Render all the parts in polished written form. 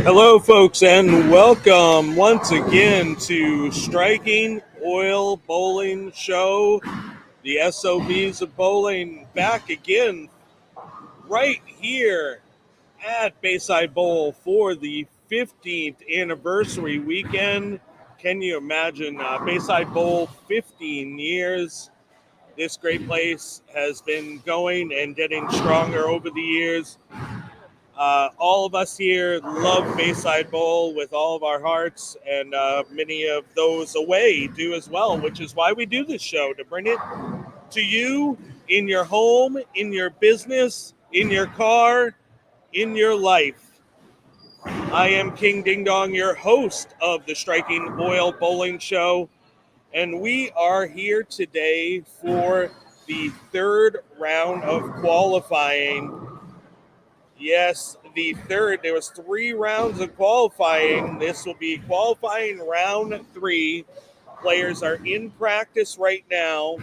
Hello, folks, and welcome once again to Striking Oil Bowling Show. The SOBs of bowling back again right here at Bayside Bowl for the 15th anniversary weekend. Can you imagine Bayside Bowl 15 years? This great place has been going and getting stronger over the years. All of us here love Bayside Bowl with all of our hearts, and many of those away do as well, which is why we do this show, to bring it to you in your home, in your business, in your car, in your life. I am King Ding Dong, your host of the Striking Oil Bowling Show, and we are here today for the third round of qualifying. Yes, the third. There was 3 rounds of qualifying. This will be qualifying round 3. Players are in practice right now.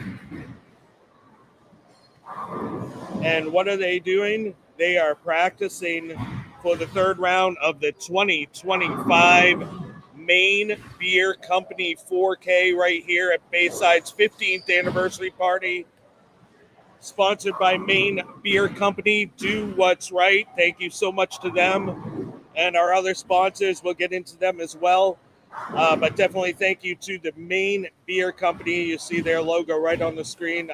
And what are they doing? They are practicing for the third round of the 2025 Maine Beer Company 4K right here at Bayside's 15th anniversary party. Sponsored by Maine Beer Company. Do what's right. Thank you so much to them and our other sponsors. We'll get into them as well. But definitely thank you to the Maine Beer Company. You see their logo right on the screen.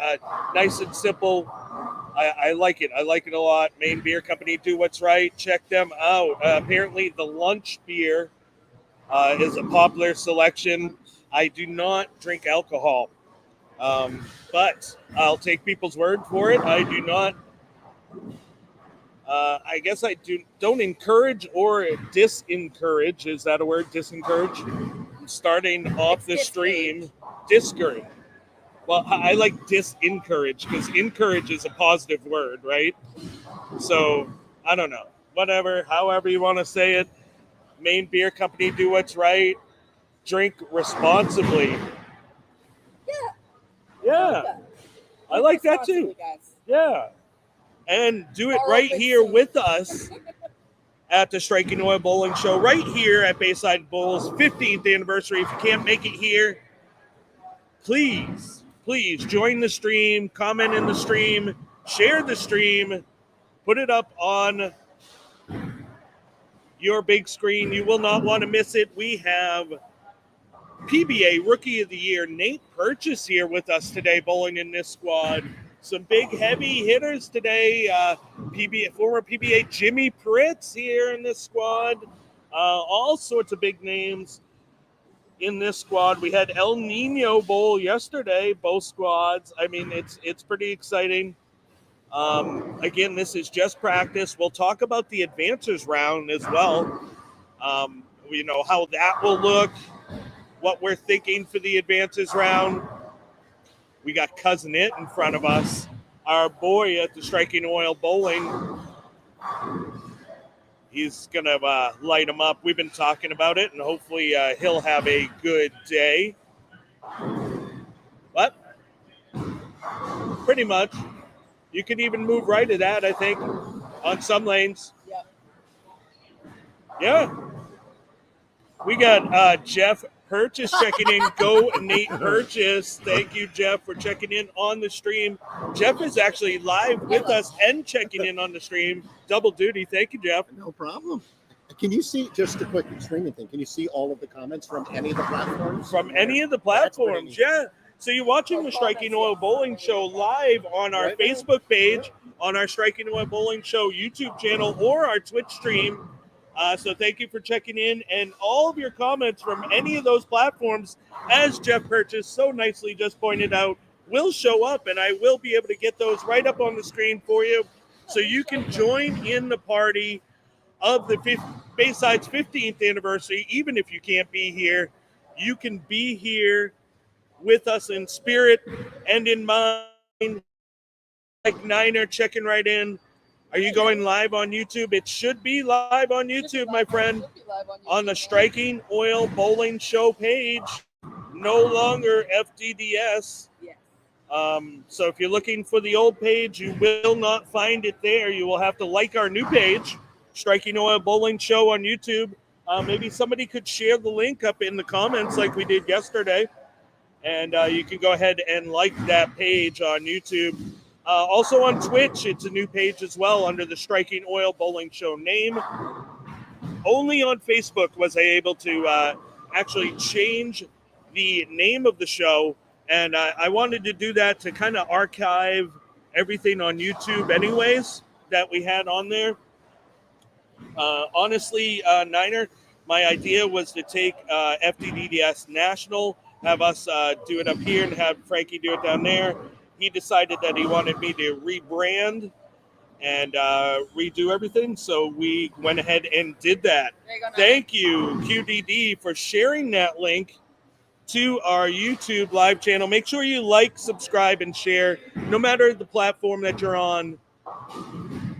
Nice and simple. I like it. I like it a lot. Maine Beer Company. Do what's right. Check them out. Apparently the lunch beer is a popular selection. I do not drink alcohol. But I'll take people's word for it. I do not. I guess I don't encourage or disencourage. Is that a word? Disencourage. Starting off the stream, discourage. Well, I like disencourage because encourage is a positive word, right? So I don't know. Whatever, however you want to say it. Maine Beer Company, do what's right. Drink responsibly. Yeah. I like that too. Yeah. And do it right here with us at the Striking Oil Bowling Show, right here at Bayside Bowl's 15th anniversary. If you can't make it here, please join the stream, comment in the stream, share the stream, put it up on your big screen. You will not want to miss it. We have PBA Rookie of the Year Nate Purchase here with us today, bowling in this squad. Some big heavy hitters today. Former PBA Jimmy Pritz here in this squad. All sorts of big names in this squad. We had El Nino Bowl yesterday, both squads. I mean, it's pretty exciting. Again, this is just practice. We'll talk about the advancers round as well. How that will look. What we're thinking for the advances round. We got Cousin It in front of us, our boy at the Striking Oil Bowling. He's going to light him up. We've been talking about it, and hopefully he'll have a good day. What? Pretty much. You can even move right to that, I think, on some lanes. Yeah. We got Jeff Purchase checking in. Go Nate Purchase. Thank you, Jeff, for checking in on the stream. Jeff is actually live with us and checking in on the stream. Double duty. Thank you, Jeff. No problem. Can you see, just a quick streaming thing, can you see all of the comments from any of the platforms? From any of the platforms, yeah. So you're watching the Striking Oil Bowling Show live on our Facebook page, on our Striking Oil Bowling Show YouTube channel, or our Twitch stream. So thank you for checking in, and all of your comments from any of those platforms, as Jeff Purchase so nicely just pointed out, will show up, and I will be able to get those right up on the screen for you, so you can join in the party of the Bayside's 15th anniversary. Even if you can't be here, you can be here with us in spirit and in mind. Like Niner checking right in. Are you going live on YouTube? It should be live on YouTube, my friend, on the Striking Oil Bowling Show page. No longer FDDS. So if you're looking for the old page, you will not find it there. You will have to like our new page, Striking Oil Bowling Show on YouTube. Maybe somebody could share the link up in the comments like we did yesterday. And you can go ahead and like that page on YouTube. Also on Twitch, it's a new page as well under the Striking Oil Bowling Show name. Only on Facebook was I able to actually change the name of the show. And I wanted to do that to kind of archive everything on YouTube anyways that we had on there. Honestly, Niner, my idea was to take FDDDS National, have us do it up here and have Frankie do it down there. He decided that he wanted me to rebrand and redo everything, so we went ahead and did that. Thank you, QDD, for sharing that link to our YouTube live channel. Make sure you like, subscribe, and share, no matter the platform that you're on.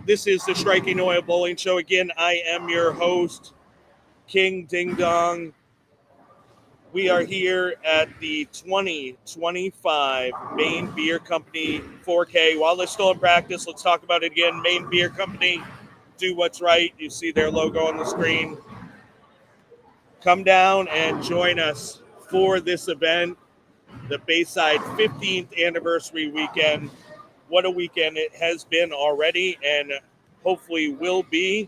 This is the Striking Oil Bowling Show. Again, I am your host, King Ding Dong. We are here at the 2025 Maine Beer Company 4K. While they're still in practice, let's talk about it again. Maine Beer Company, do what's right. You see their logo on the screen. Come down and join us for this event, the Bayside 15th anniversary weekend. What a weekend it has been already and hopefully will be.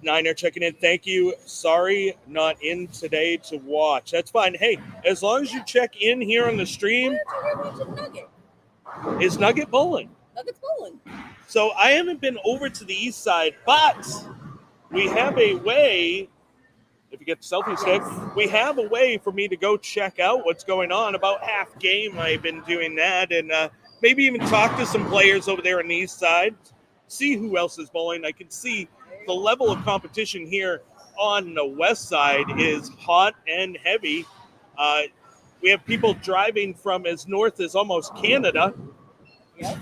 Niner checking in. Thank you. Sorry, not in today to watch. That's fine. Hey, as long as you check in here on the stream. Nugget. Is Nugget bowling? Nugget's bowling. So I haven't been over to the east side, but we have a way. If you get the selfie stick, we have a way for me to go check out what's going on. About half game, I've been doing that, and maybe even talk to some players over there on the east side, see who else is bowling. I can see the level of competition here on the west side is hot and heavy. We have people driving from as north as almost Canada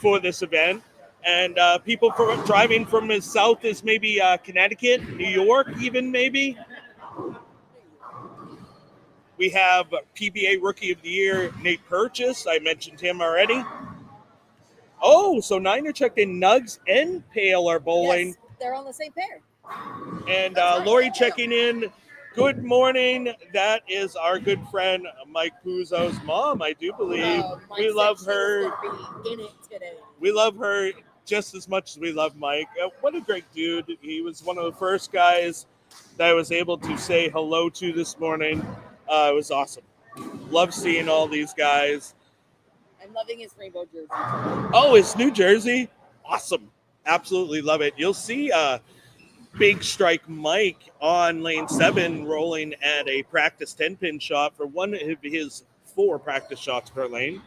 for this event, and people driving from as south as maybe Connecticut, New York, even maybe. We have PBA Rookie of the Year, Nate Purchase. I mentioned him already. Oh, so Niner checked in. Nugs and Pale are bowling. Yes, they're on the same pair. And Lori checking in. Good morning. That is our good friend Mike Puzo's mom, I do believe. We love her. In it today. We love her just as much as we love Mike. What a great dude. He was one of the first guys that I was able to say hello to this morning. It was awesome. Love seeing all these guys. I'm loving his rainbow jersey. Oh, it's New Jersey. Awesome. Absolutely love it. You'll see Big Strike Mike on lane 7 rolling at a practice 10-pin shot for one of his 4 practice shots per lane.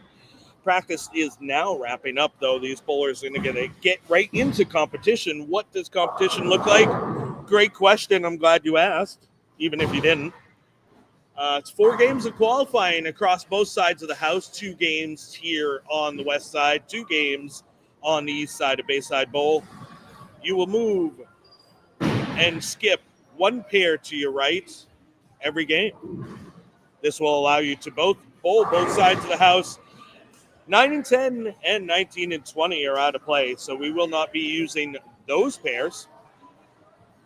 Practice is now wrapping up, though. These bowlers are going to get right into competition. What does competition look like? Great question. I'm glad you asked, even if you didn't. It's 4 games of qualifying across both sides of the house. 2 games here on the west side, 2 games on the east side of Bayside Bowl. You will move and skip 1 pair to your right every game. This will allow you to bowl both sides of the house. 9 and 10 and 19 and 20 are out of play, so we will not be using those pairs.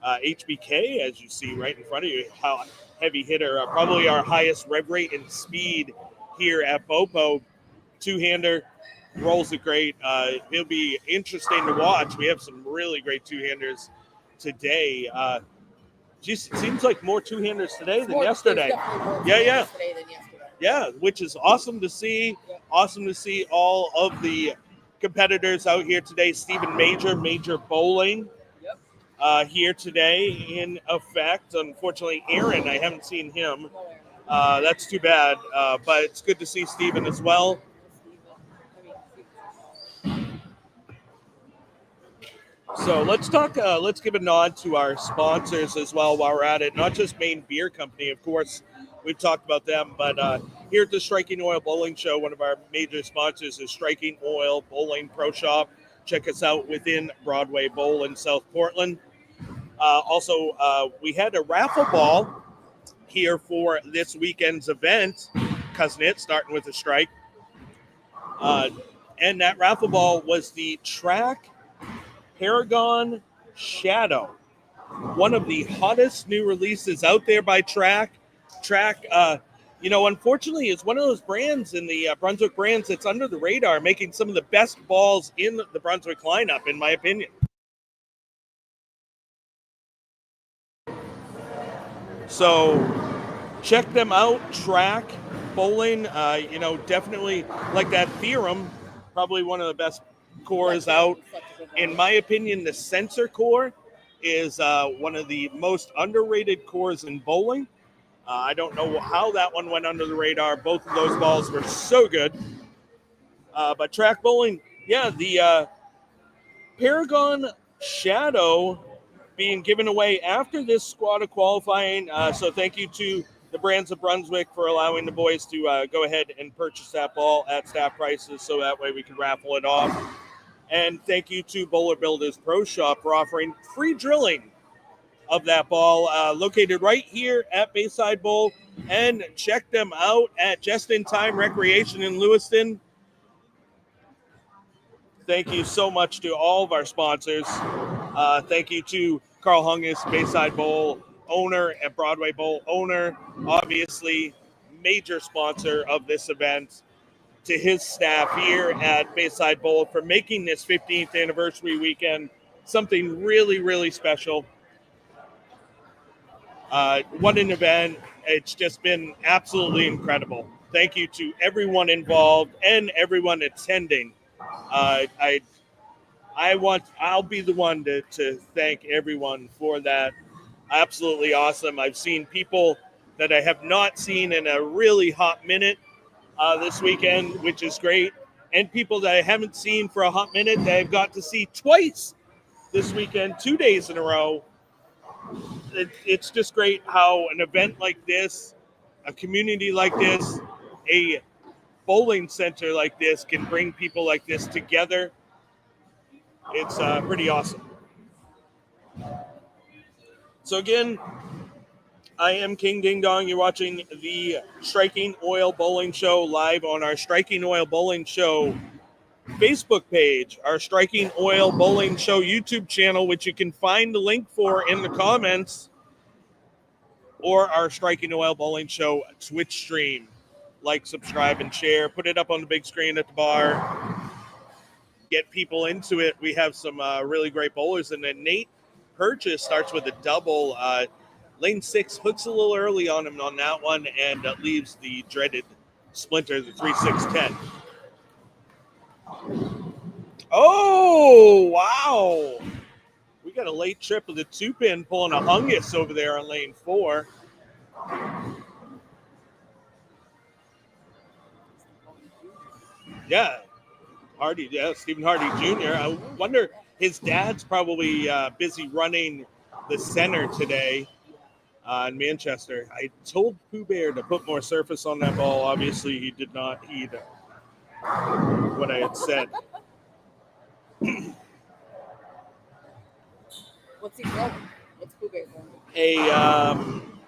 HBK, as you see right in front of you, how heavy hitter, probably our highest rev rate and speed here at Bopo. 2-hander, rolls it great. It'll be interesting to watch. We have some really great 2-handers today. Just seems like more 2-handers today than yesterday. Yeah, which is awesome to see. Awesome to see all of the competitors out here today. Stephen Major Bowling. Here today in effect. Unfortunately, Aaron, I haven't seen him. That's too bad, but it's good to see Stephen as well. So let's talk, let's give a nod to our sponsors as well while we're at it. Not just Maine Beer Company, of course, we've talked about them, but here at the Striking Oil Bowling Show, one of our major sponsors is Striking Oil Bowling Pro Shop. Check us out within Broadway Bowl in South Portland. Also, we had a raffle ball here for this weekend's event, Cousin It, starting with a strike. And that raffle ball was the Track Paragon Shadow, one of the hottest new releases out there by Track. Track, unfortunately, is one of those brands in the Brunswick brands that's under the radar, making some of the best balls in the Brunswick lineup, in my opinion. So check them out. Track Bowling, definitely like that Theorem, probably one of the best cores out. In my opinion, the Sensor core is one of the most underrated cores in bowling. I don't know how that one went under the radar. Both of those balls were so good. But Track Bowling, yeah, the Paragon Shadow being given away after this squad of qualifying. So thank you to the Brands of Brunswick for allowing the boys to go ahead and purchase that ball at staff prices so that way we can raffle it off. And thank you to Bowler Builders Pro Shop for offering free drilling of that ball, located right here at Bayside Bowl. And check them out at Just in Time Recreation in Lewiston. Thank you so much to all of our sponsors. Thank you to Carl Hungus, Bayside Bowl owner and Broadway Bowl owner, obviously major sponsor of this event. To his staff here at Bayside Bowl for making this 15th anniversary weekend something really, really special. What an event. It's just been absolutely incredible. Thank you to everyone involved and everyone attending. I'll be the one to thank everyone for that. Absolutely awesome. I've seen people that I have not seen in a really hot minute this weekend, which is great. And people that I haven't seen for a hot minute that I've got to see twice this weekend, 2 days in a row. It's just great how an event like this, a community like this, a bowling center like this can bring people like this together. It's pretty awesome. So again, I am King Ding Dong. You're watching the Striking Oil Bowling Show live on our Striking Oil Bowling Show Facebook page, our Striking Oil Bowling Show YouTube channel, which you can find the link for in the comments, or our Striking Oil Bowling Show Twitch stream. Like, subscribe, and share. Put it up on the big screen at the bar. Get people into it. We have some really great bowlers, and then Nate Purchase starts with a double. Lane 6 hooks a little early on him on that one and leaves the dreaded splinter, the 3-6-10. Oh, wow. We got a late trip with a 2-pin pulling a Hungus over there on lane 4. Yeah, Hardy, yeah, Stephen Hardy Jr. I wonder, his dad's probably busy running the center today. In Manchester. I told Pooh Bear to put more surface on that ball. Obviously, he did not heed what I had said. What's he throwing? What's Pooh Bear throwing?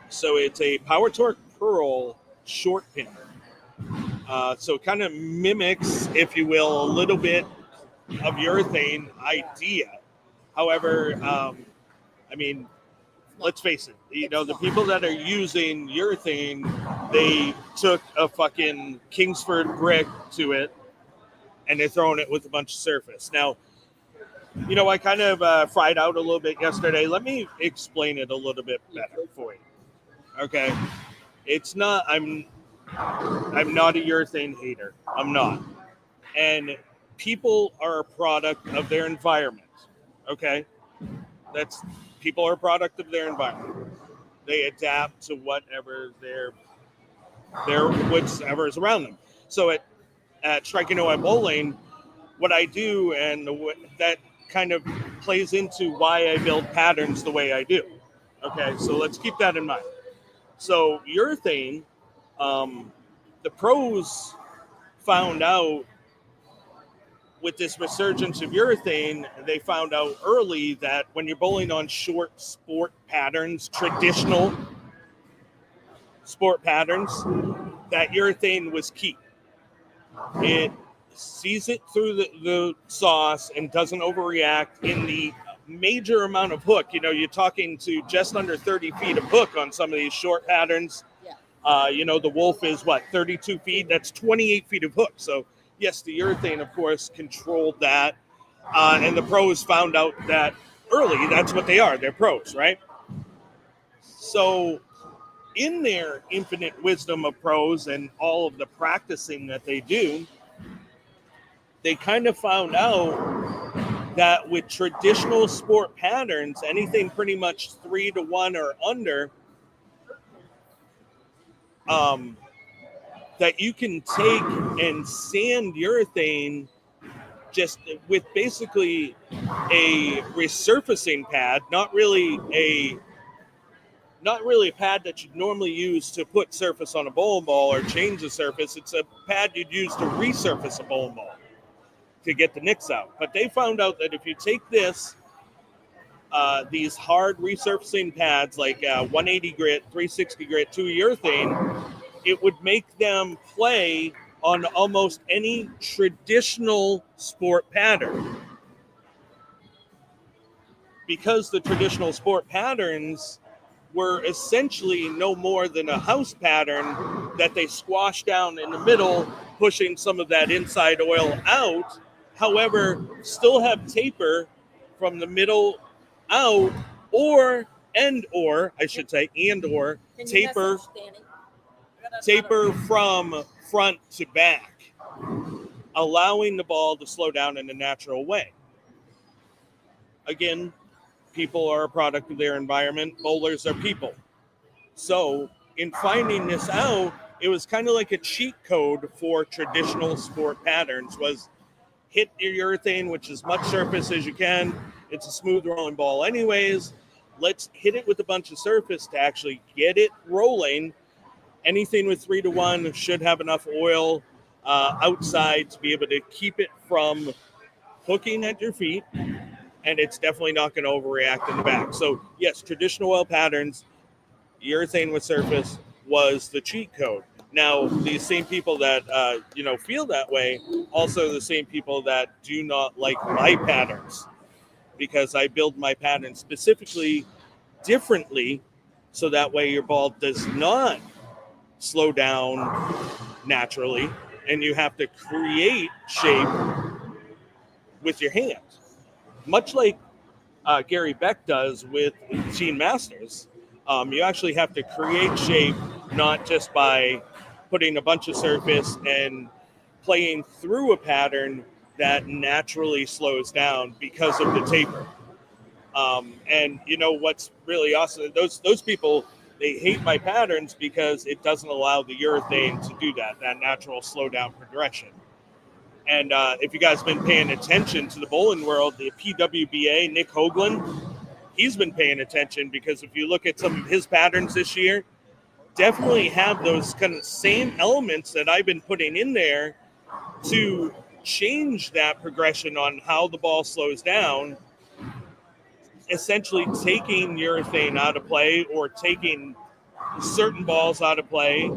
So it's a Power Torque Pearl short pin. So it kind of mimics, if you will, a little bit of urethane idea. However, let's face it, the people that are using urethane, they took a fucking Kingsford brick to it and they're throwing it with a bunch of surface. Now, I kind of fried out a little bit yesterday. Let me explain it a little bit better for you. Okay. I'm not a urethane hater. I'm not. And people are a product of their environment. Okay. People are a product of their environment. They adapt to whatever whatever is around them. So at Striking Oil Bowling, what I do, and that kind of plays into why I build patterns the way I do. Okay, so let's keep that in mind. So urethane, the pros found out with this resurgence of urethane, they found out early that when you're bowling on short sport patterns, traditional sport patterns, that urethane was key. It sees it through the sauce and doesn't overreact in the major amount of hook. You know, you're talking to just under 30 feet of hook on some of these short patterns. Yeah. You know, the Wolf is 32 feet. That's 28 feet of hook. So yes, the urethane, of course, controlled that. And the pros found out that early. That's what they are. They're pros, right? So in their infinite wisdom of pros and all of the practicing that they do, they kind of found out that with traditional sport patterns, anything pretty much 3-1 or under, that you can take and sand urethane just with basically a resurfacing pad, not really a pad that you'd normally use to put surface on a bowling ball or change the surface. It's a pad you'd use to resurface a bowling ball to get the nicks out. But they found out that if you take these hard resurfacing pads like 180 grit, 360 grit to urethane, it would make them play on almost any traditional sport pattern. Because the traditional sport patterns were essentially no more than a house pattern that they squashed down in the middle, pushing some of that inside oil out. However, still have taper from the middle out, or taper from front to back, allowing the ball to slow down in a natural way. Again, people are a product of their environment. Bowlers are people. So in finding this out, it was kind of like a cheat code for traditional sport patterns was hit your urethane with as much surface as you can. It's a smooth rolling ball anyways. Let's hit it with a bunch of surface to actually get it rolling. Anything with 3-1 should have enough oil outside to be able to keep it from hooking at your feet, and it's definitely not going to overreact in the back. So yes, traditional oil patterns, urethane with surface was the cheat code. Now, these same people that feel that way, also the same people that do not like my patterns, because I build my pattern specifically differently, so that way your ball does not slow down naturally, and you have to create shape with your hand, much like Gary Beck does with Gene Masters. You actually have to create shape, not just by putting a bunch of surface and playing through a pattern that naturally slows down because of the taper. And you know what's really awesome? Those people, they hate my patterns because it doesn't allow the urethane to do that natural slow down progression. And if you guys have been paying attention to the bowling world, the PWBA, Nick Hoagland, he's been paying attention, because if you look at some of his patterns this year, definitely have those kind of same elements that I've been putting in there to change that progression on how the ball slows down, essentially taking urethane out of play or taking certain balls out of play.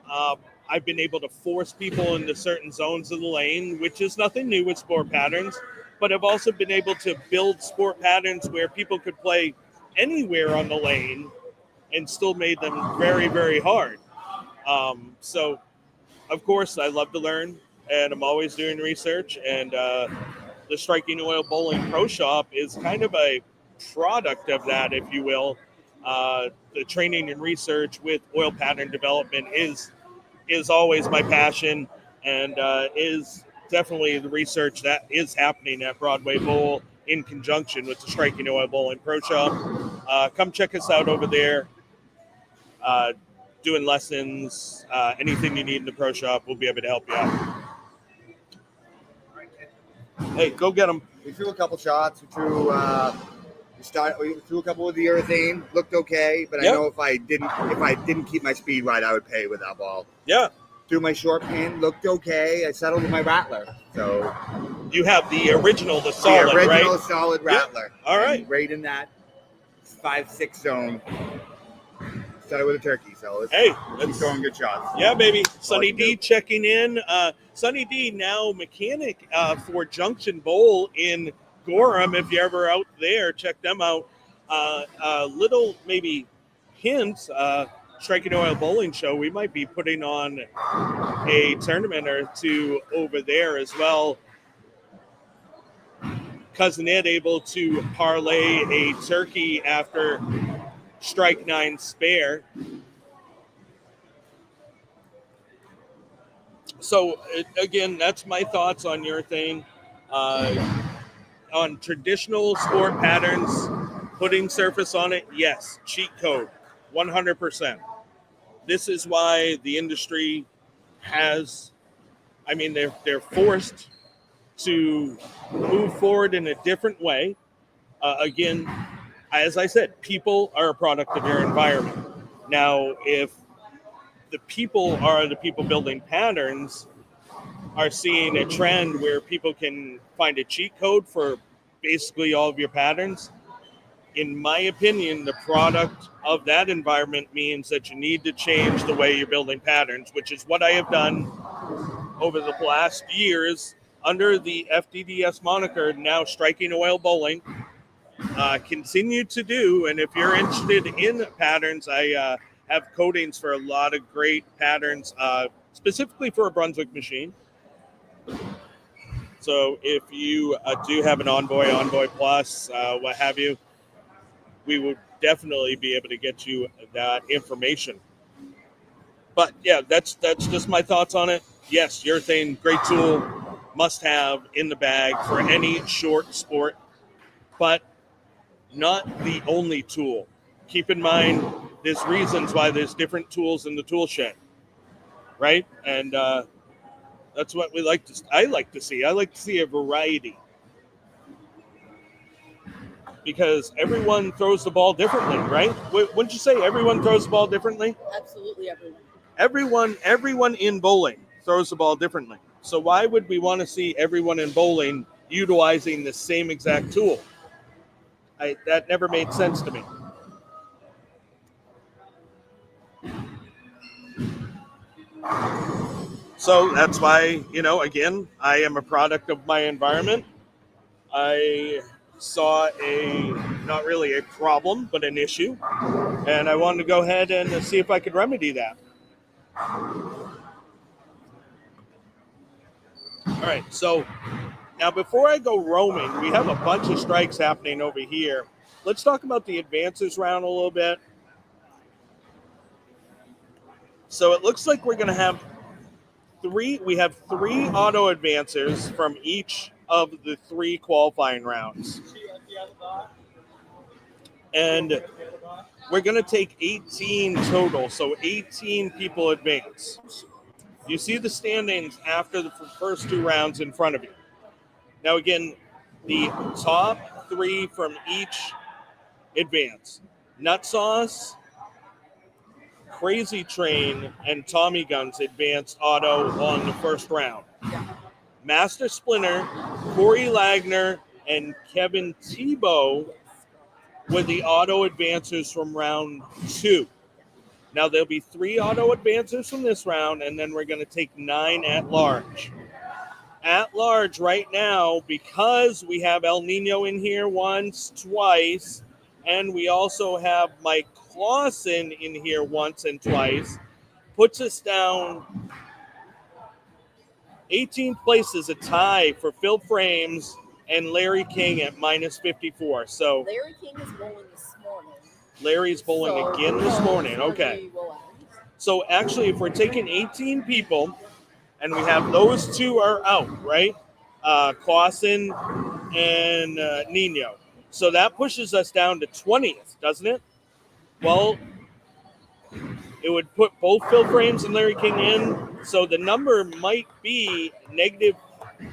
I've been able to force people into certain zones of the lane, which is nothing new with sport patterns, but I've also been able to build sport patterns where people could play anywhere on the lane and still made them very, very hard. So, of course, I love to learn, and I'm always doing research, and the Striking Oil Bowling Pro Shop is kind of a product of that, if you will. The training and research with oil pattern development is always my passion, and is definitely the research that is happening at Broadway Bowl in conjunction with the Striking Oil Bowling Pro Shop. Come check us out over there. Doing lessons, anything you need in the pro shop, we'll be able to help you out. Hey, go get them. We threw a couple shots. We threw a couple with the urethane. Looked okay, but Yep. I know if I didn't keep my speed right, I would pay with that ball. Yeah. Threw my short pin. Looked okay. I settled with my rattler. So You have the original, the solid, the original right? solid rattler. All right. And right in that 5-6 zone. Started with a turkey, so Hey, he's throwing good shots. Yeah, baby. Sunny you D do. checking in. Sunny D now mechanic for Junction Bowl in Gorham, if you're ever out there, check them out. Little maybe hint, Striking Oil Bowling Show, we might be putting on a tournament or two over there as well. Cousin Ed able to parlay a turkey after Strike 9 spare. So, again, that's my thoughts on your thing. On traditional sport patterns, putting surface on it, yes, cheat code, 100%. This is why the industry has, they're forced to move forward in a different way. Again, as I said, people are a product of your environment. Now, if the people are the people building patterns, are seeing a trend where people can find a cheat code for basically all of your patterns, in my opinion, the product of that environment means that you need to change the way you're building patterns, which is what I have done over the last years under the FDDS moniker, now Striking Oil Bowling. Continue to do, and if you're interested in patterns, I have coatings for a lot of great patterns, specifically for a Brunswick machine. So if you do have an Envoy Plus, what have you, we would definitely be able to get you that information. But yeah, that's just my thoughts on it. Yes, urethane, great tool, must have in the bag for any short sport, but not the only tool. Keep in mind, there's reasons why there's different tools in the tool shed, right? And that's what I like to see. I like to see a variety, because everyone throws the ball differently, right? Wouldn't you say everyone throws the ball differently? Absolutely everyone. Everyone in bowling throws the ball differently. So why would we want to see everyone in bowling utilizing the same exact tool? That never made sense to me. So that's why, again, I am a product of my environment. I saw not really a problem, but an issue. And I wanted to go ahead and see if I could remedy that. All right, so now before I go roaming, we have a bunch of strikes happening over here. Let's talk about the advances round a little bit. So it looks like we're going to have three auto advancers from each of the 3 qualifying rounds. And we're going to take 18 total, so 18 people advance. You see the standings after the first 2 rounds in front of you. Now, again, the top 3 from each advance. Nut Sauce, Crazy Train, and Tommy Guns advanced auto on the first round. Master Splinter, Corey Lagner, and Kevin Tebow were the auto advancers from round 2. Now, there'll be 3 auto advancers from this round, and then we're going to take 9 at large. At large right now, because we have El Nino in here once, twice, and we also have Mike Clausen in here once and twice, puts us down 18th place is a tie for Phil Frames and Larry King at minus 54. So Larry King is bowling this morning. Larry's bowling again this morning. Okay. So actually, if we're taking 18 people and we have those 2 are out, right? Clausen and Nino. So that pushes us down to 20th, doesn't it? Well, it would put both Phil Frames and Larry King in. So the number might be negative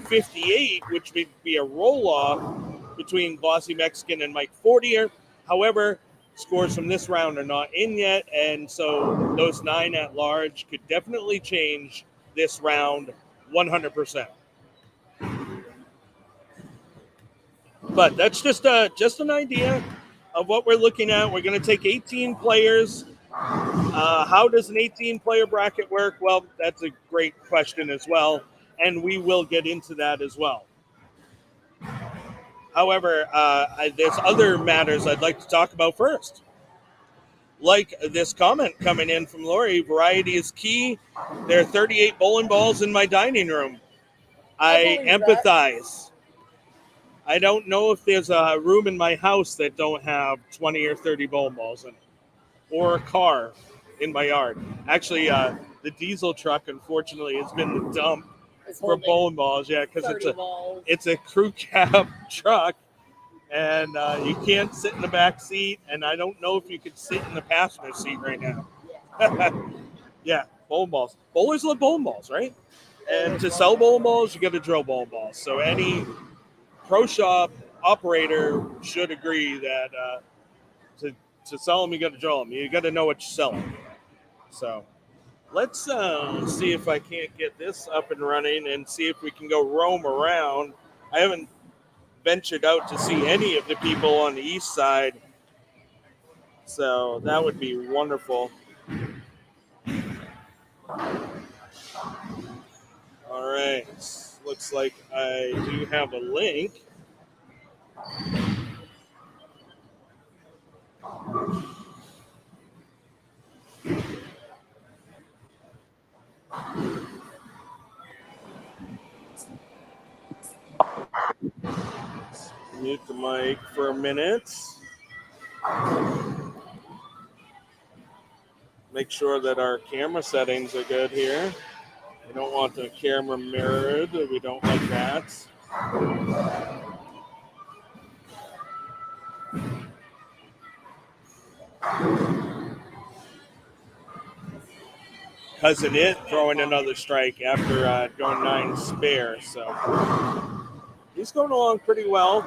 58, which would be a roll-off between Glossy Mexican and Mike Fortier. However, scores from this round are not in yet, and so those 9 at large could definitely change this round 100%. But that's just an idea of what we're looking at. We're going to take 18 players. How does an 18-player bracket work? Well, that's a great question as well, and we will get into that as well. However, there's other matters I'd like to talk about first. Like this comment coming in from Lori, variety is key. There are 38 bowling balls in my dining room. I believe that. empathize. I don't know if there's a room in my house that don't have 20 or 30 bowling balls in it, or a car in my yard. Actually, the diesel truck, unfortunately, has been the dump It's for holding bowling balls. Yeah, because 30 balls. it's a crew cab truck, and you can't sit in the back seat. And I don't know if you could sit in the passenger seat right now. Yeah, bowling balls. Bowlers love bowling balls, right? And to sell bowling balls, you got to drill bowling balls. So any pro shop operator should agree that to sell them, you got to drill them. You got to know what you're selling. So let's see if I can't get this up and running and see if we can go roam around. I haven't ventured out to see any of the people on the east side, so that would be wonderful. All right, looks like I do have a link. Mute the mic for a minute. Make sure that our camera settings are good here. We don't want the camera mirrored. We don't like that. Cousin It throwing another strike after going 9 spare. So he's going along pretty well.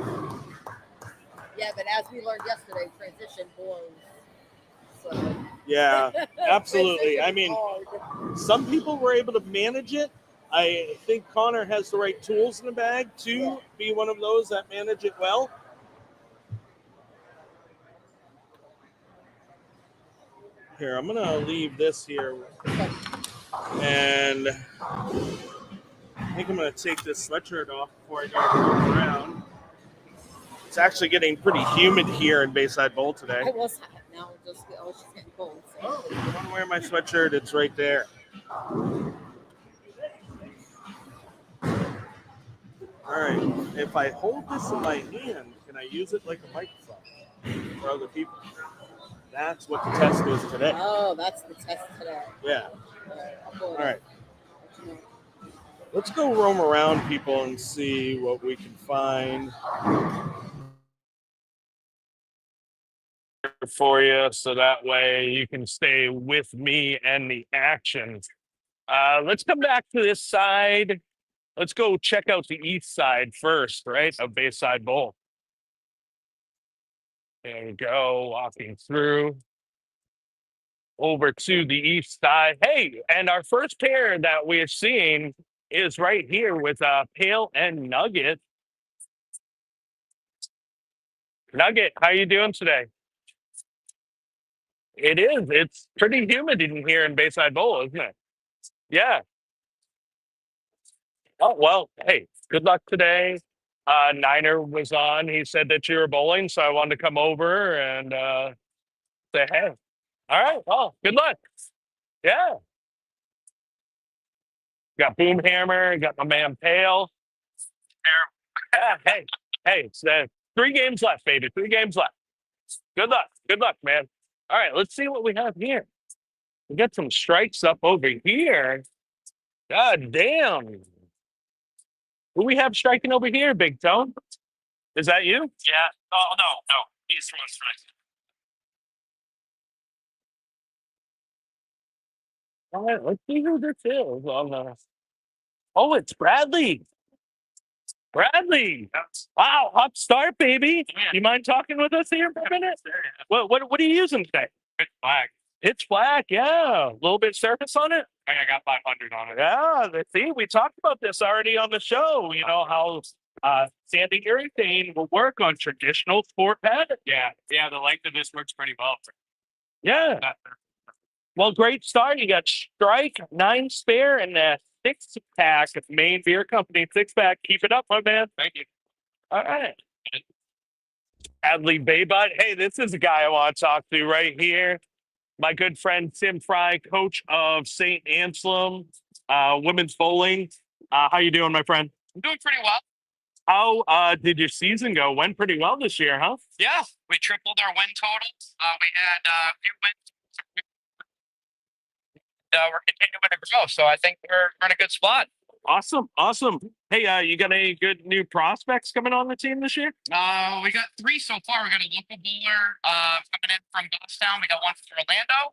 Yeah, but as we learned yesterday, transition blows. So. Yeah, absolutely. I mean, hard. some people were able to manage it. I think Connor has the right tools in the bag to be one of those that manage it well. Here, I'm going to leave this here. And I think I'm going to take this sweatshirt off before I go around. It's actually getting pretty humid here in Bayside Bowl today. I was hot. Now it's just getting cold. So. Oh, if you want to wear my sweatshirt, it's right there. All right. If I hold this in my hand, can I use it like a microphone for other people? That's what the test is today. Oh, that's the test today. Yeah. All right. Let's go roam around, people, and see what we can find for you, so that way you can stay with me and the action. Let's come back to this side. Let's go check out the east side first, right, of Bayside Bowl. There we go, walking through over to the east side. Hey, and our first pair that we're seeing is right here with Pale and Nugget. Nugget, how you doing today? It is. It's pretty humid in here in Bayside Bowl, isn't it? Yeah. Oh, well, hey, good luck today. Niner was on. He said that you were bowling, so I wanted to come over and say, hey. All right. Well, good luck. Yeah. Got Boomhammer, got my man Pale. Yeah, hey, it's 3 games left, baby. 3 games left. Good luck. Good luck, man. All right, let's see what we have here. We got some strikes up over here. God damn. Who we have striking over here, Big Tone? Is that you? Yeah. Oh, no. He's throwing strikes. All right, let's see who this is on the. Oh, it's Bradley. Bradley. Wow, hot start, baby. Yeah. You mind talking with us here for a minute? What are you using today? Pitch black. Pitch black, yeah. A little bit surface on it. I got 500 on it. Yeah, see, we talked about this already on the show. You know how sanding urethane will work on traditional sport pattern. Yeah. The length of this works pretty well. Yeah. Well, great start. You got strike, 9 spare, and a 6-pack of Maine Beer Company 6-pack. Keep it up, my man. Thank you. All right. Hadley Baybud. Hey, this is a guy I want to talk to right here. My good friend Tim Fry, coach of St. Anselm women's bowling. How you doing, my friend? I'm doing pretty well. How did your season go? Went pretty well this year, huh? Yeah, we tripled our win total. We had a few wins. We're continuing to grow, so I think we're in a good spot. Awesome, awesome. Hey, you got any good new prospects coming on the team this year? We got 3 so far. We got a local bowler coming in from Goffstown. We got one from Orlando,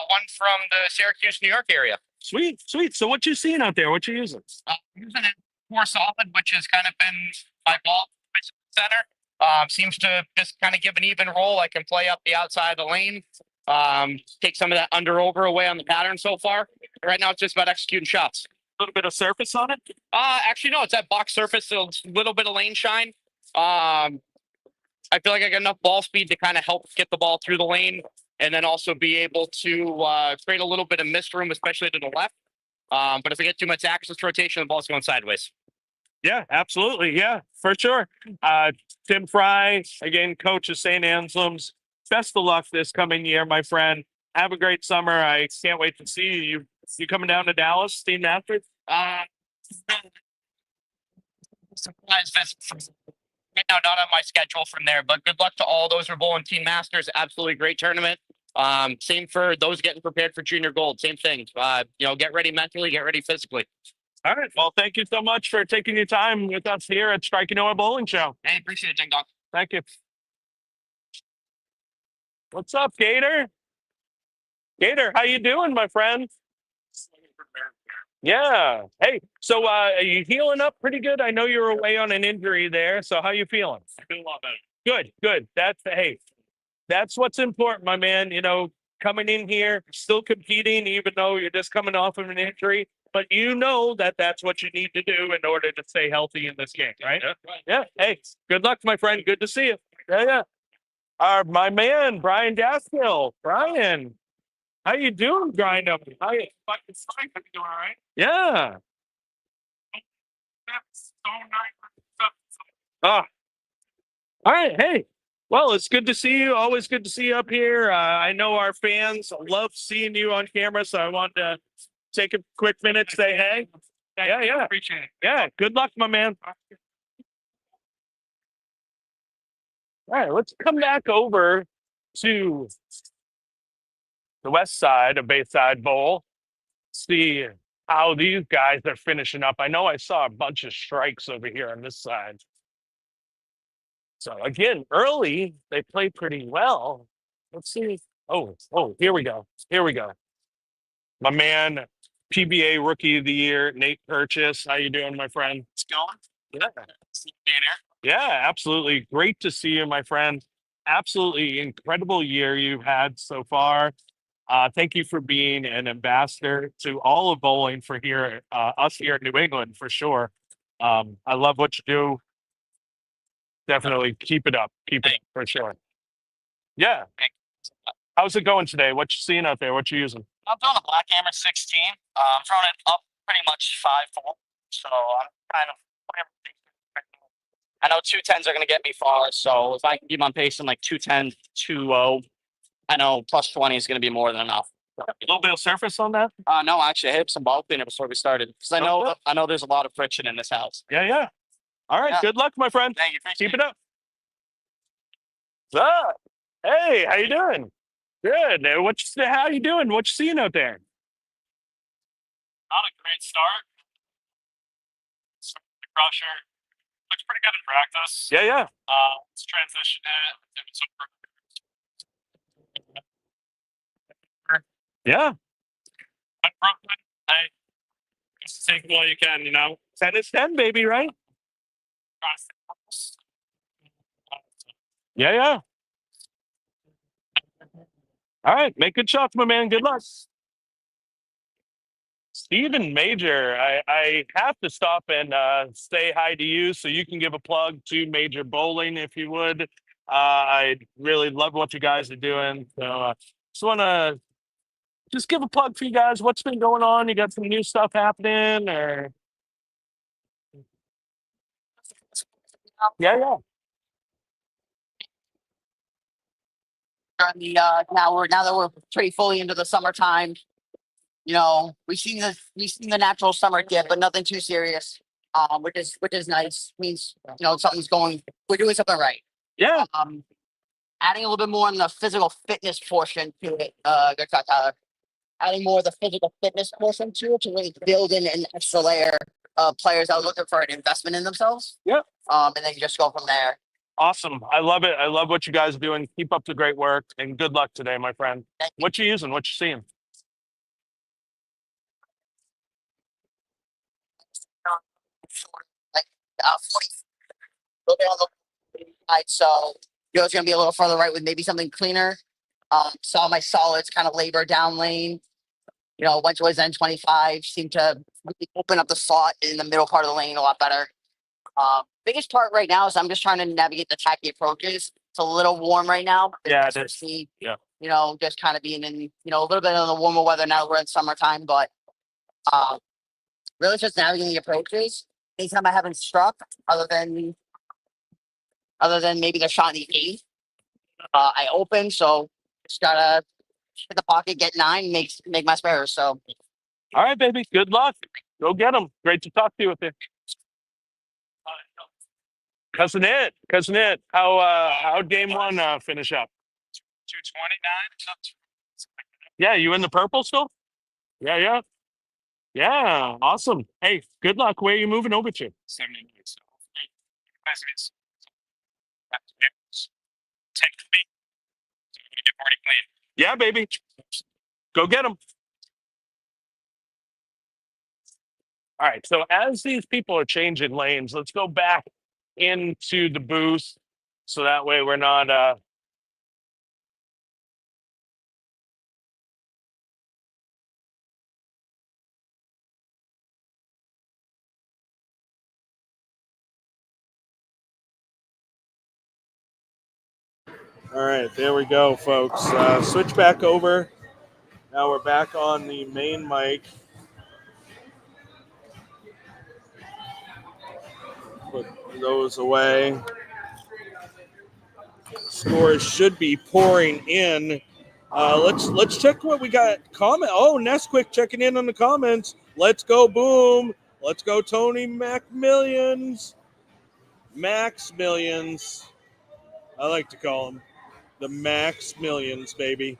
one from the Syracuse, New York area. Sweet, sweet. So what you seeing out there? What you using? Using it 4 solid, which has kind of been my ball center. Seems to just kind of give an even roll. I can play up the outside of the lane. Take some of that under over away on the pattern so far. Right now, it's just about executing shots. A little bit of surface on it? Actually, no, it's that box surface, so a little bit of lane shine. I feel like I got enough ball speed to kind of help get the ball through the lane and then also be able to create a little bit of mist room, especially to the left. But if I get too much axis rotation, the ball's going sideways. Yeah, absolutely. Yeah, for sure. Tim Fry, again, coach of St. Anselm's. Best of luck this coming year, my friend. Have a great summer. I can't wait to see you. You coming down to Dallas, Team Masters? Surprise visit right now, not on my schedule from there, but good luck to all those who are bowling Team Masters. Absolutely great tournament. Same for those getting prepared for Junior Gold. Same thing. Get ready mentally, get ready physically. All right. Well, thank you so much for taking your time with us here at Striking Oil Bowling Show. Hey, appreciate it, Ding Dong. Thank you. What's up, Gator? Gator, how you doing, my friend? Yeah. Hey, so are you healing up pretty good? I know you were away on an injury there. So how you feeling? I feel a lot better. Good, good. That's what's important, my man. Coming in here, still competing, even though you're just coming off of an injury. But that's what you need to do in order to stay healthy in this game, right? Yeah. Hey, good luck, my friend. Good to see you. Yeah. My man, Brian Gaskill. Brian, how you doing, grind up? How you? Fucking fine. I'm doing all right. Yeah. That's so nice. All right. Hey, well, it's good to see you. Always good to see you up here. I know our fans love seeing you on camera, so I wanted to take a quick minute to say hey. Yeah. Appreciate it. Yeah. Good luck, my man. All right, let's come back over to the west side of Bayside Bowl. See how these guys are finishing up. I know I saw a bunch of strikes over here on this side. So again, early, they play pretty well. Let's see. Oh, here we go. My man, PBA Rookie of the Year, Nate Purchase. How you doing, my friend? It's going. Yeah. Being here. Yeah, absolutely. Great to see you, my friend. Absolutely incredible year you've had so far. Thank you for being an ambassador to all of bowling for us here in New England, for sure. I love what you do. Definitely keep it up. Keep it up for sure. Yeah. How's it going today? What you seeing out there? What you using? I'm doing a Black Hammer 16. I'm throwing it up pretty much 5-4. So I'm kind of. I know 210s are going to get me far. So if I can keep on pacing like 210, 2-0, I know plus 20 is going to be more than enough. A little bit of surface on that? No, actually, I hit some ball cleaner before we started because I know there's a lot of friction in this house. Yeah. All right. Yeah. Good luck, my friend. Thank you. Keep it up. What's up? Hey, how you doing? Good. How you doing? What you seeing out there? Not a great start. The crusher looks pretty good in practice. Yeah. Let's transition it. Yeah. Hey, just take it while you can, 10 is 10, baby, right? Yeah. All right. Make good shots, my man. Good luck. Stephen Major, I have to stop and say hi to you so you can give a plug to Major Bowling if you would. I really love what you guys are doing. So just want to give a plug for you guys. What's been going on? You got some new stuff happening or? Yeah. now that we're pretty fully into the summertime. You know, we've seen the natural summer dip, but nothing too serious. Which is nice. Means something's going. We're doing something right. Yeah. Adding a little bit more on the physical fitness portion to it. Good talk, Tyler. Adding more of the physical fitness portion to it to really build in an extra layer of players that are looking for an investment in themselves. Yep. And then you just go from there. Awesome. I love it. I love what you guys are doing. Keep up the great work and good luck today, my friend. Thank you. What you using? What you seeing? Like 40, a little bit on the side, so it's gonna be a little further right with maybe something cleaner. Saw my solids kind of labor down lane. Went towards N25, seemed to really open up the slot in the middle part of the lane a lot better. Biggest part right now is I'm just trying to navigate the tacky approaches. It's a little warm right now. Yeah, it is. Yeah. Just kind of being in, a little bit of the warmer weather now that we're in summertime, but really just navigating the approaches. Anytime I haven't struck, other than maybe the shot in the 8th, I open. So just gotta hit the pocket, get 9, make my spares. So, all right, baby. Good luck. Go get them. Great to talk to you with you. Cousin It. How'd game 1 finish up? 229. Yeah, you in the purple still? Yeah. Awesome. Hey, good luck. Where are you moving over to? 79. So, classmates. Take me. So we're gonna get party clean. Yeah, baby. Go get them. All right. So as these people are changing lanes, let's go back into the booth so that way we're not All right, there we go, folks. Switch back over. Now we're back on the main mic. Put those away. Scores should be pouring in. Let's check what we got. Comment. Oh, Nesquik checking in on the comments. Let's go, boom. Let's go, Tony Macmillions. Max Millions. I like to call him the Max Millions, baby.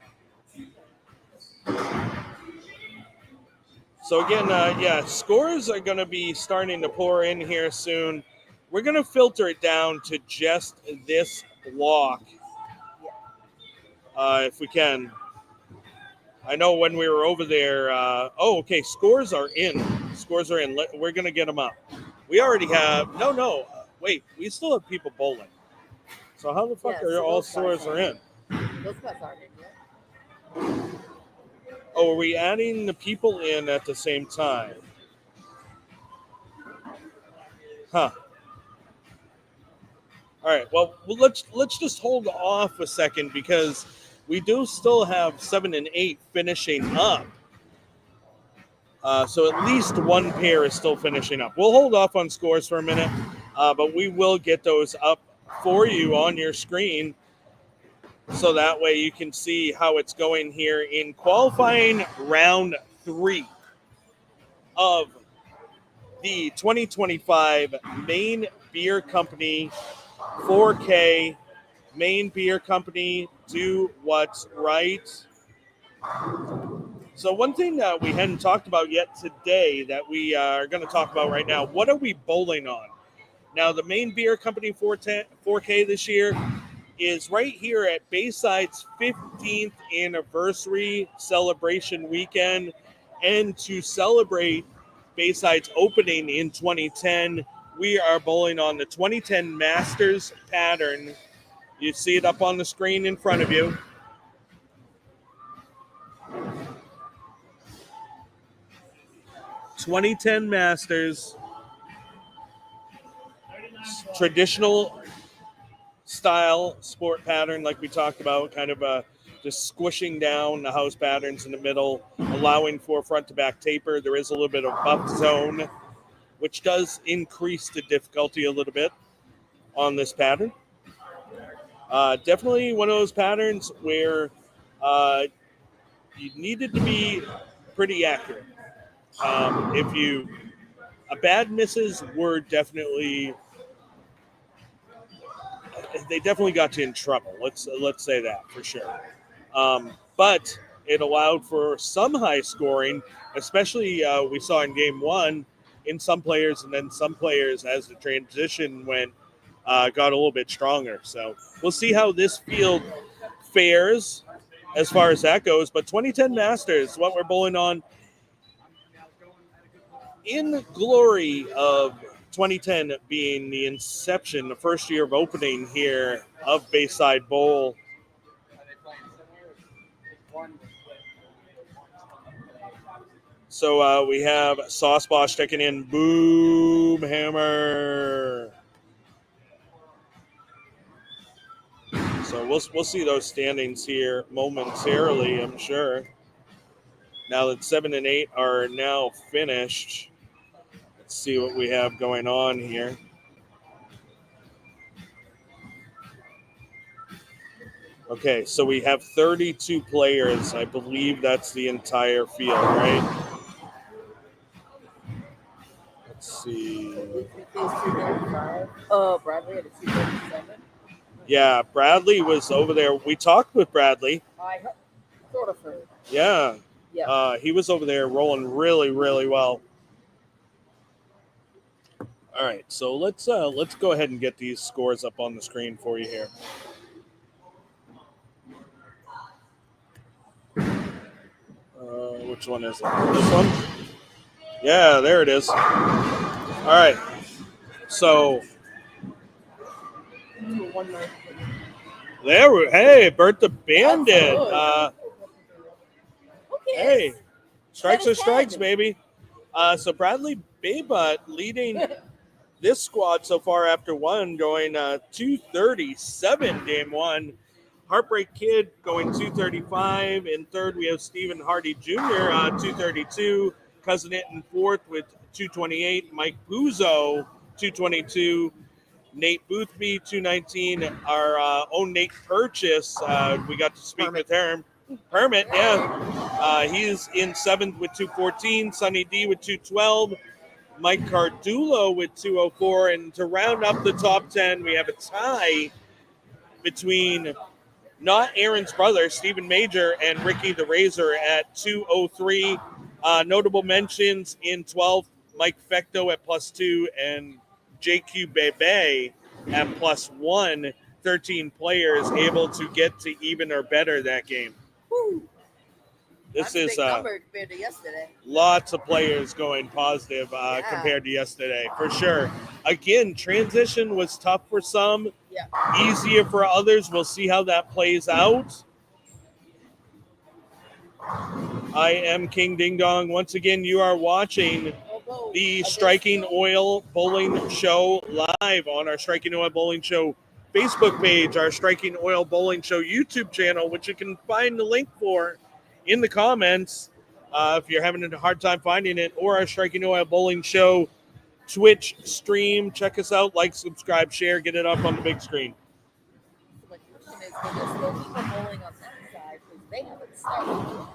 So again, scores are going to be starting to pour in here soon. We're going to filter it down to just this block, if we can. I know when we were over there. Okay, scores are in. We're going to get them up. We already have. No. Wait, we still have people bowling. So how the fuck are all scores are in? Those guys aren't in yet. Oh, are we adding the people in at the same time? Huh. All right. Well, let's just hold off a second because we do still have 7 and 8 finishing up. So at least one pair is still finishing up. We'll hold off on scores for a minute, but we will get those up for you on your screen. So that way you can see how it's going here in qualifying round 3 of the 2025 Maine Beer Company 4K. Maine Beer Company, do what's right. So one thing that we hadn't talked about yet today that we are going to talk about right now, what are we bowling on? Now, the Maine Beer Company 4K this year is right here at Bayside's 15th anniversary celebration weekend. And to celebrate Bayside's opening in 2010, we are bowling on the 2010 Masters pattern. You see it up on the screen in front of you. '10 Masters. Traditional style sport pattern like we talked about, kind of just squishing down the house patterns in the middle, allowing for front to back taper. There is a little bit of buff zone, which does increase the difficulty a little bit on this pattern. Definitely one of those patterns where you needed to be pretty accurate. If you a bad misses were definitely they definitely got you in trouble. Let's say that for sure. But it allowed for some high scoring, especially we saw in game one in some players, and then some players as the transition went got a little bit stronger. So we'll see how this field fares as far as that goes. But 2010 Masters, what we're bowling on in glory of 2010 being the inception, the first year of opening here of Bayside Bowl. So we have Sauce Boss checking in. Boom Hammer. So we'll see those standings here momentarily, I'm sure. Now that 7 and 8 are now finished, let's see what we have going on here. Okay, so we have 32 players. I believe that's the entire field, right? Let's see. Oh, Bradley had a 237. Yeah, Bradley was over there. We talked with Bradley. I sort of heard. Yeah. Yeah. He was over there rolling really, really well. All right, so let's go ahead and get these scores up on the screen for you here. Which one is it? This one? Yeah, there it is. All right. So there we hey, Bert the Bandit. Hey, strikes are strikes, baby. So Bradley Baybutt leading this squad so far after one, going 237 game one. Heartbreak Kid going 235. In third, we have Stephen Hardy Jr. 232. Cousin It in fourth with 228. Mike Puzo 222. Nate Boothby 219. Our own Nate Purchase. We got to speak with him. Hermit, yeah. He's in seventh with 214. Sonny D with 212. Mike Cardulo with 204. And to round up the top 10, we have a tie between not Aaron's brother, Stephen Major, and Ricky the Razor at 203. Notable mentions in 12th, Mike Fecto at +2 and JQ Bebe at +1. 13 players able to get to even or better that game. Woo. This That's is a big number compared to yesterday. Lots of players going positive compared to yesterday, for sure. Again, transition was tough for some, easier for others. We'll see how that plays out. I am King Ding Dong. Once again, you are watching the Striking Oil Bowling Show live on our Striking Oil Bowling Show Facebook page, our Striking Oil Bowling Show YouTube channel, which you can find the link for in the comments if you're having a hard time finding it, or our Striking Oil Bowling Show Twitch stream. Check us out, like, subscribe, share, get it up on the big screen. So my question is, will there still be bowling on that side because they haven't started?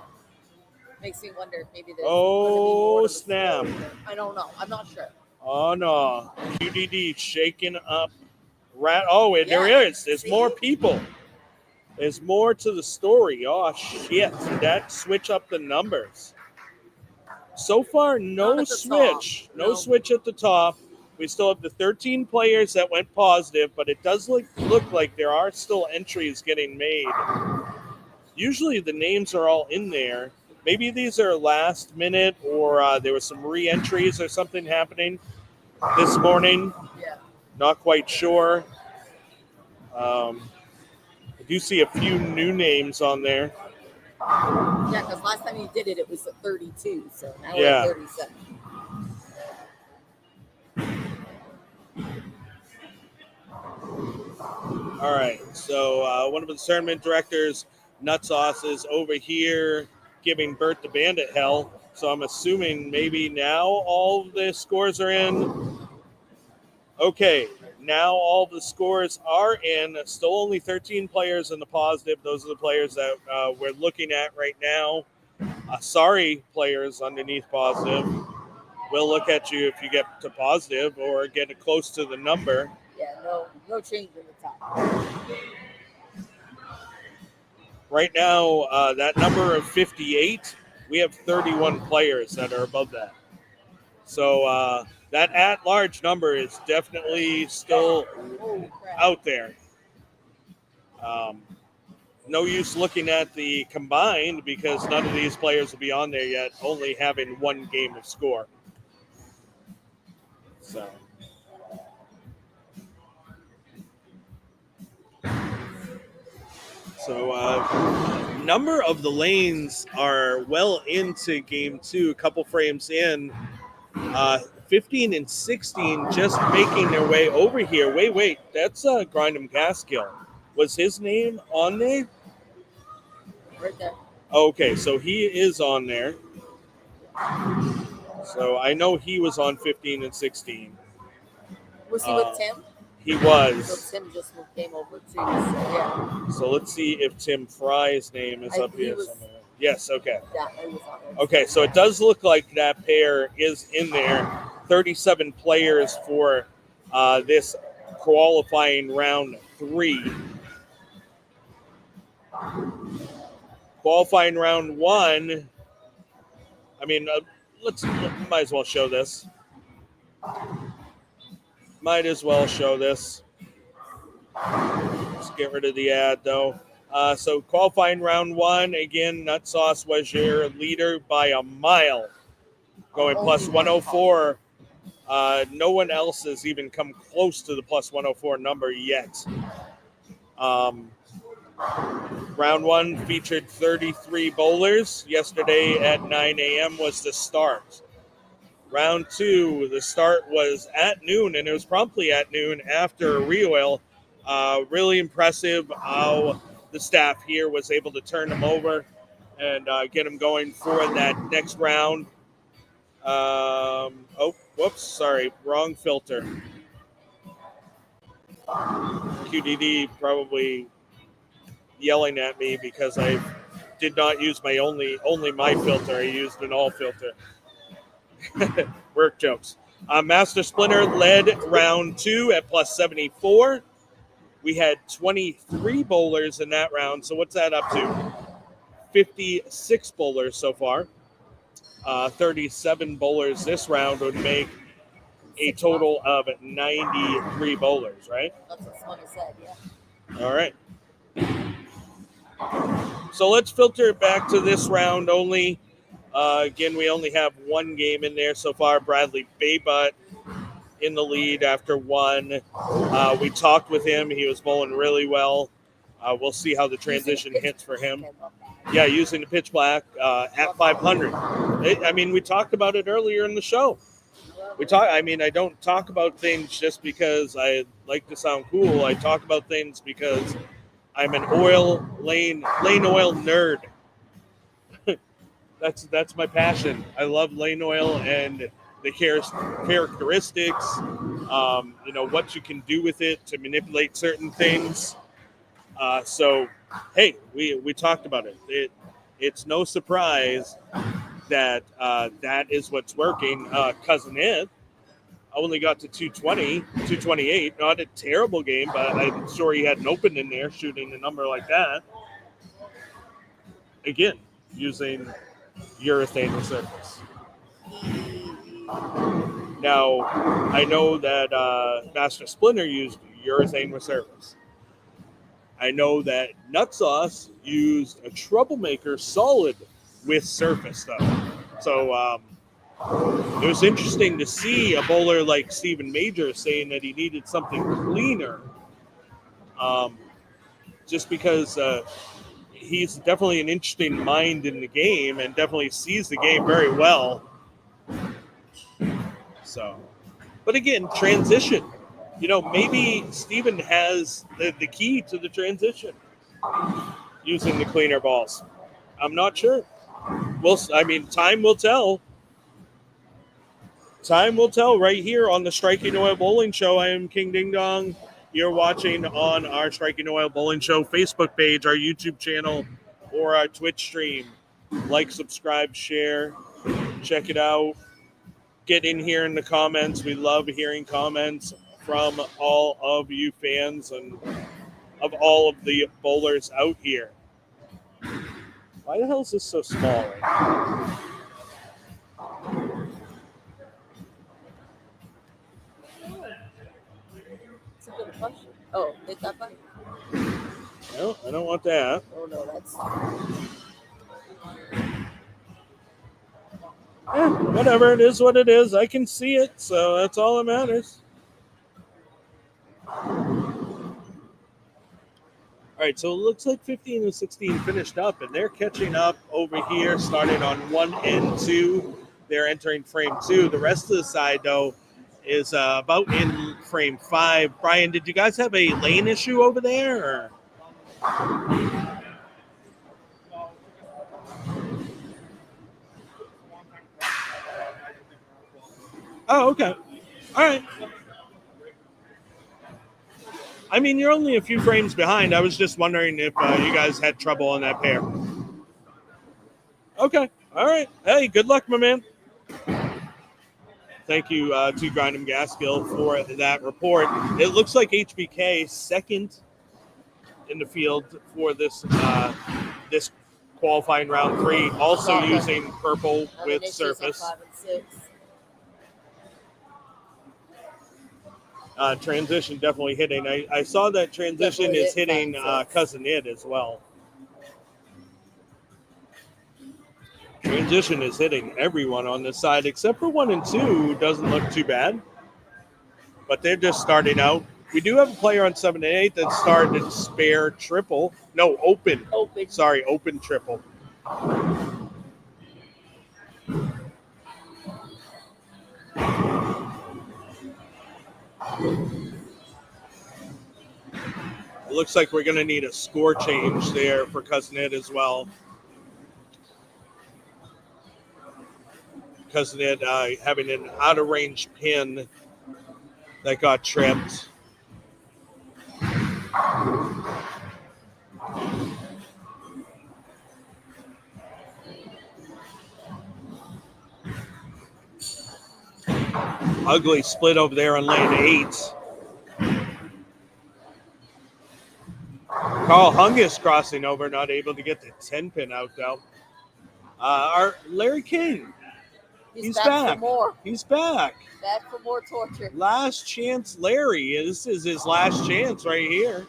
Makes me wonder if maybe there's Oh, snap. I don't know. I'm not sure. Oh, no. QDD shaking up. Oh, and there is. There's more people. There's more to the story. Oh, shit. That switch up the numbers. So far, no switch. No switch at the top. We still have the 13 players that went positive, but it does look like there are still entries getting made. Usually the names are all in there. Maybe these are last minute, or there was some re-entries or something happening this morning. Yeah. Not quite sure. I do see a few new names on there. Yeah, because last time you did it, it was at 32, so now we're at 37. All right, so one of the tournament directors, Nutsauce, is over here giving Bert the Bandit hell. So I'm assuming maybe now all the scores are in. Okay, now all the scores are in. Still only 13 players in the positive. Those are the players that we're looking at right now. Sorry, players underneath positive. We'll look at you if you get to positive or get it close to the number. Yeah, no change in the top. Right now, that number of 58, we have 31 players that are above that. So that at-large number is definitely still out there. No use looking at the combined because none of these players will be on there yet, only having one game of score. So number of the lanes are well into game two, a couple frames in. 15 and 16 just making their way over here. Wait, that's Grindham Gaskill. Was his name on there? Right there. Okay, so he is on there. So I know he was on 15 and 16. Was he with Tim? He was. So Tim just came over too. So yeah. So let's see if Tim Fry's name is up here somewhere. Yes, okay. Yeah, he was on there. Okay, so it does look like that pair is in there. 37 players for this qualifying round 3. Qualifying round 1. I mean, might as well show this. Let's get rid of the ad though. So qualifying round 1, again, Nut Sauce was your leader by a mile, going plus 104. No one else has even come close to the plus 104 number yet. Round 1 featured 33 bowlers. Yesterday at 9 a.m. was the start. Round 2, the start was at noon, and it was promptly at noon after re-oil. Really impressive how the staff here was able to turn them over and get them going for that next round. Whoops, sorry, wrong filter. QDD probably yelling at me because I did not use my only my filter. I used an all filter. Work jokes. Master Splinter led round 2 at plus 74. We had 23 bowlers in that round. So what's that up to? 56 bowlers so far. 37 bowlers this round would make a total of 93 bowlers, right? That's what Sonny said, yeah. All right. So let's filter it back to this round only. Again, we only have one game in there so far. Bradley Baybutt in the lead after 1. We talked with him. He was bowling really well. We'll see how the transition hits for him. Yeah, using the pitch black at 500. I mean, we talked about it earlier in the show. I don't talk about things just because I like to sound cool. I talk about things because I'm an lane oil nerd. That's my passion. I love lane oil and the characteristics, what you can do with it to manipulate certain things. So, hey, we talked about it. It's no surprise that that is what's working. Cousin Ed only got to 228. Not a terrible game, but I'm sure he had an open in there shooting a number like that. Again, using urethane resurface. Now, I know that Master Splinter used urethane resurface. I know that Nut Sauce used a Troublemaker solid with surface, though. So it was interesting to see a bowler like Stephen Major saying that he needed something cleaner, just because he's definitely an interesting mind in the game and definitely sees the game very well. So, but again, transition. Maybe Steven has the key to the transition using the cleaner balls. I'm not sure. Time will tell. Time will tell right here on the Striking Oil Bowling Show. I am King Ding Dong. You're watching on our Striking Oil Bowling Show Facebook page, our YouTube channel, or our Twitch stream. Like, subscribe, share, check it out. Get in here in the comments. We love hearing comments from all of you fans and of all of the bowlers out here. Why the hell is this so small right now? It's a good question. Oh, hit that button. No, I don't want that. Oh no, that's Whatever, it is what it is. I can see it, so that's all that matters. All right, so it looks like 15 and 16 finished up, and they're catching up over here, starting on 1 and 2. They're entering frame 2. The rest of the side, though, is about in frame 5. Brian, did you guys have a lane issue over there? Or? Oh, okay. All right. I mean, you're only a few frames behind. I was just wondering if you guys had trouble on that pair. Okay. All right. Hey, good luck, my man. Thank you to Grindham Gaskill for that report. It looks like HBK second in the field for this this qualifying round 3, also using purple with surface. 5 and 6. Transition definitely hitting. I saw that transition Definitely is hit hitting 5 and 6. Cousin Id as well. Transition is hitting everyone on this side except for 1 and 2, who doesn't look too bad. But they're just starting out. We do have a player on 7 and 8 that started spare triple. No, open. Sorry, open triple. It looks like we're going to need a score change there for Cousin Ed as well. Cousin Ed having an out-of-range pin that got tripped. Ugly split over there on lane 8. Carl Hungus crossing over, not able to get the 10 pin out though. Our Larry King. He's back. For more. He's back. Back for more torture. Last chance, Larry. This is his last chance right here.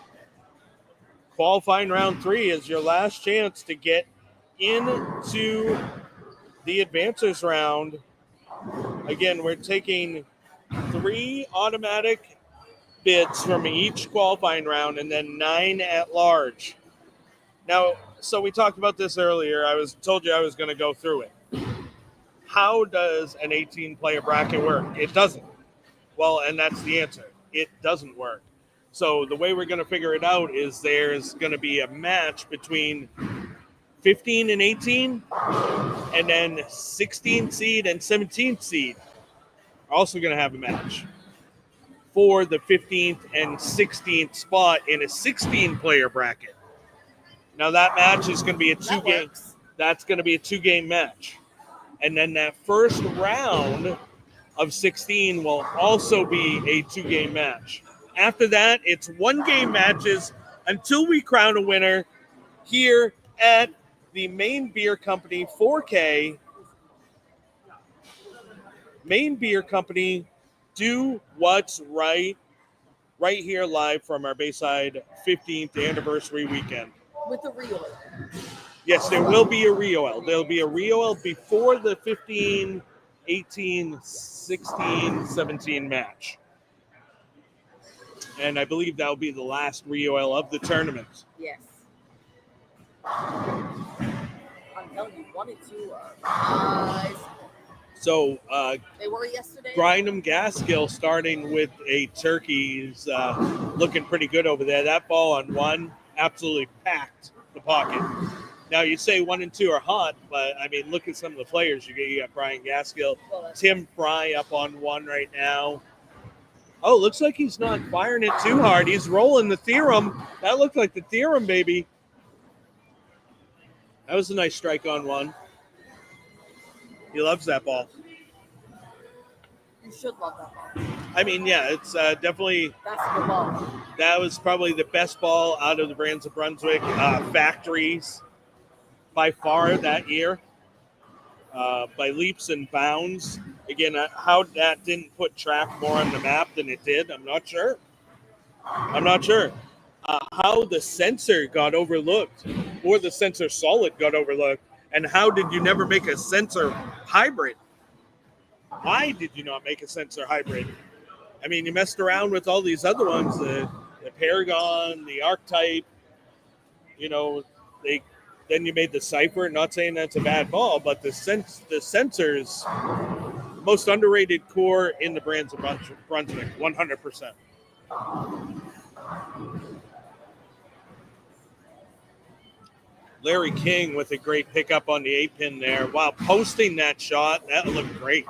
Qualifying round 3 is your last chance to get into the advancers round. Again, we're taking 3 automatic bids from each qualifying round and then 9 at large. Now, so we talked about this earlier. I told you I was going to go through it. How does an 18-player bracket work? It doesn't. Well, and that's the answer. It doesn't work. So the way we're going to figure it out is there's going to be a match between 15 and 18, and then 16th seed and 17th seed are also going to have a match for the 15th and 16th spot in a 16-player bracket. Now that match is going to be a 2-game. That's going to be a 2-game match. And then that first round of 16 will also be a 2-game match. After that, it's 1-game matches until we crown a winner here at the Maine Beer Company 4K. Maine Beer Company, do what's right here live from our Bayside 15th anniversary weekend. With the real. Yes, there will be a re-oil. There'll be a re-oil before the 15, 18, 16, 17 match. And I believe that'll be the last re-oil of the tournament. Yes. I'm telling you, 1 and 2 are nice. So, they were yesterday. Grindham Gaskill starting with a turkey. He's looking pretty good over there. That ball on 1 absolutely packed the pocket. Now you say 1 and 2 are hot, but I mean, look at some of the players you get. You got Brian Gaskill, Well, that's Tim Fry up on 1 right now. Oh, looks like he's not firing it too hard. He's rolling the theorem. That looked like the theorem, baby. That was a nice strike on 1. He loves that ball. you should love that ball. I mean, yeah, it's definitely, That's the ball. that was probably the best ball out of the Brands of Brunswick factories by far that year, by leaps and bounds. Again, how that didn't put track more on the map than it did, I'm not sure. How the sensor got overlooked, or the sensor solid got overlooked, and how did you never make a sensor hybrid? Why did you not make a sensor hybrid? I mean, you messed around with all these other ones, the Paragon, the Archetype, you know, then you made the Cypher. Not saying that's a bad ball, but the sensors, most underrated core in the Brands of Brunswick, 100%. Larry King with a great pickup on the 8-pin there. Wow, posting that shot, that looked great.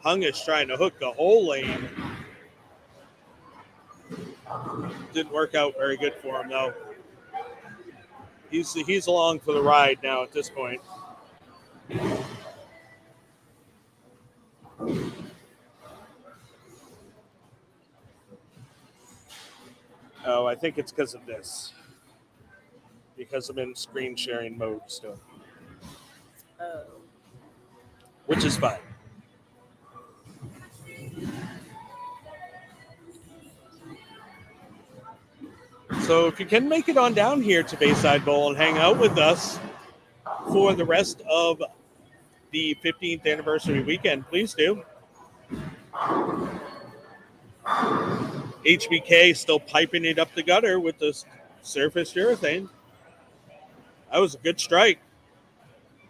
Hung is trying to hook the whole lane. Didn't work out very good for him, though. He's along for the ride now at this point. Oh, I think it's because of this. Because I'm in screen sharing mode still. Oh. Which is fine. So if you can make it on down here to Bayside Bowl and hang out with us for the rest of the 15th anniversary weekend, please do. HBK still piping it up the gutter with the surface urethane. That was a good strike.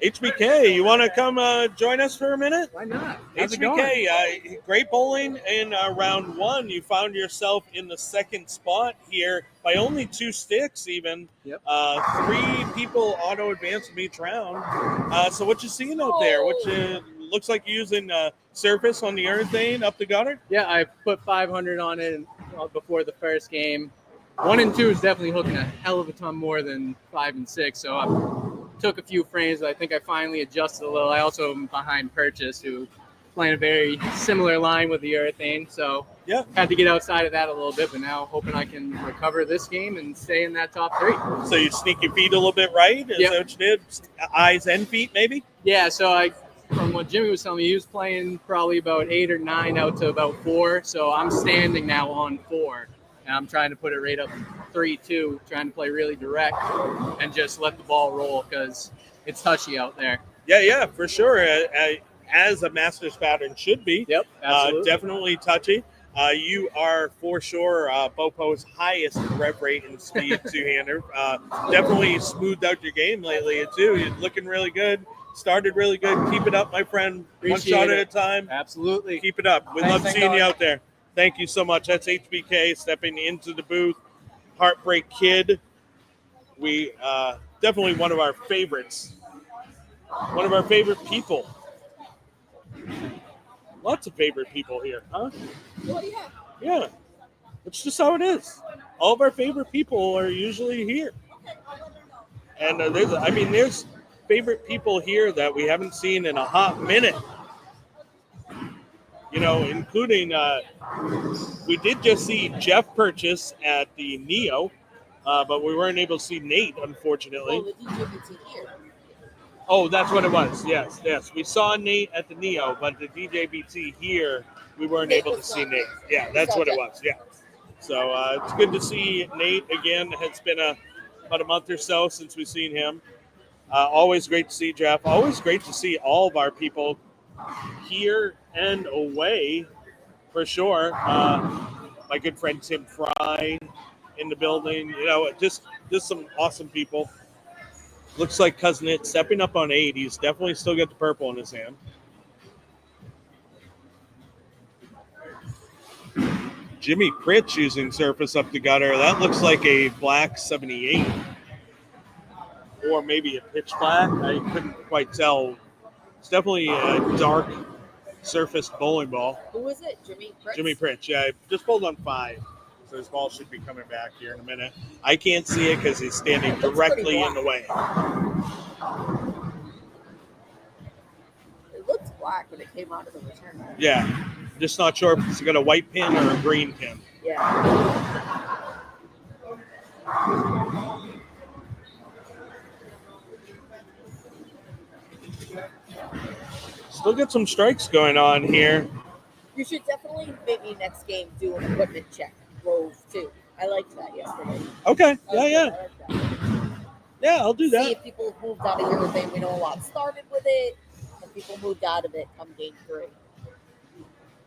HBK, you want to come join us for a minute? Why not? How's it HBK, great bowling in round 1. You found yourself in the second spot here by only 2 sticks even. Yep. 3 people auto advanced from each round. So what you seeing out there? What looks like you're using surface on the urethane up the gutter? Yeah, I put 500 on it before the first game. 1 and 2 is definitely hooking a hell of a ton more than 5 and 6. So I took a few frames. I think I finally adjusted a little. I also am behind Purchase, who playing a very similar line with the urethane. So yeah, had to get outside of that a little bit, but now hoping I can recover this game and stay in that top 3. So you sneak your feet a little bit right? Is that what you did? Eyes and feet, maybe? Yeah, so from what Jimmy was telling me, he was playing probably about 8 or 9 out to about 4. So I'm standing now on 4. And I'm trying to put it right up 3-2, trying to play really direct and just let the ball roll because it's touchy out there. Yeah, for sure. As a Masters pattern should be. Yep, absolutely. Definitely touchy. You are for sure Bopo's highest rev rate and speed two-hander. Definitely smoothed out your game lately too. You're looking really good. Started really good. Keep it up, my friend. Appreciate One shot it. at a time. Absolutely. Keep it up. We love seeing you out there. Thank you so much. That's HBK stepping into the booth. Heartbreak Kid. We definitely one of our favorites. One of our favorite people. Lots of favorite people here, huh? Yeah. It's just how it is. All of our favorite people are usually here. And there's favorite people here that we haven't seen in a hot minute. You know, including we did just see Jeff Purchase at the Neo, but we weren't able to see Nate, unfortunately. Oh, the DJBT here. Oh, that's what it was. Yes. We saw Nate at the Neo, but the DJBT here, we weren't able to see Nate. Yeah, that's what it was. Yeah. So it's good to see Nate again. It's been about a month or so since we've seen him. Always great to see Jeff. Always great to see all of our people here and away, for sure. My good friend Tim Fry in the building. You know, just some awesome people. Looks like Cousin It stepping up on 8. He's definitely still got the purple in his hand. Jimmy Pritch using surface up the gutter. That looks like a black 78. Or maybe a pitch black. I couldn't quite tell. It's definitely a dark surfaced bowling ball. Who is it? Jimmy Pritz? Jimmy Pritch, yeah, I just pulled on 5. So his ball should be coming back here in a minute. I can't see it because he's standing directly in the way. It looks black when it came out of the return. Yeah, just not sure if it's got a white pin or a green pin. Yeah. Still get some strikes going on here. You should definitely maybe next game do an equipment check. Rove too. I liked that yesterday. Okay, I liked yeah. that. Yeah, I'll do See that. if people have moved out of here. They we know a lot started with it, and people moved out of it come game 3.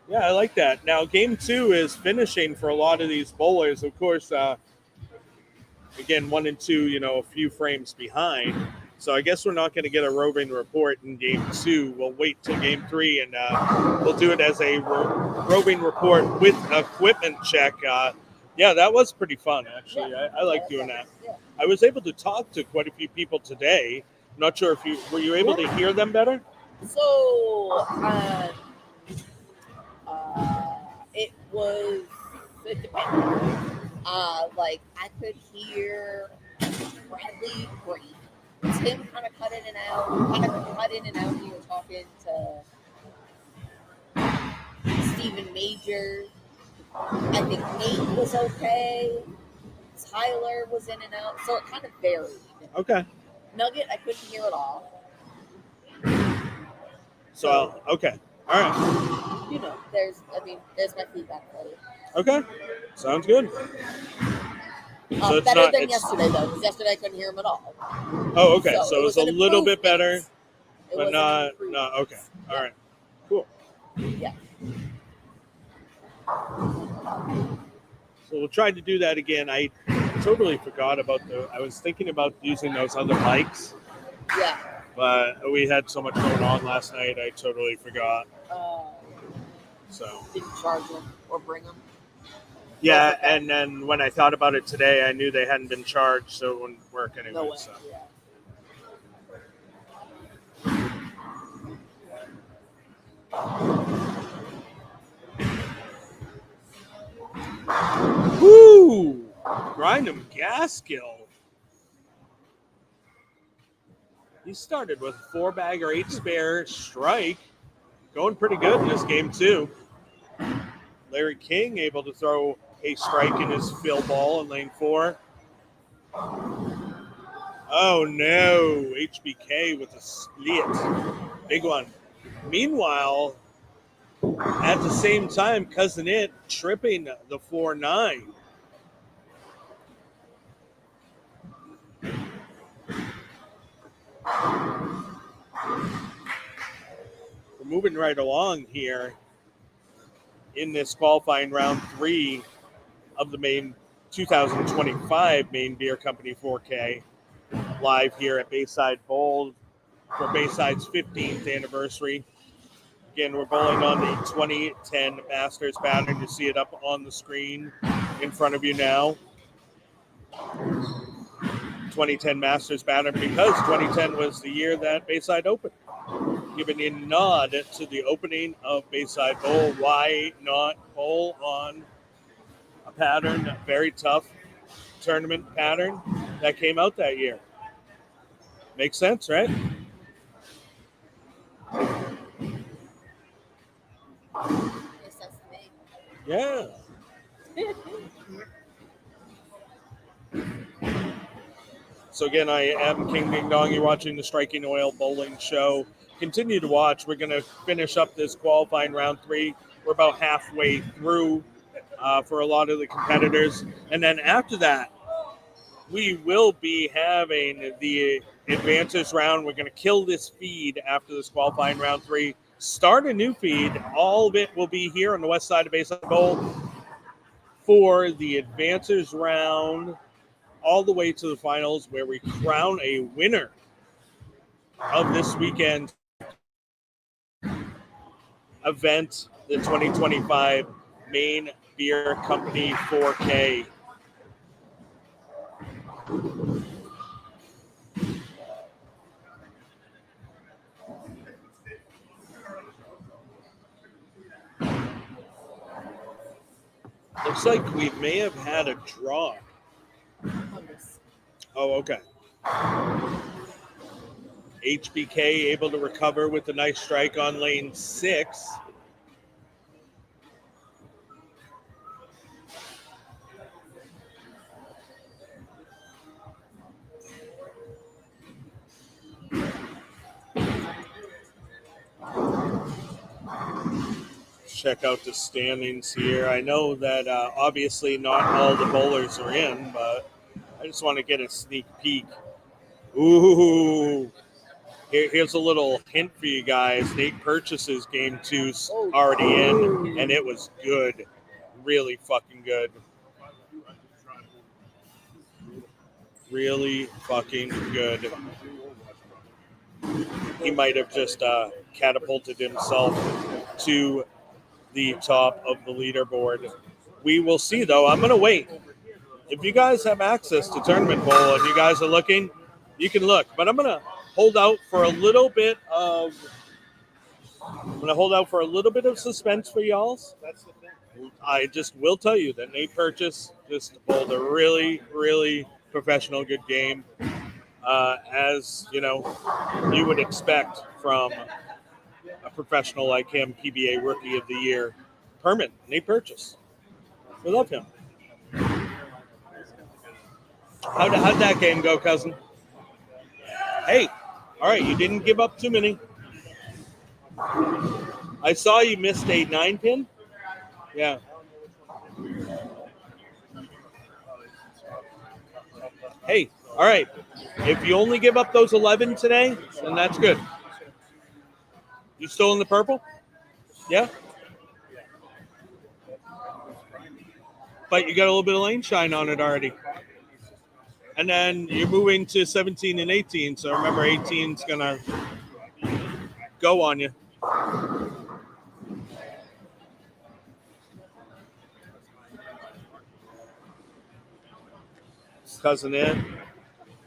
Yeah, I like that. Now, game 2 is finishing for a lot of these bowlers. Of course, again, 1 and 2, a few frames behind. So I guess we're not going to get a roving report in game 2. We'll wait till game 3, and we'll do it as a roving report with equipment check. Yeah, that was pretty fun, actually. Yeah. I like doing that. Yeah. I was able to talk to quite a few people today. I'm not sure if were you able to hear them better? So, it depended. Like, I could hear Bradley great. Tim kind of cut in and out. He was talking to Stephen Major. I think Nate was okay. Tyler was in and out. So it kind of varied. Okay. Nugget, I couldn't hear at all. So, okay. All right. There's my feedback for you. Okay. Sounds good. So it's better not- than it's- yesterday, though, because yesterday I couldn't hear him at all. Oh, okay. So it was a an little bit better, improvement. It but was an not. improvement. No. Okay. All right. Cool. Yeah. So we'll try to do that again. I totally forgot about I was thinking about using those other mics, Yeah. but we had so much going on last night. I totally forgot. So Didn't charge them or bring them. yeah, Okay. and then when I thought about it today, I knew they hadn't been charged, so it wouldn't work anyway. No way. So. Yeah. Woo! Grindham Gaskill. He started with a 4-bagger, 8-spare strike. Going pretty good in this game, too. Larry King able to throw a strike in his fill ball in lane 4. Oh, no. HBK with a split. Big one. Meanwhile, at the same time, Cousin It tripping the 4-9. We're moving right along here in this qualifying round 3 of the Maine 2025 Maine Beer Company 4K, live here at Bayside Bowl for Bayside's 15th anniversary. Again, we're bowling on the 2010 Masters pattern. You see it up on the screen in front of you now. 2010 Masters pattern because 2010 was the year that Bayside opened. Giving a nod to the opening of Bayside Bowl. Why not bowl on a pattern, a very tough tournament pattern that came out that year? Makes sense, right? Makes sense to me. Yeah. So again, I am King Ding Dong. You're watching the Striking Oil Bowling Show. Continue to watch. We're going to finish up this qualifying round 3. We're about halfway through for a lot of the competitors. And then after that, we will be having the advances round. We're going to kill this feed after this qualifying round 3. Start a new feed. All of it will be here on the west side of Bayside Bowl for the advances round all the way to the finals, where we crown a winner of this weekend event, the 2025 Maine Beer Company 4K. Looks like we may have had a draw. Oh, okay. HBK able to recover with a nice strike on lane 6. Check out the standings here. I know that obviously not all the bowlers are in, but I just want to get a sneak peek. Ooh, here's a little hint for you guys. Nate Purchase's game 2's already in, and it was good. Really fucking good. Really fucking good. He might have just catapulted himself to the top of the leaderboard. We will see, though. I'm going to wait. If you guys have access to Tournament Bowl and you guys are looking, you can look. But I'm going to hold out for a little bit of suspense for y'all. I just will tell you that Nate Purchase just bowled a really, really professional good game, as you know you would expect from a professional like him, PBA Rookie of the Year, Permit, Nate Purchase. We love him. How'd that game go, cousin? Hey, all right, you didn't give up too many. I saw you missed a 9-pin. Yeah. Hey, all right. If you only give up those 11 today, then that's good. You still in the purple? Yeah? But you got a little bit of lane shine on it already. And then you're moving to 17 and 18, so remember 18's going to go on you. Cousin in,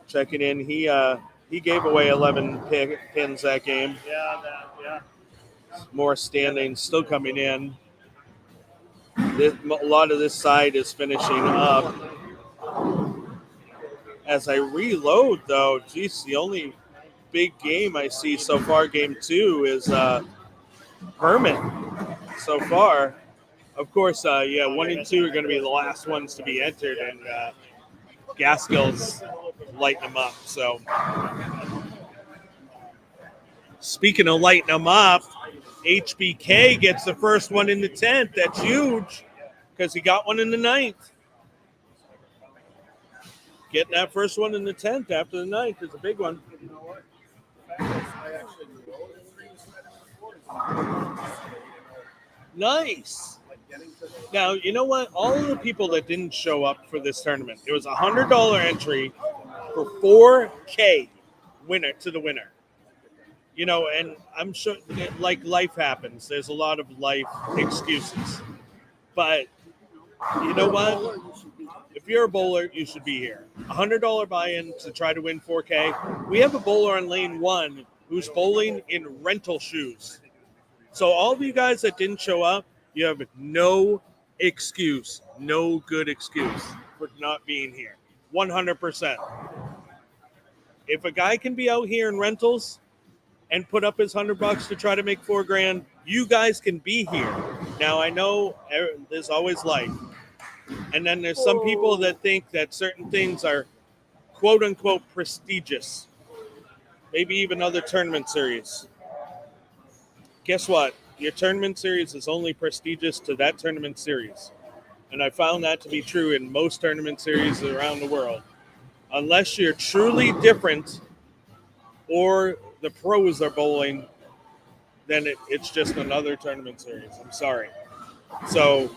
checking in. He gave away 11 pins that game. Yeah. More standings still coming in. A lot of this side is finishing up. As I reload, though, geez, the only big game I see so far, game 2, is Hermit so far. Of course, 1 and 2 are going to be the last ones to be entered, and Gaskell's lighting them up. So, speaking of lighting them up, HBK gets the first one in the 10th. That's huge because he got one in the 9th. Getting that first one in the 10th after the 9th is a big one. Nice. Now, you know what? All of the people that didn't show up for this tournament, it was a $100 entry for 4K winner to the winner. You know, and I'm sure, like, life happens. There's a lot of life excuses. But you know what? If you're a bowler, you should be here. $100 buy-in to try to win 4K. We have a bowler on lane 1 who's bowling in rental shoes. So all of you guys that didn't show up, you have no excuse, no good excuse for not being here. 100%. If a guy can be out here in rentals and put up his $100 to try to make $4,000, you guys can be here. Now, I know there's always life. And then there's some people that think that certain things are quote unquote prestigious. Maybe even other tournament series. Guess what? Your tournament series is only prestigious to that tournament series. And I found that to be true in most tournament series around the world. Unless you're truly different or the pros are bowling, then it's just another tournament series. I'm sorry. So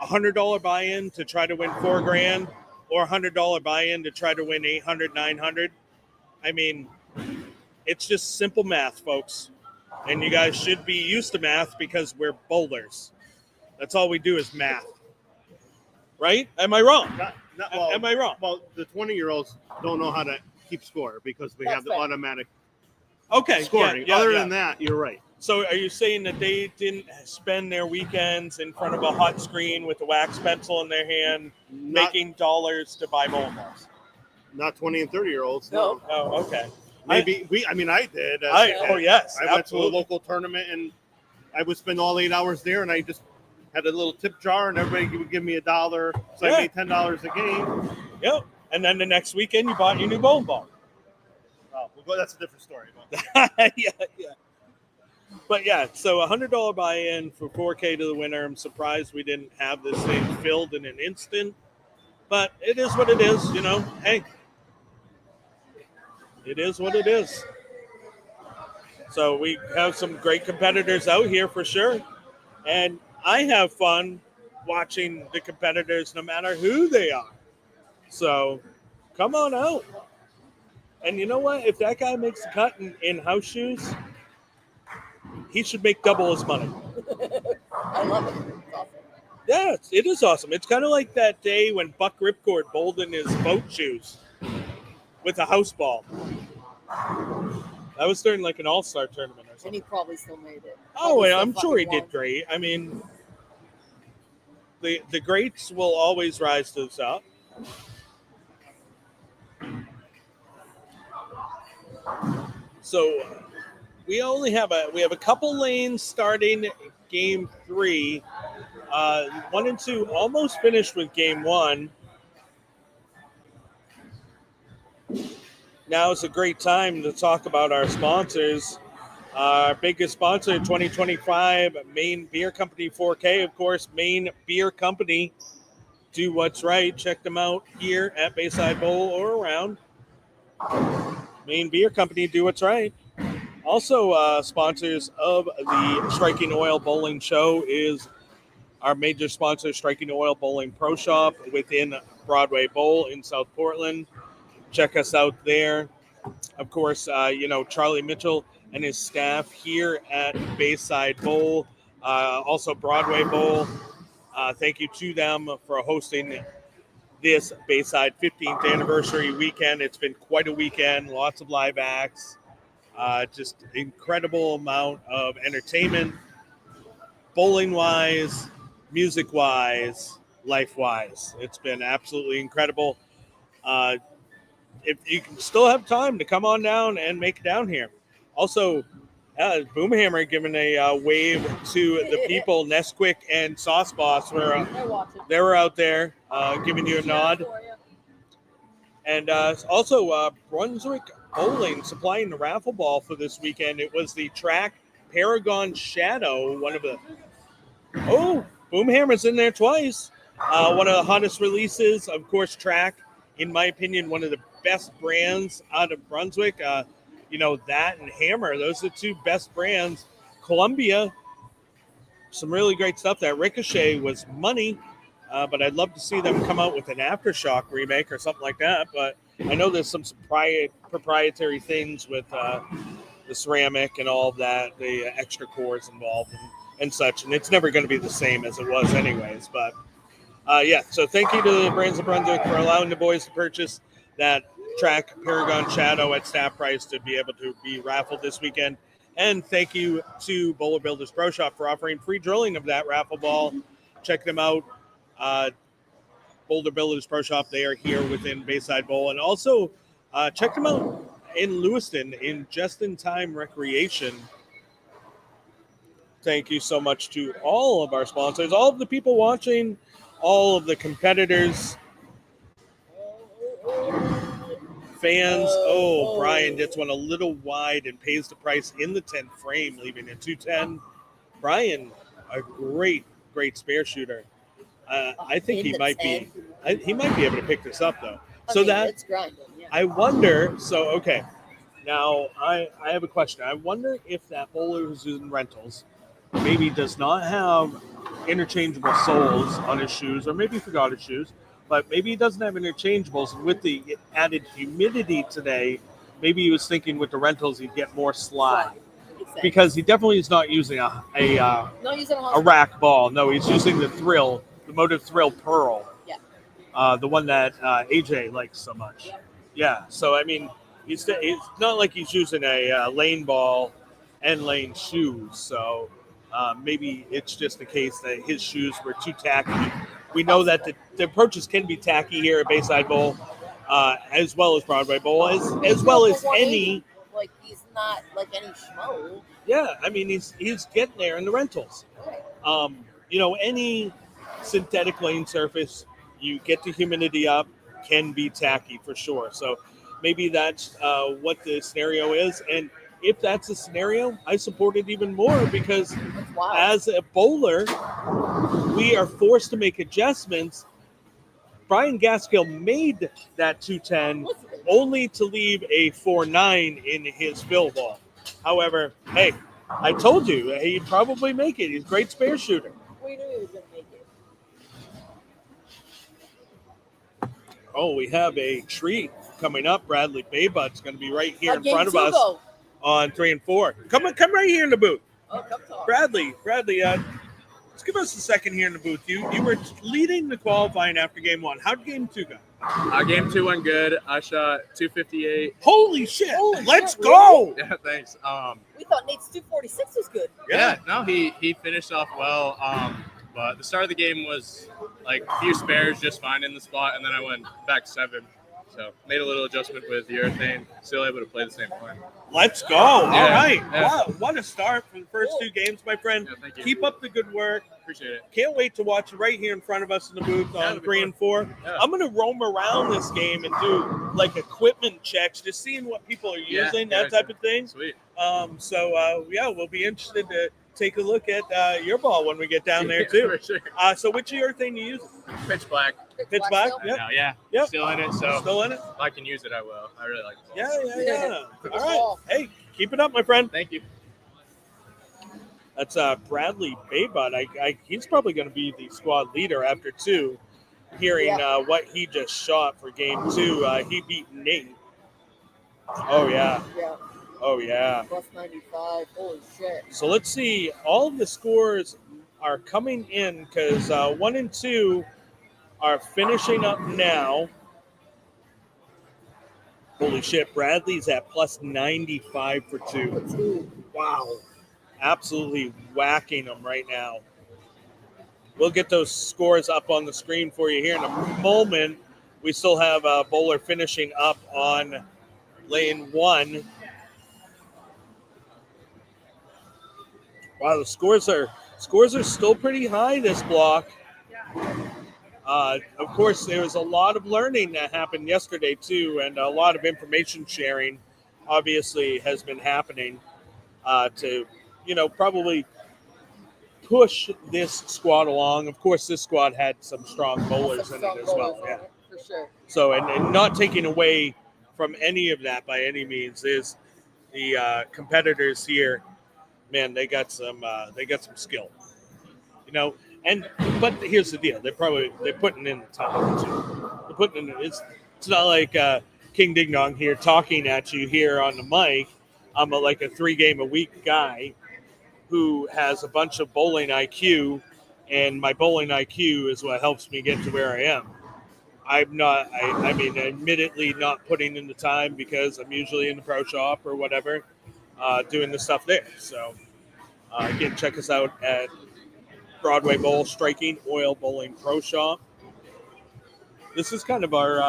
$100 buy-in to try to win $4,000 or $100 buy-in to try to win 800, 900. I mean, it's just simple math, folks. And you guys should be used to math because we're bowlers. That's all we do is math. Right? Am I wrong? Well, Am I wrong? Well, the 20-year-olds don't know how to keep score because we That's have the fair. automatic Okay. scoring. Yeah, Other yeah. than that, you're right. So are you saying that they didn't spend their weekends in front of a hot screen with a wax pencil in their hand Not making dollars to buy bowling balls? not 20 and 30-year-olds. No. Oh, okay. Maybe I did. Oh, yes. I went to a absolutely. local tournament and I would spend all 8 hours there, and I just had a little tip jar, and everybody would give me $1, so Yeah. I made $10 a game. Yep. And then the next weekend you bought your new bowling ball. Oh, well, that's a different story. yeah. But yeah, so $100 buy-in for 4K to the winner. I'm surprised we didn't have this thing filled in an instant, but it is what it is. Hey, it is what it is. So we have some great competitors out here for sure, and I have fun watching the competitors no matter who they are. So come on out. And you know what? If that guy makes a cut in house shoes, he should make double his money. I love it. It's awesome. Yeah, it is awesome. It's kind of like that day when Buck Ripcord bowled in his boat shoes with a house ball. That was during like an all-star tournament or And something. he probably still made it. Oh, Probably and still I'm sure he fucking did great. I mean, the greats will always rise to the top. So we have a couple lanes starting game 3. 1 and 2 almost finished with game 1. Now is a great time to talk about our sponsors. Our biggest sponsor, 2025, Maine Beer Company 4K, of course, Maine Beer Company. Do what's right. Check them out here at Bayside Bowl or around. Maine Beer Company, do what's right. Also, sponsors of the Striking Oil Bowling Show is our major sponsor, Striking Oil Bowling Pro Shop within Broadway Bowl in South Portland. Check us out there. Of course, Charlie Mitchell and his staff here at Bayside Bowl, also Broadway Bowl. Thank you to them for hosting this Bayside 15th anniversary weekend. It's been quite a weekend, lots of live acts, just incredible amount of entertainment, bowling-wise, music-wise, life-wise. It's been absolutely incredible. If you can still have time to come on down and make it down here. Also, Boomhammer giving a wave to the people. Nesquik and Sauce Boss they were out there giving you a nod. And also Brunswick Bowling supplying the raffle ball for this weekend. It was the track Paragon Shadow, one of the Boomhammer's in there twice. One of the hottest releases, of course, track. In my opinion, one of the best brands out of Brunswick. That and Hammer, those are the two best brands. Columbia, some really great stuff there. Ricochet was money, but I'd love to see them come out with an Aftershock remake or something like that. But I know there's some proprietary things with the ceramic and all of that, the extra cores involved and such. And it's never going to be the same as it was anyways. But so thank you to the Brands of Brunswick for allowing the boys to purchase that track Paragon Shadow at staff price to be able to be raffled this weekend. And thank you to Bowler Builders Pro Shop for offering free drilling of that raffle ball. Check them out. Boulder Builders Pro Shop, they are here within Bayside Bowl. And also check them out in Lewiston in Just in Time Recreation. Thank you so much to all of our sponsors, all of the people watching, all of the competitors, fans. Brian gets one a little wide and pays the price in the 10 frame, leaving it 210. Brian, a great spare shooter. I think he might be able to pick this up though. It's grinding. Yeah. I wonder. So okay, now I have a question. I wonder if that bowler who's in rentals maybe does not have interchangeable soles on his shoes, or maybe he forgot his shoes, but maybe he doesn't have interchangeables. With the added humidity today, maybe he was thinking with the rentals he'd get more slide. sense. because he definitely is not using Not using a rack ball. No, he's using the Motive Thrill Pearl. Yeah. The one that AJ likes so much. Yeah. So I mean, it's not like he's using a lane ball and lane shoes. So maybe it's just the case that his shoes were too tacky. We know that the approaches can be tacky here at Bayside Bowl, as well as Broadway Bowl, as well as any. Like he's not like any schmo. Yeah, I mean he's getting there in the rentals. Any synthetic lane surface, you get the humidity up, can be tacky for sure. So maybe that's what the scenario is. And if that's a scenario, I support it even more because as a bowler, we are forced to make adjustments. Brian Gaskill made that 210 only to leave a 4.9 in his fill ball. However, hey, I told you he'd probably make it. He's a great spare shooter. We knew he was going to make it. Oh, we have a treat coming up. Bradley Baybut's going to be right here in front of us on 3 and 4. Come right here in the booth. Oh, come talk. Bradley, let's give us a second here in the booth. You were leading the qualifying after game 1. How did game 2 go? Game 2 went good. I shot 258. Holy shit! Let's go! Yeah, thanks. We thought Nate's 246 was good. Yeah, no, he finished off well. But the start of the game was like a few spares, just finding the spot, and then I went back 7. So made a little adjustment with the urethane, still able to play the same point. Let's go. All right. Yeah. Wow, what a start for the first 2 games, my friend. Yeah, thank you. Keep up the good work. Appreciate it. Can't wait to watch it right here in front of us in the booth on 3 and 4. Yeah. I'm going to roam around this game and do like equipment checks, just seeing what people are using, that type of thing. Sweet. We'll be interested to take a look at your ball when we get down there too. For sure. So which urethane you use? Pitch black. Pitch black? Still? Yep. Yeah. Still in it, so Still in it? if I can use it, I will. I really like it. Yeah. All right. Hey, keep it up, my friend. Thank you. That's Bradley Baybut. He's probably going to be the squad leader after 2. Hearing what he just shot for game 2, he beat Nate. Oh yeah. Yeah. Oh yeah. Plus 95. Holy shit. So let's see. All of the scores are coming in because 1 and 2 are finishing up now. Holy shit! Bradley's at plus 95 for 2. Wow. Absolutely whacking them right now. We'll get those scores up on the screen for you here in a moment. We still have Bowler finishing up on lane 1. Wow, the scores are still pretty high this block. Of course, there was a lot of learning that happened yesterday too, and a lot of information sharing obviously has been happening to probably push this squad along. Of course, this squad had some strong bowlers in it as well. Yeah, for sure. So, and not taking away from any of that by any means is the competitors here. Man, they got some skill, but here's the deal: they're putting in the time too. They're putting in. It's not like King Ding Dong here talking at you here on the mic. I'm like a 3-game-a-week guy who has a bunch of bowling IQ, and my bowling IQ is what helps me get to where I am. I'm not. Admittedly, not putting in the time because I'm usually in the pro shop or whatever. Doing the stuff there. So, again, check us out at Broadway Bowl Striking Oil Bowling Pro Shop. This is kind of our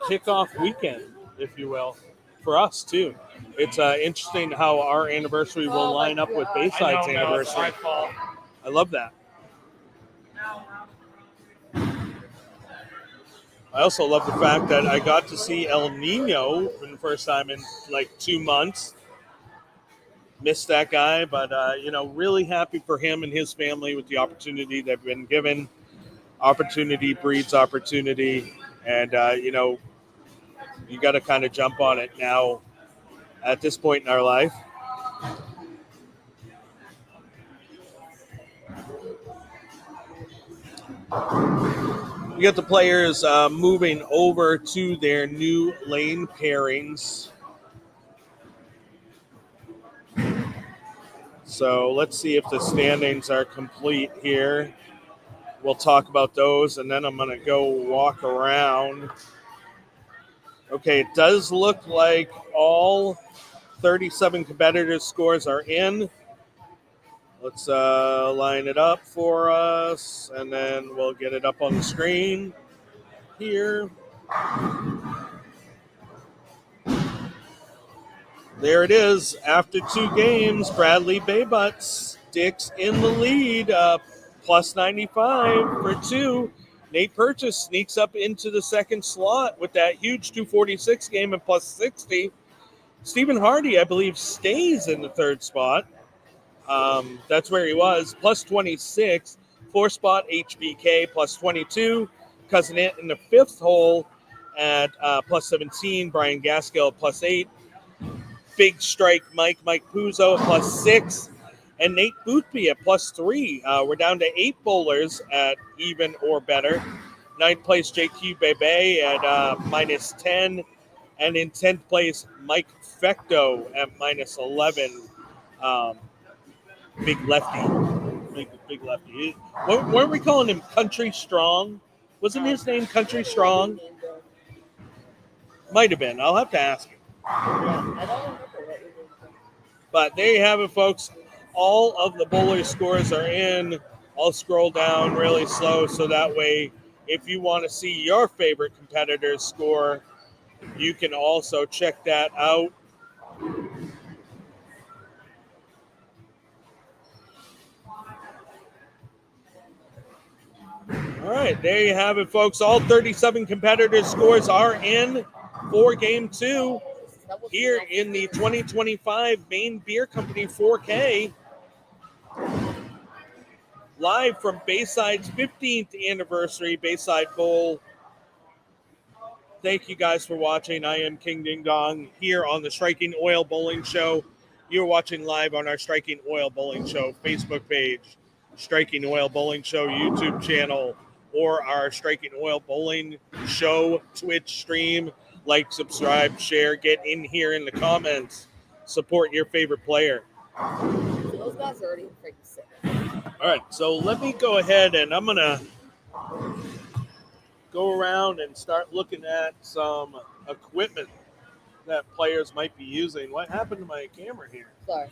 kickoff weekend, if you will, for us too. It's interesting how our anniversary will line up with Bayside's anniversary. I love that. I also love the fact that I got to see El Nino for the first time in like 2 months. Missed that guy, but really happy for him and his family with the opportunity they've been given. Opportunity breeds opportunity, and you got to kind of jump on it now at this point in our life. You got the players moving over to their new lane pairings. So let's see if the standings are complete here. We'll talk about those, and then I'm going to go walk around. Okay, it does look like all 37 competitors' scores are in. Let's line it up for us, and then we'll get it up on the screen here. There it is. After 2 games, Bradley Baybutt sticks in the lead, plus 95 for 2. Nate Purchase sneaks up into the second slot with that huge 246 game and plus 60. Stephen Hardy, I believe, stays in the third spot. That's where he was, plus 26. 4th spot, HBK, plus 22. Cousin Ant in the 5th hole at plus 17. Brian Gaskill, plus 8. Big Strike Mike Puzo, plus 6. And Nate Boothby at plus 3. We're down to 8 bowlers at even or better. 9th place, JQ Bebe at minus 10. And in 10th place, Mike Fecto at minus 11. Big lefty. Big lefty. Weren't we calling him Country Strong? Wasn't his name Country Strong? Might have been. I'll have to ask him. But there you have it, folks. All of the bowler scores are in. I'll scroll down really slow so that way if you want to see your favorite competitor's score, you can also check that out. All right, there you have it, folks. All 37 competitors' scores are in for Game 2 here in the 2025 Maine Beer Company 4K. Live from Bayside's 15th anniversary Bayside Bowl. Thank you guys for watching. I am King Ding Dong here on the Striking Oil Bowling Show. You're watching live on our Striking Oil Bowling Show Facebook page, Striking Oil Bowling Show YouTube channel, or our Striking Oil Bowling Show Twitch stream. Like, subscribe, share, get in here in the comments. Support your favorite player. Those guys are already freaking sick. All right, so let me go ahead and I'm going to go around and start looking at some equipment that players might be using. What happened to my camera here? Sorry.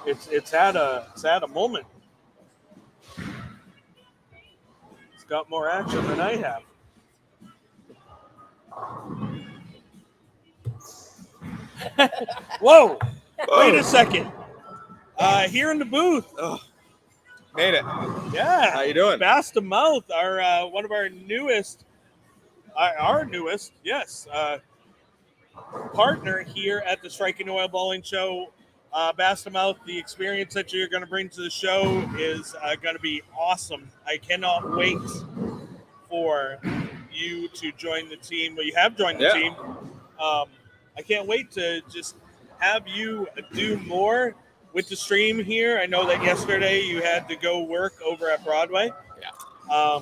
It's had a moment. It's got more action than I have. Whoa! Wait a second. Here in the booth. Oh, made it. Yeah. How you doing? Bass to Mouth, our one of our newest, yes, partner here at the Striking Oil Bowling Show. Bass to Mouth, the experience that you're going to bring to the show is going to be awesome. I cannot wait for you to join the team. Well, you have joined the team. I can't wait to just have you do more with the stream here. I know that yesterday you had to go work over at Broadway. Yeah.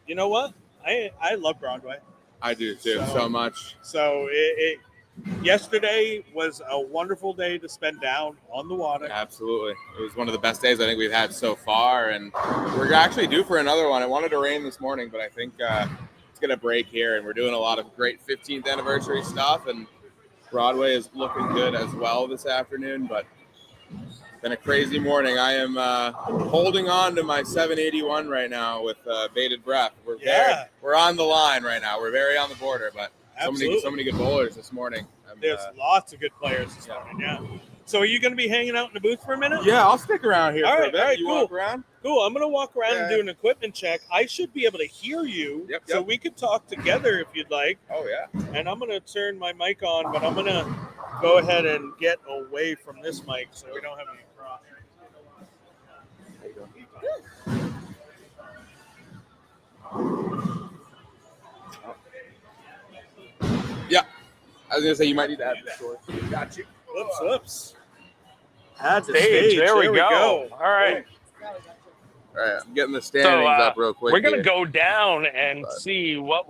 You know what? I love Broadway. I do too, so much. So yesterday was a wonderful day to spend down on the water. Absolutely. It was one of the best days I think we've had so far, and we're actually due for another one. It wanted to rain this morning, but I think it's going to break here, and we're doing a lot of great 15th anniversary stuff, and Broadway is looking good as well this afternoon, but it's been a crazy morning. I am holding on to my 781 right now with bated breath. We're on the line right now. We're very on the border, but so many good bowlers this morning. There's lots of good players this morning, yeah. So are you going to be hanging out in the booth for a minute? Yeah, I'll stick around here for a bit. All right, you cool. walk around? Cool. I'm going to walk around and do an equipment check. I should be able to hear you, so we could talk together if you'd like. Oh, yeah. And I'm going to turn my mic on, but I'm going to go ahead and get away from this mic so we don't have any cross. Yeah. I was going to say you might need to add the source. Got you. Whoops. Add the Stage. stage. There we go. All right. All right, I'm getting the standings up real quick. We're going to go down and see what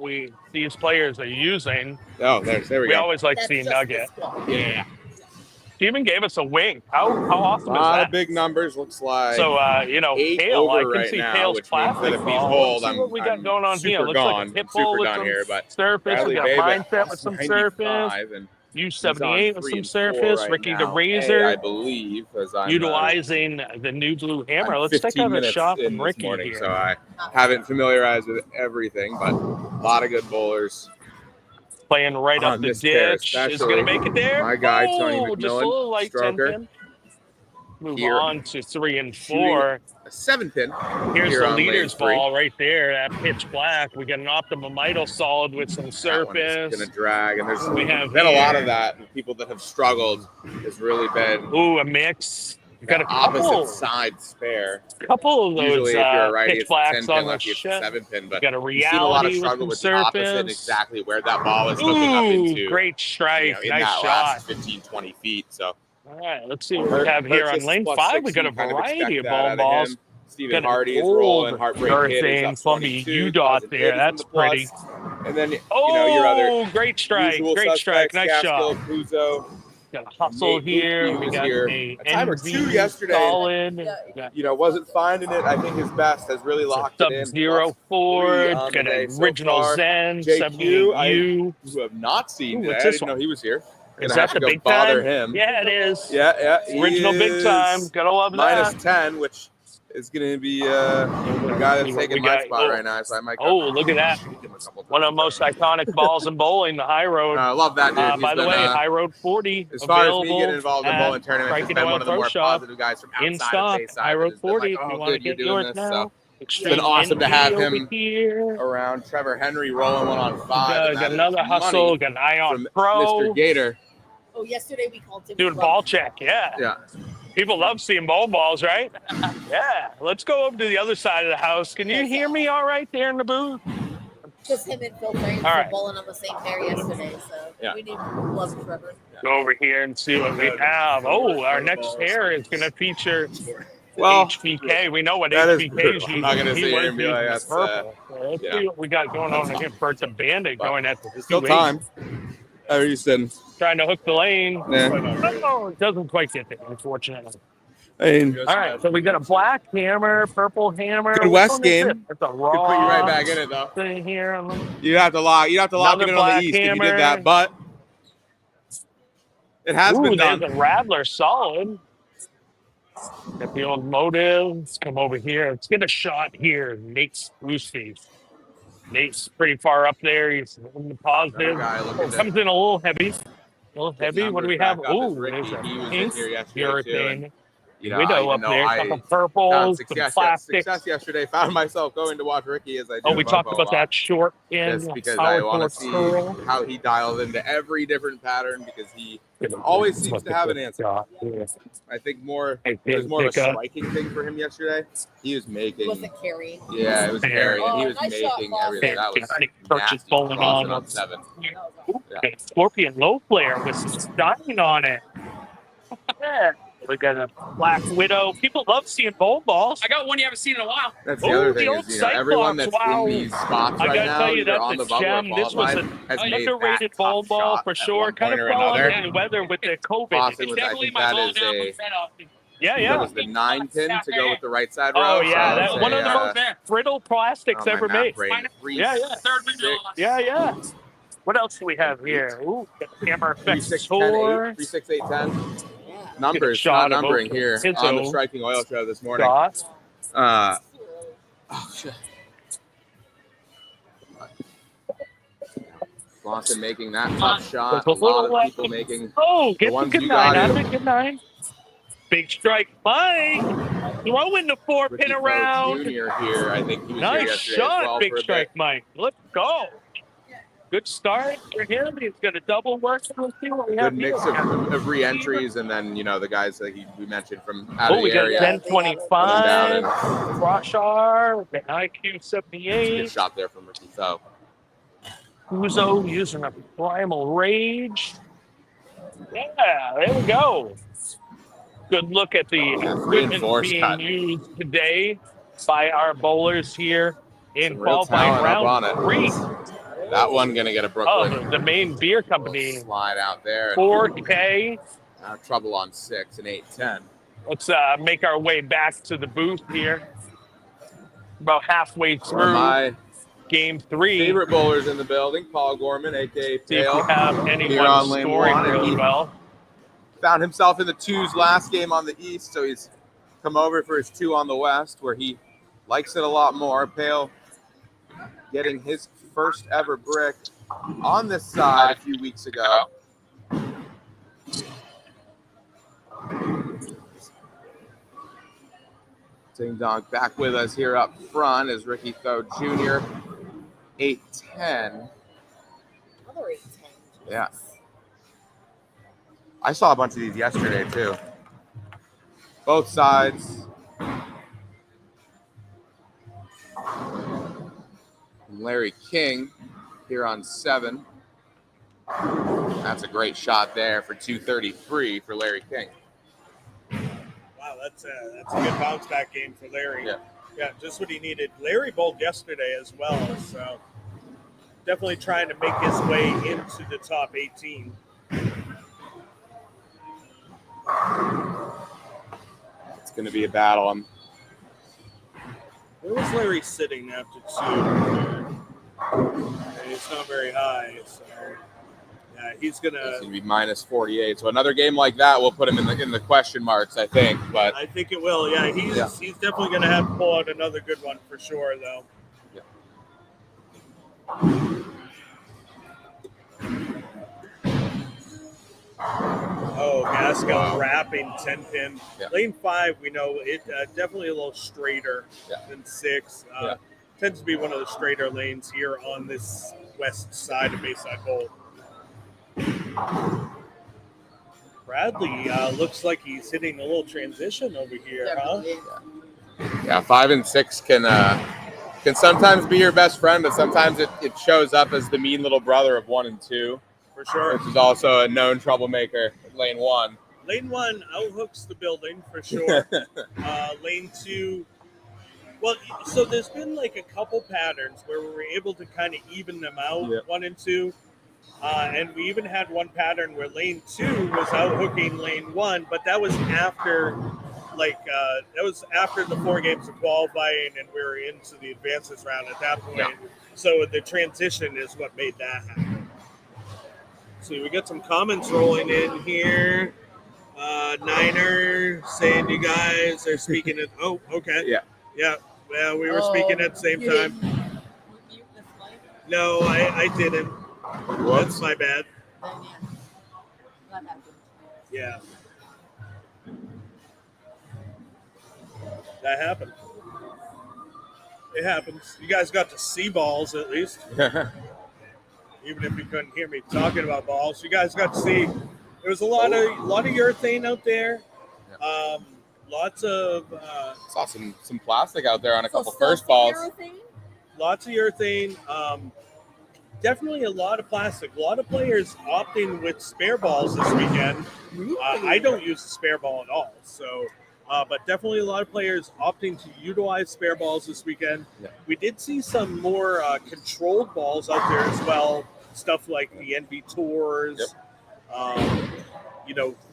these players are using. Oh, there we go. We always like to see Nugget. Yeah. She even gave us a wink. How awesome A is lot that? of big numbers. Looks like So, 8 Kale, over I can right see now, Kale's which means that plastic if he's ball. hold, Let's see what we got I'm going on here. super Looks like a gone. pit I'm super bull with gone some here, but surface. Bradley We got Babe at Mindset with some surface. 95 and he's on U78 with 3 some and 4 surface. right Ricky the now. Razor, I believe, as I'm utilizing the new blue hammer. I'm Let's check 15 out a minutes shot in from this Ricky morning, here. so I haven't familiarized with everything, but a lot of good bowlers. Playing right up On the this pair, ditch. Is especially going to make it there. my guy, Tony Oh, just a McMillan, little light 10 stroker, pin. Move here on to 3 and shooting 4. a 7-pin Here's here the on lane leader's 3. ball right there, that pitch black. We got an Optimum Idol solid with some That one is surface. going to drag, and there's We have been a lot here- of that. And people that have struggled has really been Ooh, a mix. We got a opposite couple side spare. of those Usually, if you're a righty, pitch it's a 10 blacks pin, on the lefty, it's a ship. 7-pin. But Got a you've seen a lot of reality struggle with with some the opposite, surface. exactly where that ball is hooking up Ooh, into. great strike. In Nice that shot. last 15, 20 feet. So, All right, let's see what we have here on Purchase lane plus 5. We got a 60, kind of variety expect of that ball out of balls. him. Stephen Got an Hardy is old rolling. Heartbreak Kid is up urethane from the 22. UDOT causing there. 80 from That's the plus. pretty. And then, you Oh, know, your other great strike. usual Great strike. suspects, Nice Gaskill, shot. Puzo, Got a hustle Nate here. Lukey, who We was got here a a time or two NV yesterday. solid. Got You know, wasn't finding it. I think his best has really locked it in. Sub-Zero Plus Ford. 3 on the Got day an so original far. Zen. JQ, 78U. who have not seen Ooh, today. what's I this didn't know one? he was here. Is Gonna that have to the go big bother time? him. Yeah, it is. Yeah. He Original big time. is Gotta love minus that. 10, which is going to be the guy that's taking my spot right now. So I might go Look at that. shake him a couple times. One of the most iconic balls in bowling, the High Road. I love that dude. He's By the been, way, High Road 40 as far as me available getting involved in at bowling tournaments, has Striking been Oil one of the Pro more Shop positive guys from in outside stock. of Bayside. High Road That has been 40 like, if you oh, want to good, you're get doing yours this. now. So Extreme it's been awesome to NP have over him here. around. Trevor Henry rolling one on 5. and that Got is another hustle. money Got an Ion from Pro. Mr. Gator. Oh, yesterday we called him. Doing ball check, yeah. Yeah. People love seeing bowl balls, right? Yeah. Let's go over to the other side of the house. Can you hear me all right there in the booth? Just him and Phil Frames All were right. bowling on the same pair yesterday, so Yeah. we need love Trevor. Go over here and see what we have. Oh, our next pair is going to feature Well, HBK. We know what that is HBK is true. I'm using. not gonna He sit here was and be using like, the that's, purple. So let's see what we got going on here. Bert the Bandit going at the There's still 2-8. time. How are you sitting? Trying to hook the lane. Yeah. Oh, it doesn't quite get there, unfortunately. I mean, All right, so we got a black hammer, purple hammer. Good Which West one is game. it? It's a Could raw put you right back in it though. thing here. You have to lock. You have to lock Another it in on the black east if you hammer. did that, but it has been There's done. a Rattler solid. Got the old motives. Come over here. Let's get a shot here. Nate's Roosties. Nate's pretty far up there. He's in the positive. Another guy looking to Comes in a little heavy. What do we have? Numbers back up is Oh, Ricky. there's a He was in pink here yesterday too. And, urethane. you know, Widow even up though there. A I couple found purples, some plastics. success yesterday, found myself going to watch Ricky as I do. Oh, we in talked Mopo a about lot. that short end. Just because power I want torque to see curl. how he dials into every different pattern because he always seems to have an answer. I think it was more of a striking thing for him yesterday. He was making. He wasn't carrying. Yeah, it was carrying. And he was nice shot, making Boss. everything. That was Purchase nasty. bowling Crossing on. 7. Okay, Scorpion low flare with some stunning on it. Yeah. We got a Black Widow. People love seeing bowl balls. I got one you haven't seen in a while. That's the other thing old is, everyone that's Cyclops, wow. in these spots I right gotta now, tell you, either that's on a the bubble gem. or This was qualified, an has made underrated that bowl tough ball shot for at sure. one Kind of point or fell another. under the weather with the COVID. Boston was, I think that is a. Yeah. That was the 9 pin to go with the right side Oh row. yeah, so that's one of the most brittle plastics my ever math made. brain, Yeah. Yeah. What else do we have here? Ooh, Hammer Effects Tour. 3, 6, 8, 10. Numbers, shot not of numbering both here Pinto. on the striking oil show this morning. Shot. Oh shit. Lawson making that tough shot. A lot of people making Get the ones good you 9 got on it. Good 9. Big strike, Mike. Throwing the 4-pin around. Junior here, I think he was here Nice yesterday shot, as well big for a strike, bit. Mike. Let's go. Good start for him. He's going to double work. Let's see what we have Good mix here. of re-entries, and then the guys that we mentioned from out of We the got area. 1025, Roshar, IQ Good 78, shot there from Ricky. So Uzo using a primal rage. Yeah, there we go. Good look at the equipment reinforced being cut. used today by our bowlers here in Some real qualifying talent up round on it. 3. That one gonna get a Brooklyn The Maine beer company. slide out there. 4K. trouble on 6 and 8-10. Let's make our way back to the booth here. About halfway One of through my game 3. favorite bowlers in the building, Paul Gorman, aka See if we Pale, have here anyone on lane scoring 1. really He well. found himself in the 2s last game on the east, so he's come over for his 2 on the west, where he likes it a lot more. Pale getting his first ever brick on this side a few weeks ago. Ding Dong back with us here up front is Ricky Tho Jr. 8-10. Another 8-10. Yeah. I saw a bunch of these yesterday too. Both sides. And Larry King here on 7. That's a great shot there for 233 for Larry King. Wow, that's a good bounce back game for Larry. Yeah. Yeah, just what he needed. Larry bowled yesterday as well, so definitely trying to make his way into the top 18. It's going to be a battle. Where was Larry sitting after 2? It's not very high, so yeah, he's It's going to be minus 48. So another game like that will put him in the question marks, I think. But I think it will. Yeah, he's definitely going to have to pull out another good one for sure, though. Yeah. Oh, Gaskell wrapping 10 pin. Yeah. Lane 5, we know it definitely a little straighter than 6. Tends to be one of the straighter lanes here on this west side of Bayside Bowl. Bradley looks like he's hitting a little transition over here, huh? Yeah, 5 and 6 can sometimes be your best friend, but sometimes it shows up as the mean little brother of 1 and 2. For sure. Which is also a known troublemaker, lane 1. Lane 1 outhooks the building for sure. Lane 2, well, so there's been like a couple patterns where we were able to kind of even them out, 1 and 2. And we even had one pattern where lane 2 was outhooking lane 1, but that was after the 4 games of qualifying and we were into the advances round at that point. Yeah. So the transition is what made that happen. So we got some comments rolling in here. Niner saying you guys are speaking at. Oh, okay. Yeah. Well, we were speaking at the same time. No, I didn't. Whoops. That's my bad. That happened. Yeah. That happened. It happens. You guys got to see balls at least. Even if you couldn't hear me talking about balls, you guys got to see. There was a lot of urethane out there. Lots of. Saw some plastic out there on a couple first balls. Urethane? Lots of urethane. Definitely a lot of plastic. A lot of players opting with spare balls this weekend. I don't use the spare ball at all. So, but definitely a lot of players opting to utilize spare balls this weekend. Yeah. We did see some more controlled balls out there as well. Stuff like the NB Tours,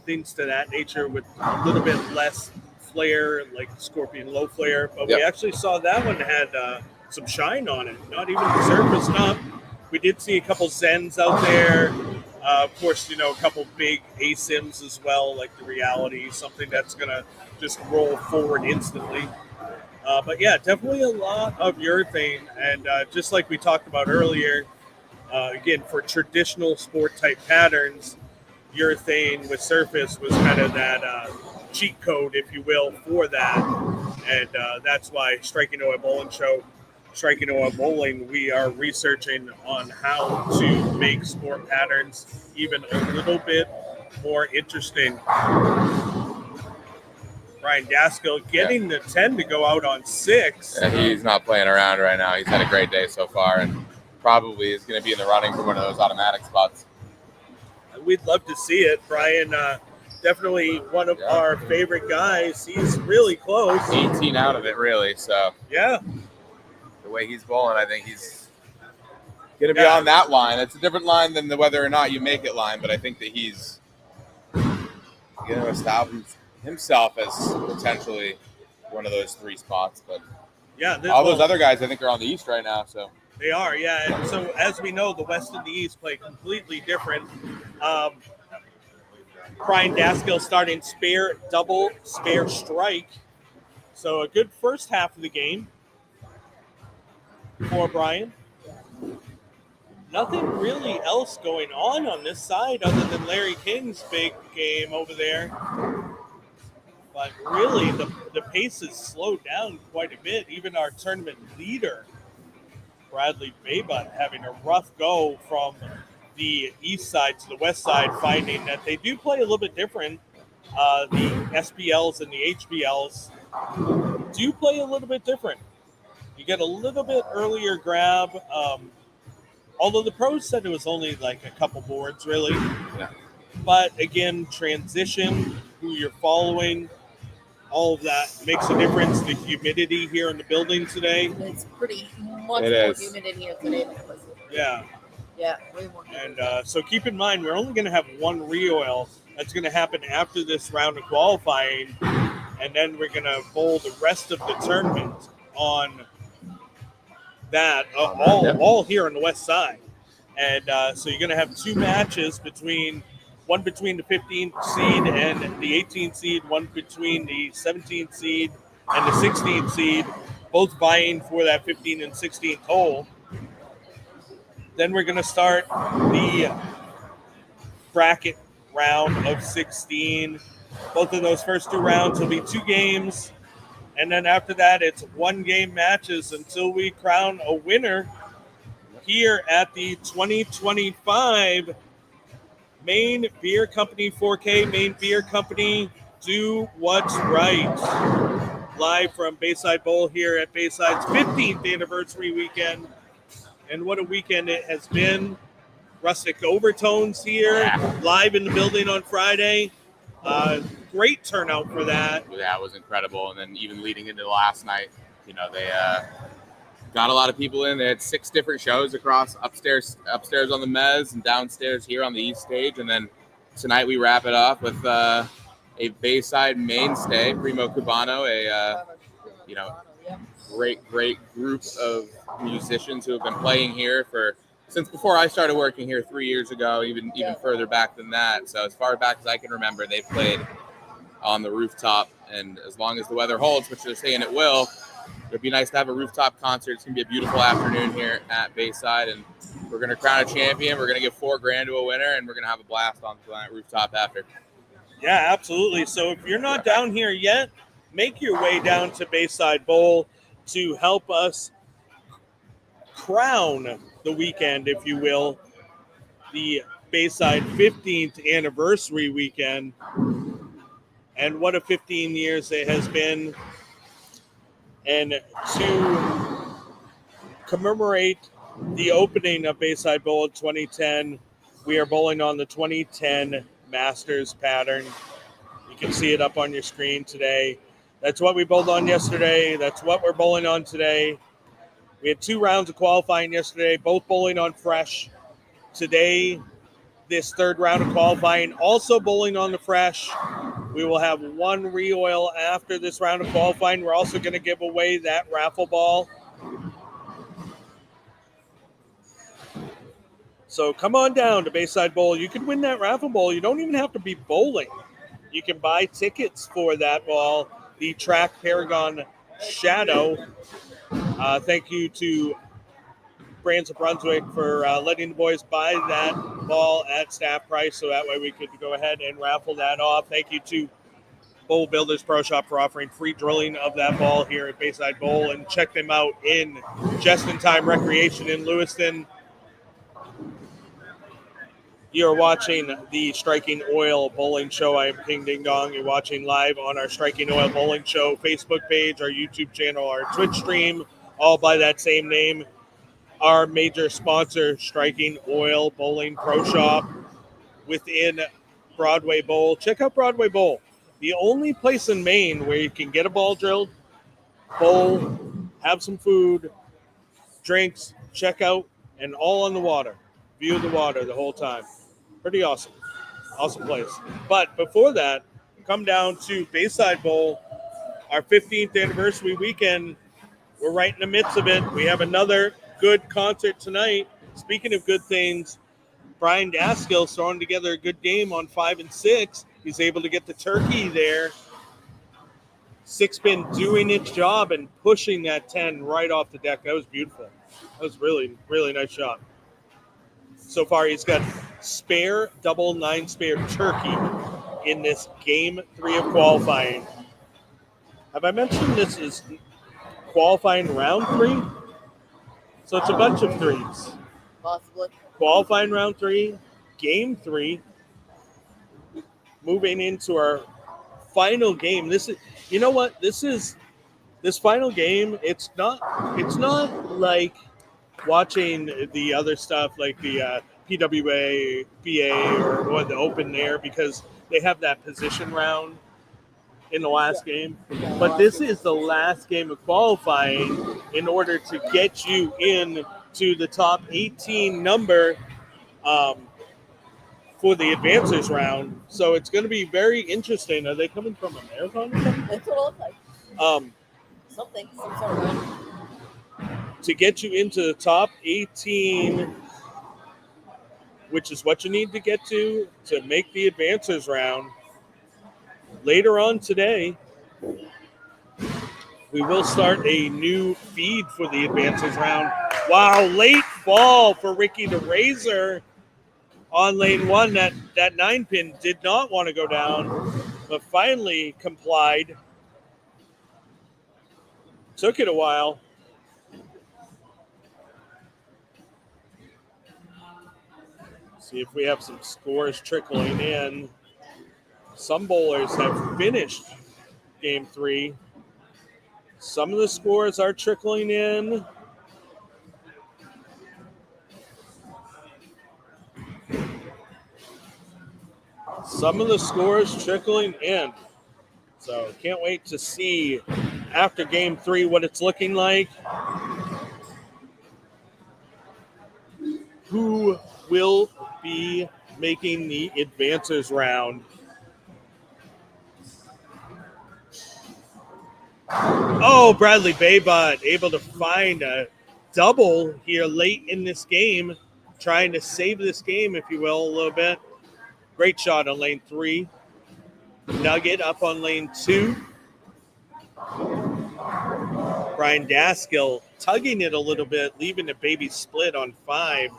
things to that nature with a little bit less flare, like Scorpion low flare. But we actually saw that one had some shine on it, not even surfaced up. We did see a couple Zens out there. Of course, a couple big ASIMs as well, like the Reality, something that's going to just roll forward instantly. But yeah, definitely a lot of urethane. And just like we talked about earlier, again, for traditional sport type patterns, urethane with surface was kind of that cheat code, if you will, for that. And that's why Striking Oil Bowling, we are researching on how to make sport patterns even a little bit more interesting. Brian Gaskell getting the 10 to go out on 6. Yeah, he's not playing around right now. He's had a great day so far and probably is going to be in the running for one of those automatic spots. We'd love to see it. Brian, definitely one of our favorite guys. He's really close. 18 out of it, really. So yeah, the way he's bowling, I think he's going to be on that line. It's a different line than the whether or not you make it line, but I think that he's going to establish himself as potentially one of those 3 spots. But Yeah, all those other guys, I think, are on the East right now. So they are, yeah. And so as we know, the West and the East play completely different. Brian Daskill starting spare, double, spare, strike. So a good first half of the game for Brian. Nothing really else going on this side other than Larry King's big game over there. But really, the pace has slowed down quite a bit. Even our tournament leader, Bradley Baybutt, having a rough go from the east side to the west side, finding that they do play a little bit different. The SBLs and the HBLs do play a little bit different. You get a little bit earlier grab. Although the pros said it was only like a couple boards, really. Yeah. But again, transition, who you're following, all of that makes a difference. The humidity here in the building today. It's pretty much It more is. humid in here today than it was. Yeah. Yeah, way more humid. And so keep in mind, we're only going to have one re-oil. That's going to happen after this round of qualifying. And then we're going to bowl the rest of the tournament on that, all here on the west side. And so you're going to have 2 matches one between the 15th seed and the 18th seed, one between the 17th seed and the 16th seed, both vying for that 15th and 16th hole. Then we're going to start the bracket round of 16. Both of those first 2 rounds will be 2 games. And then after that, it's 1-game matches until we crown a winner here at the 2025 Maine Beer Company 4K. Maine Beer Company, do what's right. Live from Bayside Bowl here at Bayside's 15th anniversary weekend. And what a weekend it has been. Rustic overtones here, live in the building on Friday. Great turnout for that. that was incredible. And then even leading into last night, they got a lot of people in. They had 6 different shows across upstairs on the mezz and downstairs here on the east stage. And then tonight we wrap it up with a Bayside mainstay, Primo Cubano, great group of musicians who have been playing here since before I started working here 3 years ago, even further back than that. So as far back as I can remember, they've played on the rooftop. And as long as the weather holds, which they're saying it will, it'd be nice to have a rooftop concert. It's going to be a beautiful afternoon here at Bayside, and we're going to crown a champion. We're going to give $4,000 to a winner, and we're going to have a blast on that rooftop after. Yeah, absolutely. So if you're not down here yet, make your way down to Bayside Bowl to help us crown the weekend, if you will, the Bayside 15th anniversary weekend. And what a 15 years it has been. And to commemorate the opening of Bayside Bowl in 2010, we are bowling on the 2010 Masters pattern. You can see it up on your screen today. That's what we bowled on yesterday. That's what we're bowling on today. We had 2 rounds of qualifying yesterday, both bowling on fresh. Today, this 3rd round of qualifying, also bowling on the fresh. We will have 1 re-oil after this round of qualifying. We're also going to give away that raffle ball. So come on down to Bayside Bowl. You can win that raffle ball. You don't even have to be bowling. You can buy tickets for that ball, the Track Paragon Shadow. Thank you to Brands of Brunswick for letting the boys buy that ball at staff price, so that way we could go ahead and raffle that off. Thank you to Bowl Builders Pro Shop for offering free drilling of that ball here at Bayside Bowl, and check them out in Just in Time Recreation in Lewiston. You're watching the Striking Oil Bowling Show. I am King Ding Dong. You're watching live on our Striking Oil Bowling Show Facebook page, our YouTube channel, our Twitch stream, all by that same name. Our major sponsor, Striking Oil Bowling Pro Shop within Broadway Bowl. Check out Broadway Bowl, the only place in Maine where you can get a ball drilled, bowl, have some food, drinks, check out, and all on the water. View the water the whole time. Pretty awesome. Awesome place. But before that, come down to Bayside Bowl, our 15th anniversary weekend. We're right in the midst of it. We have another good concert tonight. Speaking of good things, Brian Daskill's throwing together a good game on 5 and 6. He's able to get the turkey there. 6-pin doing its job and pushing that 10 right off the deck. That was beautiful. That was really, really nice shot. So far, he's got spare, double 9 spare turkey in this game 3 of qualifying. Have I mentioned this is qualifying round 3? So it's a bunch of 3s. Possibly. Qualifying round 3, game 3, moving into our final game. This is, you know what? This final game. It's not like watching the other stuff like the PWA, BA, or what the Open there, because they have that position round in the last game. But this is the last game of qualifying in order to get you in to the top 18 number for the advancers round. So it's going to be very interesting. Are they coming from a marathon or something? That's what it looks like. Some sort of round. To get you into the top 18, which is what you need to get to make the advancers round. Later on today, we will start a new feed for the advancers round. Wow, late ball for Ricky the Razor on lane 1. That 9-pin did not want to go down, but finally complied. Took it a while. See if we have some scores trickling in. Some bowlers have finished game 3. Some of the scores are trickling in. Some of the scores trickling in. So can't wait to see after game 3 what it's looking like. Who will be making the advancers round? Oh, Bradley Baybot able to find a double here late in this game, trying to save this game, if you will, a little bit. Great shot on lane 3. Nugget up on lane 2. Brian Daskill tugging it a little bit, leaving a baby split on 5.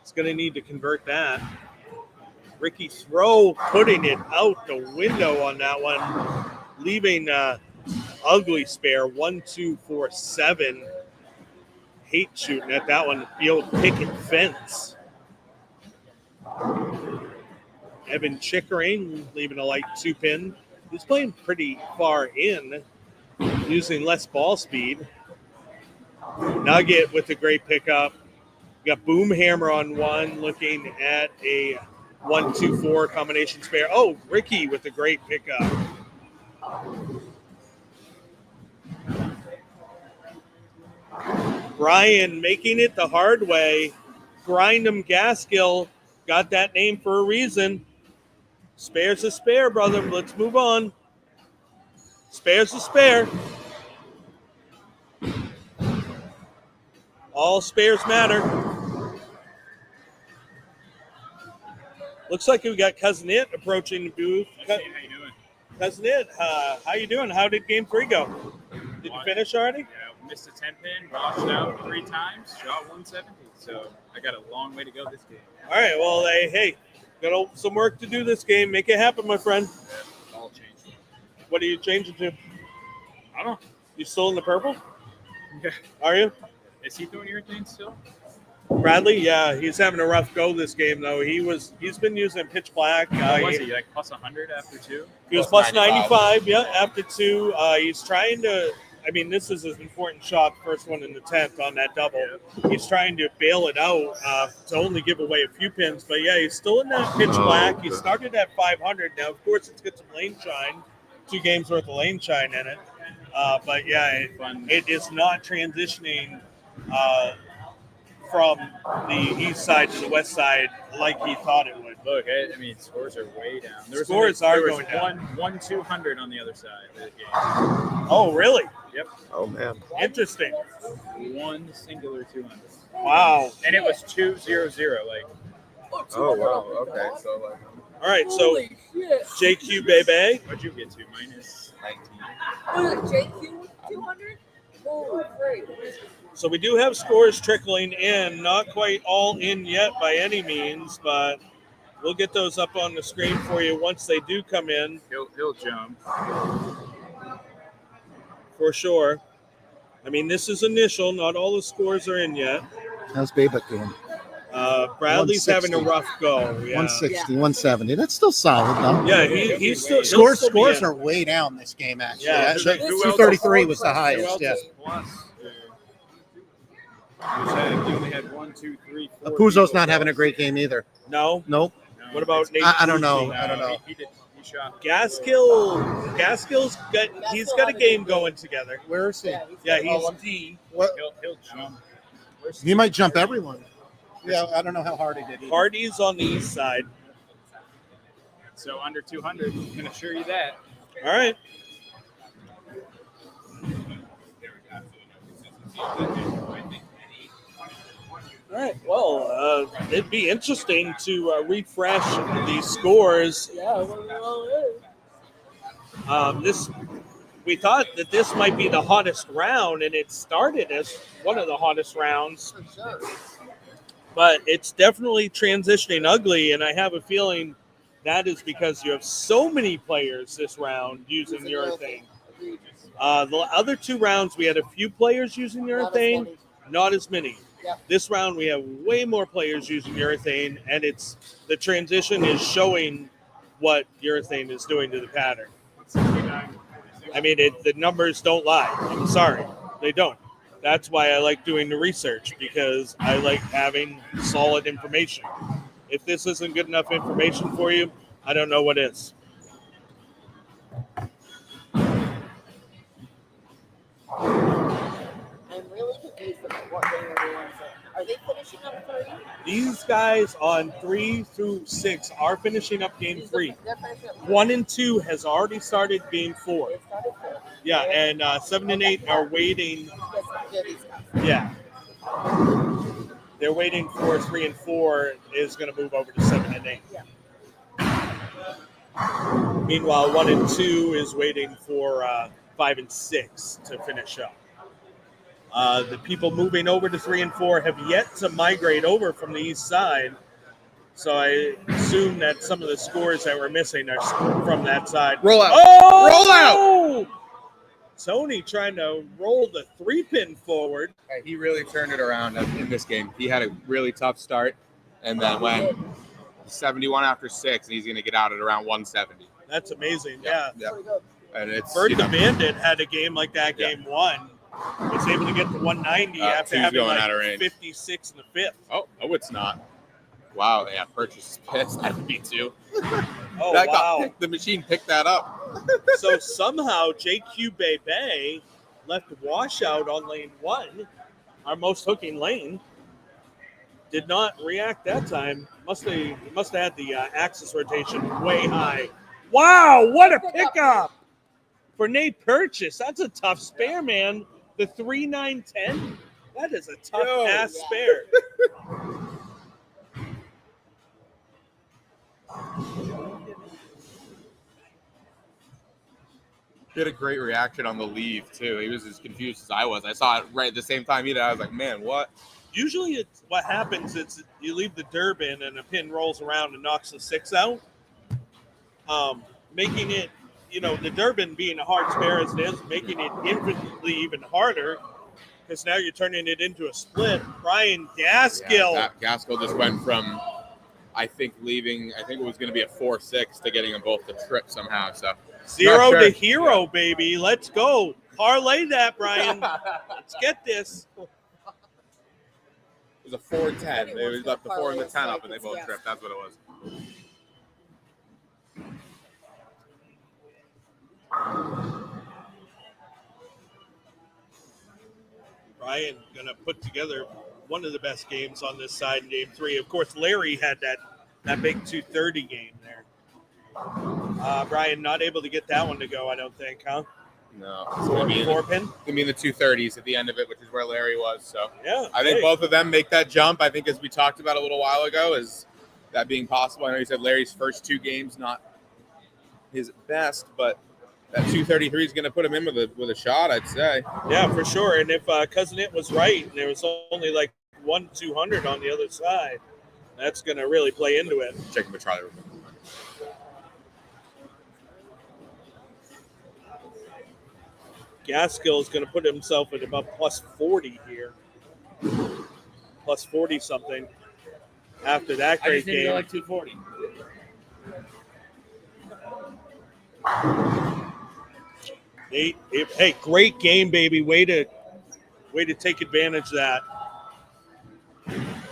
He's going to need to convert that. Ricky Throw putting it out the window on that one, leaving ugly spare 1, 2, 4, 7. Hate shooting at that one. Field picket fence. Evan Chickering leaving a light 2-pin. He's playing pretty far in, using less ball speed. Nugget with a great pickup. We got Boomhammer on 1, looking at a 1, 2, 4 combination spare. Oh, Ricky with a great pickup. Brian making it the hard way. Grind'em Gaskill got that name for a reason. Spare's a spare, brother. Let's move on. Spare's a spare. All spares matter. Looks like we got Cousin It approaching the booth. How you doing? Cousin It, how you doing? How did game 3 go? Did you finish already? Yeah, missed a 10-pin, washed out 3 times, shot 170. So I got a long way to go this game. All right, well, hey, got some work to do this game. Make it happen, my friend. Yeah, all changed. What are you changing to? I don't know. You still in the purple? Yeah. Are you? Is he throwing urethane still? Bradley, yeah, he's having a rough go this game though. He's been using pitch black. What was he, like plus 100 after 2? He was plus 95, yeah, after 2. He's trying to. I mean, this is an important shot, first one in the 10th on that double. He's trying to bail it out to only give away a few pins, but yeah, he's still in that pitch black. He started at 500. Now, of course, it's got some lane shine, 2 games worth of lane shine in it. But yeah, it is not transitioning from the east side to the west side like he thought it would. look, I mean, scores are way down. Scores are there was going down. one 200 on the other side of the game. Oh, really? Yep. Oh man. Interesting. One singular 200. Wow. And it was 200. Like, Oh wow. Okay. So like All right, so JQ Bebe. what'd you get to? Minus 19. Was it JQ 200? Oh, great. So we do have scores trickling in, not quite all in yet by any means, but we'll get those up on the screen for you once they do come in, He'll jump. for sure. I mean, this is initial. Not all the scores are in yet. How's Babek doing? Bradley's having a 160. rough go. Yeah, 160, 170. That's still solid, though. yeah, he's still Scores he'll still be in. are way down this game, actually. Yeah. Actually, Who else- 233 was the Who highest. else Yeah. is plus? You only had 1, 2, 3, 4. Puzo's not having a great game either. No. Nope. What about Nate? I don't know. Pucci? I don't know. He shot. Gaskill's got a game going together. Where is he? Yeah, he's D. What? He'll jump. He might jump everyone. Yeah, I don't know how hard he did. either. Hardy's on the east side. So under 200, can assure you that. All right. All right. Well, it'd be interesting to refresh these scores. We thought that this might be the hottest round, and it started as one of the hottest rounds. But it's definitely transitioning ugly, and I have a feeling that is because you have so many players this round using urethane. The other two rounds, we had a few players using urethane, not as many. Yep. This round, we have way more players using urethane, and the transition is showing what urethane is doing to the pattern. I mean, the numbers don't lie. I'm sorry, they don't. That's why I like doing the research, because I like having solid information. If this isn't good enough information for you, I don't know what is. I'm really confused about what they are doing. Are they finishing up 3? These guys on 3 through 6 are finishing up game 3. They're finishing up 1 and 2 has already started game 4. They started 4. Yeah, and 7 and 8 are waiting. Yeah, these guys. Yeah. They're waiting for 3 and 4 is going to move over to 7 and 8. Yeah. Meanwhile, 1 and 2 is waiting for 5 and 6 to finish up. The people moving over to 3 and 4 have yet to migrate over from the east side. So I assume that some of the scores that we're missing are from that side. roll out. Oh! Roll out! Tony trying to roll the 3-pin forward. He really turned it around in this game. He had a really tough start, and then went 71 after 6, and he's going to get out at around 170. That's amazing. Yeah. And it's Bert the Bandit had a game like that game 1. Was able to get to 190 after two's having going out of like range. 56 in the 5th. Oh, it's not. Wow, yeah, Purchase is pissed. That would be too. Oh, That wow. the machine picked that up. So somehow JQ Bebe left washout on lane 1, our most hooking lane. Did not react that time. Must have had the axis rotation way high. Wow, what a pickup for Nate Purchase. That's a tough spare, man. The 3-9-10. That is a tough ass spare. He had a great reaction on the leave too. He was as confused as I was. I saw it right at the same time he did. I was like, man, what? Usually it's what happens is you leave the Durbin and a pin rolls around and knocks the 6 out. Making it, the Durbin being a hard spare as it is, making it infinitely even harder because now you're turning it into a split. Brian Gaskill. Yeah, Gaskill just went from, I think it was going to be a 4-6 to getting them both to trip somehow. So 0 sure. to hero, baby. Let's go. Parlay that, Brian. Let's get this. It was a 4-10. They left the 4 and the 10 up, and they both tripped. That's what it was. Brian going to put together one of the best games on this side in game 3. Of course, Larry had that That big 2:30 game there. Brian, not able to get that one to go, I don't think, huh? No, it's gonna be Four pin? Gonna be in the 230s at the end of it, which is where Larry was. So Yeah, I think hey. both of them make that jump. I think, as we talked about a little while ago, is that being possible. I know you said Larry's first 2 games not his best, but that 233 is going to put him in with a shot, I'd say. Yeah, for sure. And if Cousin It was right, and there was only like 1-200 on the other side, that's going to really play into it. Checking the Charlie. Gaskill is going to put himself at about plus 40 here. Plus 40 something after that I great just didn't game. go like 240. Hey, great game, baby. Way to take advantage of that.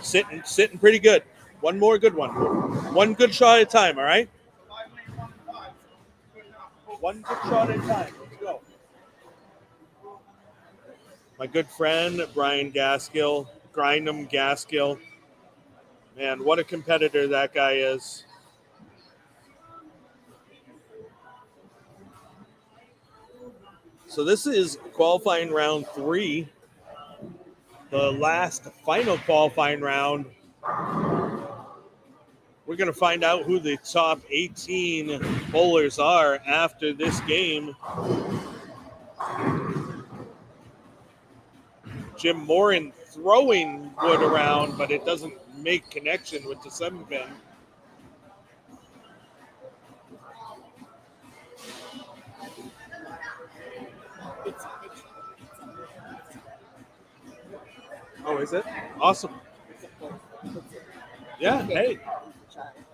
Sitting pretty good. One more good one. One good shot at a time, all right? One good shot at a time. Let's go. My good friend, Brian Gaskill, Grindham Gaskill. Man, what a competitor that guy is. So this is qualifying round 3. The last final qualifying round. We're going to find out who the top 18 bowlers are after this game. Jim Morin throwing wood around, but it doesn't make connection with the 7-pin. Oh, is it? Awesome. Yeah, hey.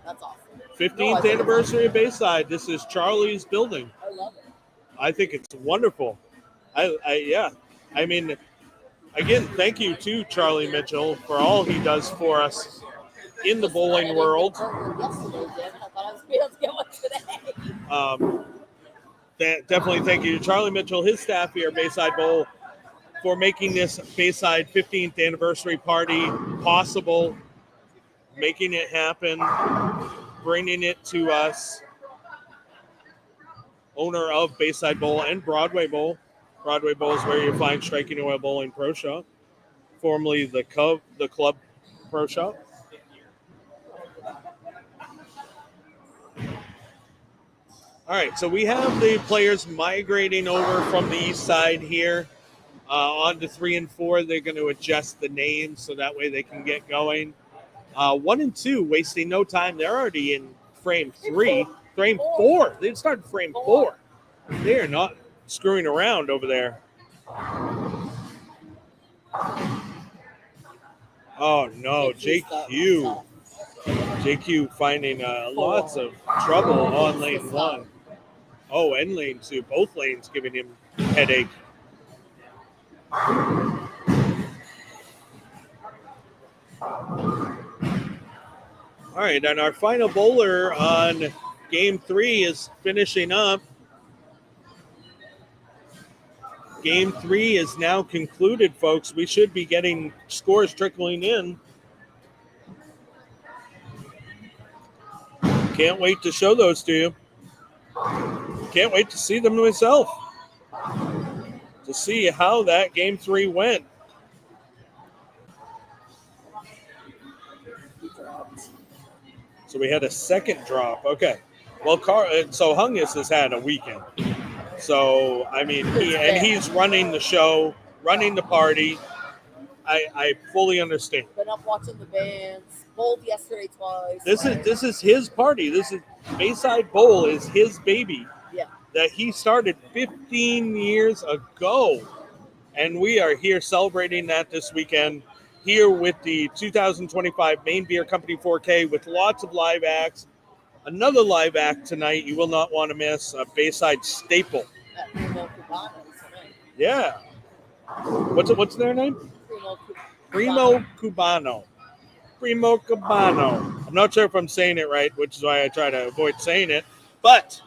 That's awesome. 15th anniversary of Bayside. This is Charlie's building. I love it. I think it's wonderful. Yeah. I mean, again, thank you to Charlie Mitchell for all he does for us in the bowling world. Definitely thank you to Charlie Mitchell, his staff here at Bayside Bowl, for making this Bayside 15th anniversary party possible, making it happen, bringing it to us. Owner of Bayside Bowl and Broadway Bowl. Broadway Bowl is where you find Striking Oil Bowling Pro Shop, formerly the Club Pro Shop. All right, so we have the players migrating over from the east side here on to 3 and 4. They're going to adjust the names so that way they can get going. 1 and 2, wasting no time. They're already in frame 3. Frame 4. They started frame 4. They are not screwing around over there. Oh, no. JQ. JQ finding lots of trouble on lane 1. Oh, and lane 2. Both lanes giving him headache. All right, and our final bowler on Game 3 is finishing up. Game 3 is now concluded, folks. We should be getting scores trickling in. Can't wait to show those to you. Can't wait to see them myself. To see how that Game 3 went. So we had a second drop. Okay. Well, so Hungus has had a weekend. So, I mean, he's running the show, running the party. I fully understand. Been up watching the bands. Bowled yesterday twice. This is his party. This is Bayside Bowl is his baby. Yeah. That he started 15 years ago. And we are here celebrating that this weekend. Here with the 2025 Maine Beer Company 4K with lots of live acts. Another live act tonight you will not want to miss, a Bayside staple. Yeah. What's their name? Primo Cubano. Primo Cubano. I'm not sure if I'm saying it right, which is why I try to avoid saying it. But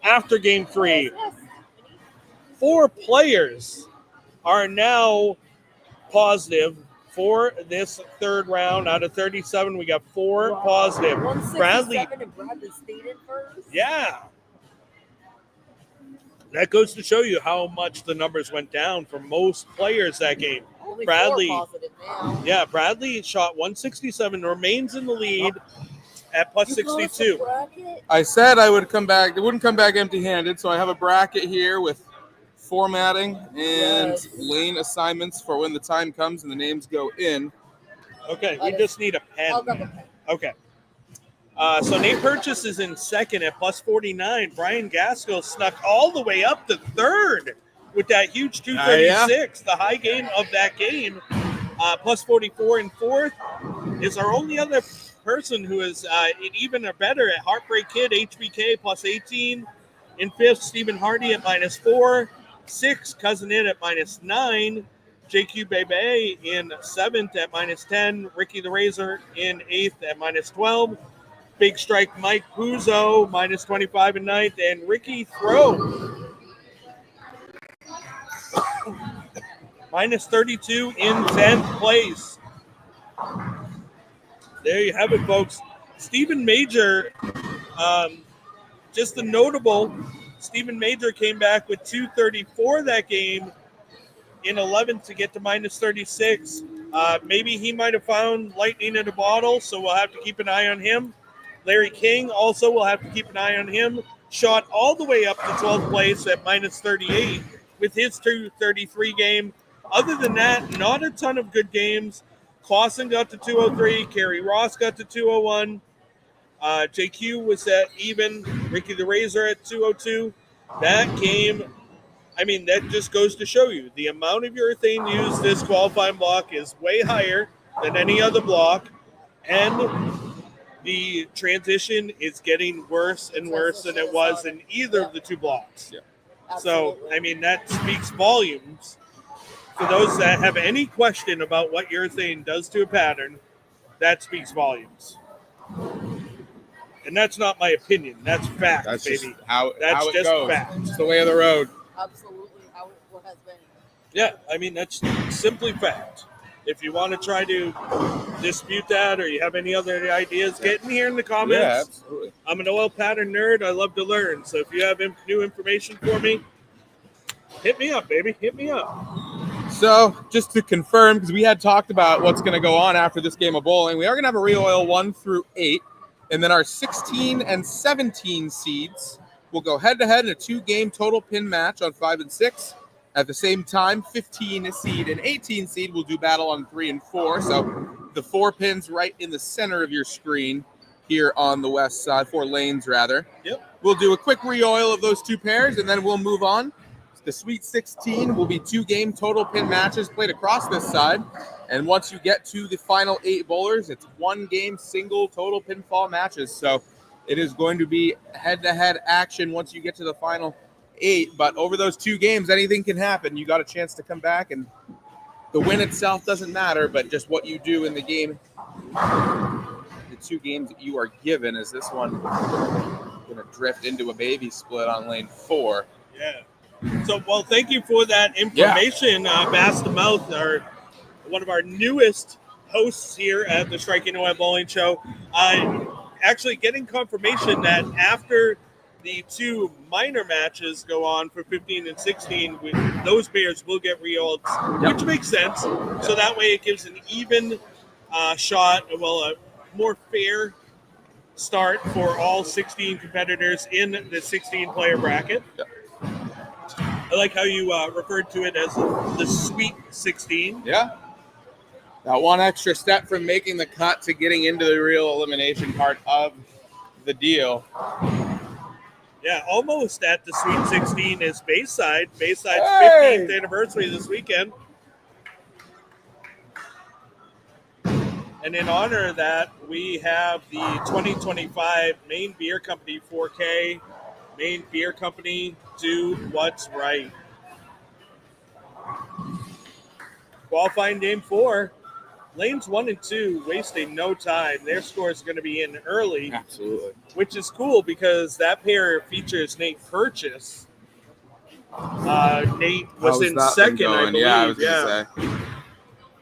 after Game 3, 4 players are now positive for this third round. Out of 37, we got 4 positive. Bradley, 167 and Bradley stayed in first. yeah. That goes to show you how much the numbers went down for most players that game. Only Bradley, 4 positive now. yeah, Bradley shot 167, remains in the lead at plus 62. I said I would come back. It wouldn't come back empty-handed, so I have a bracket here with formatting and lane assignments for when the time comes and the names go in. Okay, we just need a pen. I'll grab a pen. Okay. So Nate Purchase is in second at plus 49. Brian Gaskell snuck all the way up to third with that huge 236, the high gain of that game. Plus 44 in fourth is our only other person who is even or better at Heartbreak Kid, HBK, plus 18. In fifth, Stephen Hardy at minus 4. Sixth, Cousin It at minus 9. JQ Bebe in seventh at minus 10. Ricky the Razor in eighth at minus 12. Big Strike Mike Puzo minus 25 in ninth. And Ricky Throw minus 32 in 10th place. There you have it, folks. Stephen Major, just a notable, Stephen Major came back with 234 that game in 11th to get to minus 36. Maybe he might have found lightning in a bottle, so we'll have to keep an eye on him. Larry King also will have to keep an eye on him. Shot all the way up to 12th place at minus 38 with his 233 game. Other than that, not a ton of good games. Clausen got to 203. Kerry Ross got to 201. JQ was at even. Ricky the Razor at 202. That game, I mean, that just goes to show you the amount of urethane used this qualifying block is way higher than any other block. And the transition is getting worse and worse than it was in either of the two blocks. Yeah. So, I mean, that speaks volumes. For those that have any question about what urethane does to a pattern, that speaks volumes. And that's not my opinion. That's fact, That's baby. just how That's it just goes. fact. It's the way of the road. Absolutely how it has been. Yeah, I mean, that's simply fact. If you want to try to dispute that or you have any other ideas, get in here in the comments. Yeah, absolutely. I'm an oil pattern nerd. I love to learn. So if you have new information for me, hit me up, baby. Hit me up. So just to confirm, because we had talked about what's going to go on after this game of bowling, we are going to have a re-oil 1 through 8. And then our 16 and 17 seeds will go head-to-head in a 2-game total pin match on 5 and 6. At the same time, 15 seed and 18 seed will do battle on 3 and 4. So the 4 pins right in the center of your screen here on the west side, 4 lanes rather. Yep. We'll do a quick re-oil of those 2 pairs, and then we'll move on. The Sweet 16 will be 2-game total pin matches played across this side. And once you get to the final 8 bowlers, it's 1-game single total pinfall matches. So it is going to be head-to-head action once you get to the final 8. But over those 2 games, anything can happen. You got a chance to come back, and the win itself doesn't matter, but just what you do in the game, the 2 games that you are given, is this one going to drift into a baby split on lane 4. Yeah. So, well, thank you for that information. Bass the Mouth, one of our newest hosts here at the Striking Away Bowling Show. Actually getting confirmation that after the 2 minor matches go on for 15 and 16, those pairs will get re-oiled, which makes sense. So that way it gives an even shot, a more fair start for all 16 competitors in the 16-player bracket. I like how you referred to it as the Sweet 16. Yeah. That one extra step from making the cut to getting into the real elimination part of the deal. Yeah, almost at the Sweet 16 is Bayside. Bayside's 15th anniversary this weekend. And in honor of that, we have the 2025 Maine Beer Company 4K. Maine Beer Company, do what's right. Qualifying game 4. Lanes 1 and 2 wasting no time. Their score is going to be in early. Absolutely. Which is cool because that pair features Nate Purchase. Nate was in second, I believe. Yeah, I was going to say.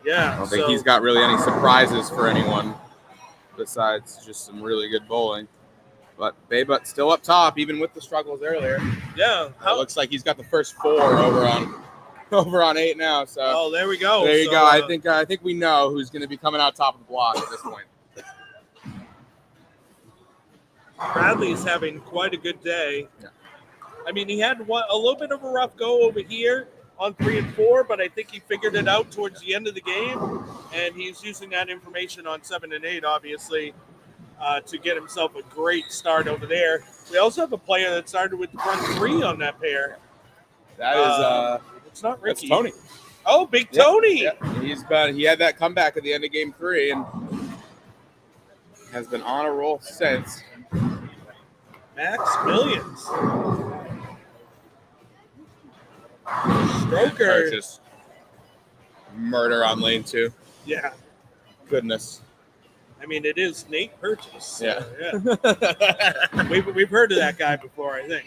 Yeah. I don't think he's got really any surprises for anyone besides just some really good bowling. But Baybutt still up top, even with the struggles earlier. Yeah. It looks like he's got the first 4 over on 8 now. So Oh, there we go. there you So, go. I think we know who's going to be coming out top of the block at this point. Bradley's having quite a good day. Yeah. I mean, he had a little bit of a rough go over here on 3 and 4, but I think he figured it out towards the end of the game, and he's using that information on 7 and 8, obviously, to get himself a great start over there. We also have a player that started with the front 3 on that pair. That is it's not Ricky. That's Tony. Oh, Big Tony. Yeah. He had that comeback at the end of game 3 and has been on a roll since. Max Millions. Stroker. Just murder on lane 2. Yeah. Goodness. I mean, it is Nate Purchase. So, Yeah. We've heard of that guy before, I think.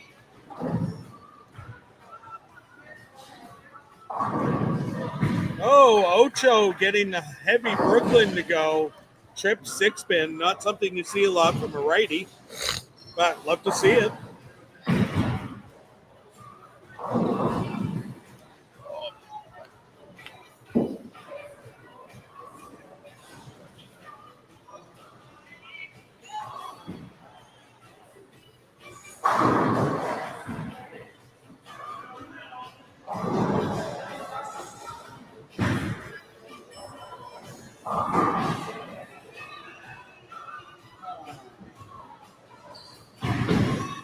Oh, Ocho getting a heavy Brooklyn to go. Trip 6-pin. Not something you see a lot from a righty, but love to see it.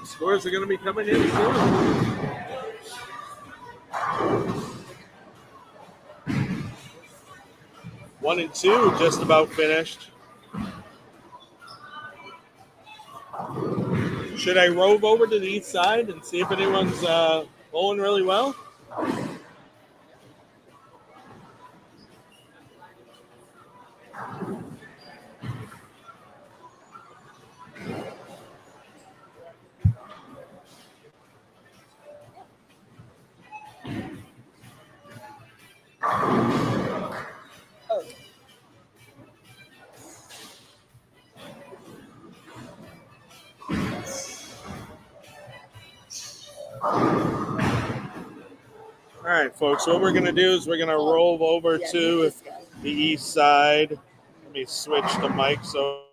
Scores are going to be coming in soon. One and 2 just about finished. Should I rove over to the east side and see if anyone's bowling really well? All right, folks, what we're going to do is we're going to roll over to the east side. Let me switch the mic so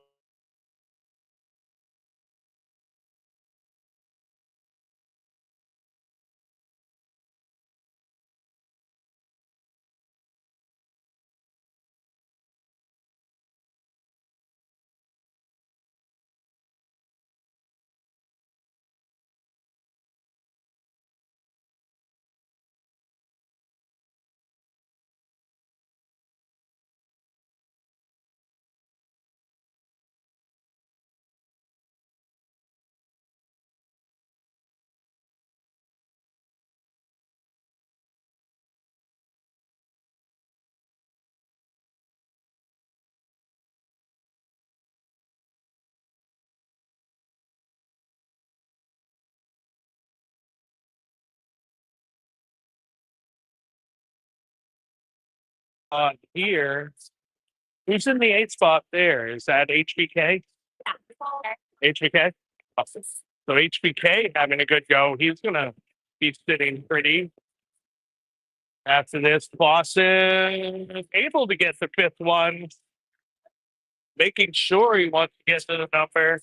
here. Who's in the 8 spot there? Is that HBK? HBK? Awesome. So HBK having a good go. He's going to be sitting pretty. After this, Boston is able to get the 5th one. Making sure he wants to get to the number.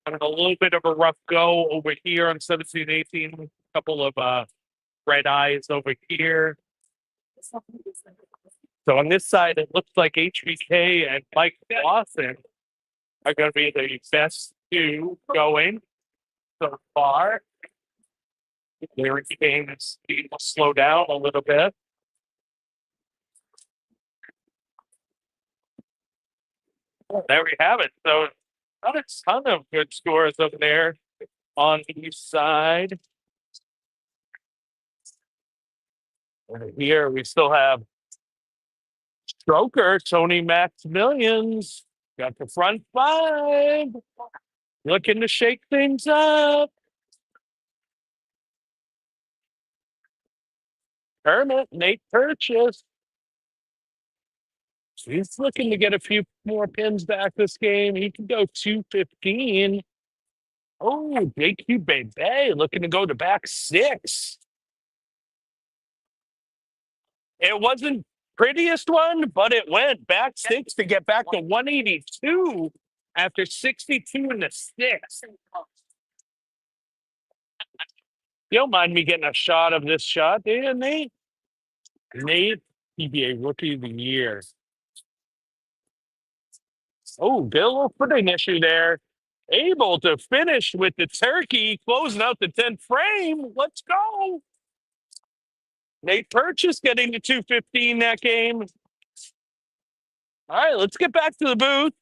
Having a little bit of a rough go over here on 17, 18. A couple of red eyes over here. So on this side, it looks like HBK and Mike Lawson are going to be the best 2 going so far. Their games will slow down a little bit. There we have it. So not a ton of good scores up there on the east side. Over here, we still have Stroker, Tony Maximilians. Got the front 5. Looking to shake things up. Kermit, Nate Purchase. He's looking to get a few more pins back this game. He can go 215. Oh, JQ Baby looking to go to back 6. It wasn't prettiest one, but it went back 6 to get back to 182 after 62 in the 6th. You don't mind me getting a shot of this shot, do you, Nate? Nate, PBA Rookie of the Year. Oh, Bill, footing issue there. Able to finish with the turkey, closing out the 10th frame. Let's go. Nate Purchase getting to 215 that game. All right, let's get back to the booth.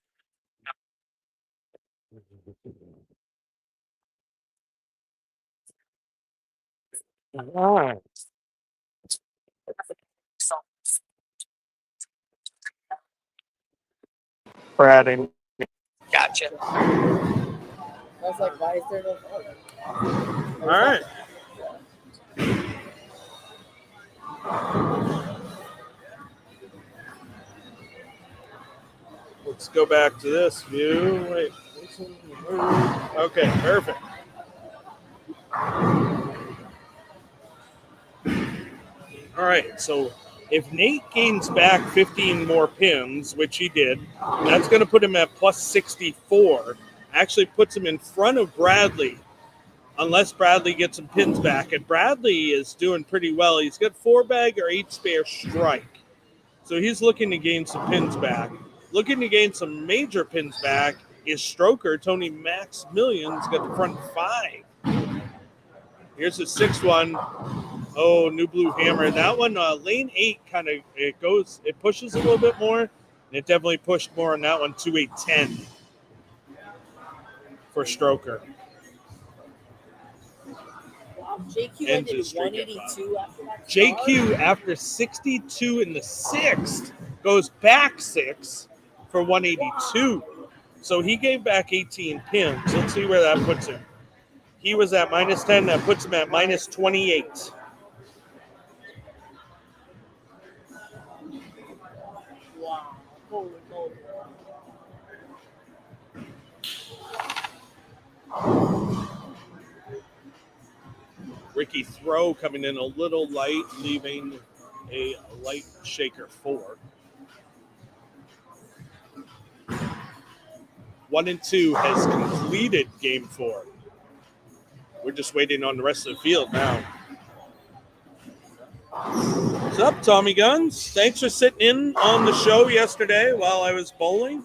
All right. Brading. Gotcha. I was like, why is there no phone? All right. Let's go back to this view. Wait. Okay, perfect. All right, so if Nate gains back 15 more pins, which he did, that's going to put him at plus 64. Actually puts him in front of Bradley, unless Bradley gets some pins back. And Bradley is doing pretty well. He's got 4-bag or 8-spare strike. So he's looking to gain some pins back. Looking to gain some major pins back is Stroker. Tony Maximilian's got the front 5. Here's the 6th one. Oh, New Blue Hammer. That one, lane 8 kind of, it pushes a little bit more. And it definitely pushed more on that one to a 10 for Stroker. JQ went to 182 after that. JQ, after 62 in the 6th, goes back 6 for 182. So he gave back 18 pins. Let's see where that puts him. He was at minus 10. That puts him at minus 28. Wow. Holy moly. Ricky Throw coming in a little light, leaving a light shaker 4. 1 and 2 has completed game 4. We're just waiting on the rest of the field now. What's up, Tommy Guns? Thanks for sitting in on the show yesterday while I was bowling.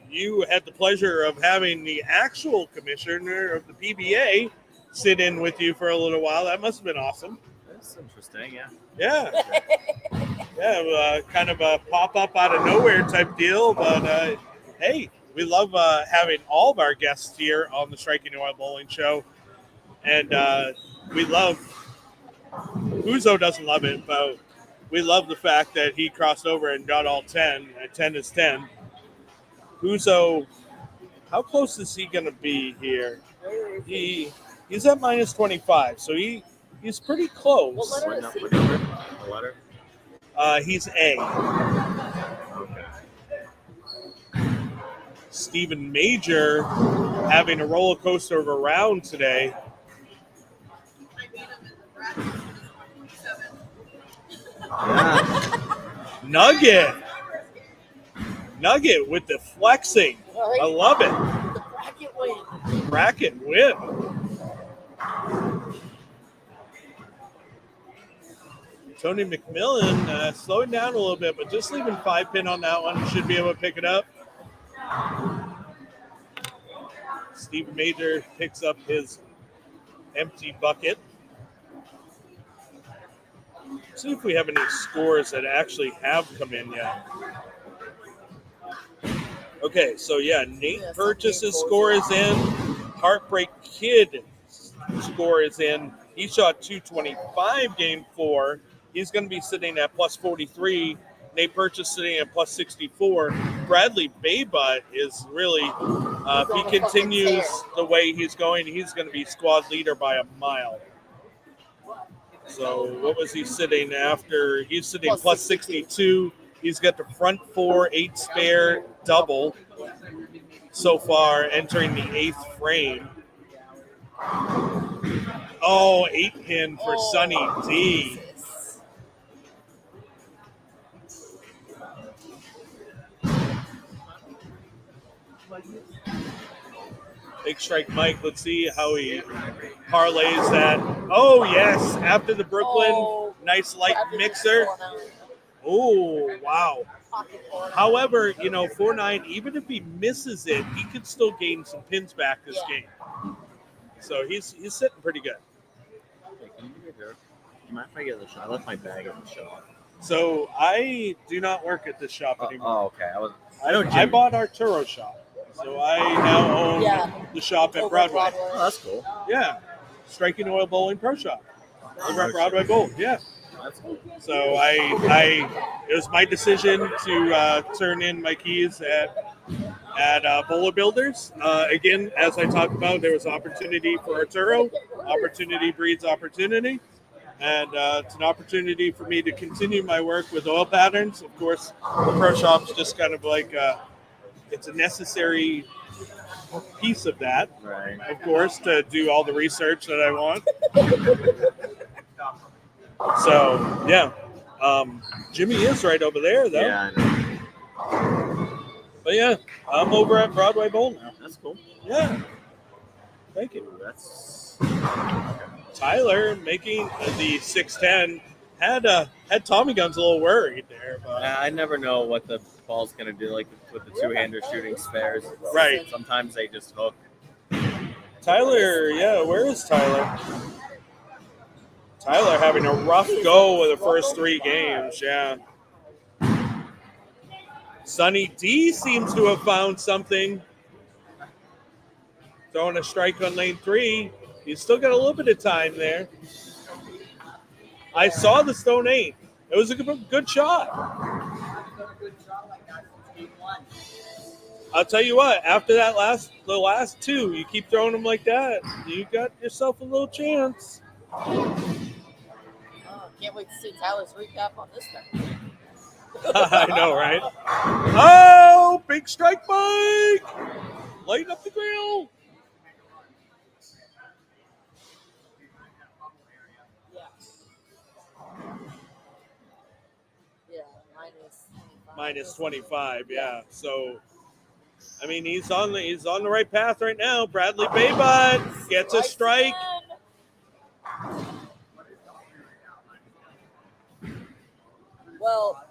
You had the pleasure of having the actual commissioner of the PBA sit in with you for a little while. That must have been awesome. That's interesting, yeah. Yeah. Yeah, kind of a pop-up out of nowhere type deal. But, hey, we love having all of our guests here on the Striking Oil Bowling Show. And we love, Uzo doesn't love it, but we love the fact that he crossed over and got all 10. 10 is 10. Uzo, how close is he going to be here? He's at minus 25, so he's pretty close. What letter is he? The letter? He's A. Okay. Stephen Major having a roller coaster of a round today. Yeah. Nugget with the flexing. I love it. The bracket win. Bracket win. Tony McMillan slowing down a little bit, but just leaving 5 pin on that one. Should be able to pick it up. Stephen Major picks up his empty bucket. See if we have any scores that actually have come in yet. Okay, so yeah, Nate Purchase's score is in. Heartbreak Kid score is in. He shot 225 game 4. He's going to be sitting at plus 43. Nate Purchase sitting at plus 64. Bradley Baybutt is really, if he continues the way he's going, he's going to be squad leader by a mile. So what was he sitting after? He's sitting plus 62. He's got the front 4 8 spare double so far, entering the 8th frame. Oh, 8-pin for Sunny D. Big Strike Mike, let's see how he parlays that. Oh, yes, after the Brooklyn, nice light mixer. Oh, wow. However, 4-9, even if he misses it, he could still gain some pins back this game. So he's sitting pretty good. Hey, can you do your You mind if I get the shop? I left my bag at the shop. So I do not work at this shop anymore. Oh, okay. I know Jim. I bought Arturo shop. So I now own the shop at Broadway. Oh, that's cool. Yeah. Striking Oil Bowling Pro Shop. Over at Broadway Bowl. Yeah. That's cool. So it was my decision to turn in my keys at Bowler Builders. Again, as I talked about, there was opportunity for Arturo. Opportunity breeds opportunity. And it's an opportunity for me to continue my work with oil patterns. Of course, the Pro Shop's just kind of like it's a necessary piece of that, right. Of course, to do all the research that I want. So, yeah. Jimmy is right over there, though. Yeah, I know. But, yeah, I'm over at Broadway Bowl now. That's cool. Yeah. Thank you. That's Tyler making the 6'10". Had Tommy Guns a little worried there. But I never know what the ball's going to do, like with the two-hander shooting spares. Right. Sometimes they just hook. Tyler, yeah, where is Tyler? Tyler having a rough go with the first 3 games, yeah. Sunny D seems to have found something. Throwing a strike on lane 3. He's still got a little bit of time there. I saw the Stone 8. It was a good shot. I'll tell you what, after the last 2, you keep throwing them like that, you got yourself a little chance. Can't wait to see Tyler's recap on this thing. I know, right? Oh, big strike bike! Lighten up the grill. Yeah, minus 25, yeah. So, I mean, he's on the right path right now. Bradley Baybud gets a strike. Well,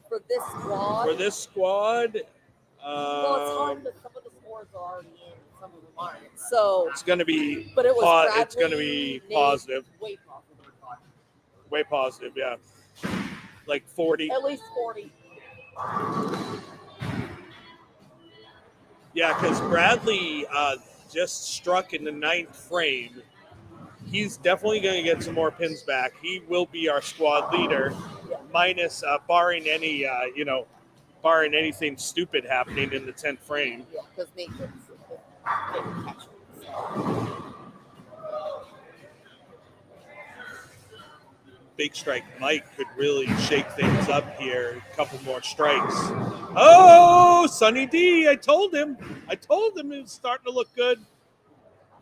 for this squad. Well, it's hard because some of the scores are already in, some of them aren't. So it's going to be. But it was Bradley, it's going to be positive. Way positive, yeah. Like 40. At least 40. Yeah, because Bradley just struck in the 9th frame. He's definitely going to get some more pins back. He will be our squad leader, minus barring any, barring anything stupid happening in the 10th frame. Yeah, because Nathan's Big Strike Mike could really shake things up here. A couple more strikes. Oh, Sunny D! I told him it was starting to look good.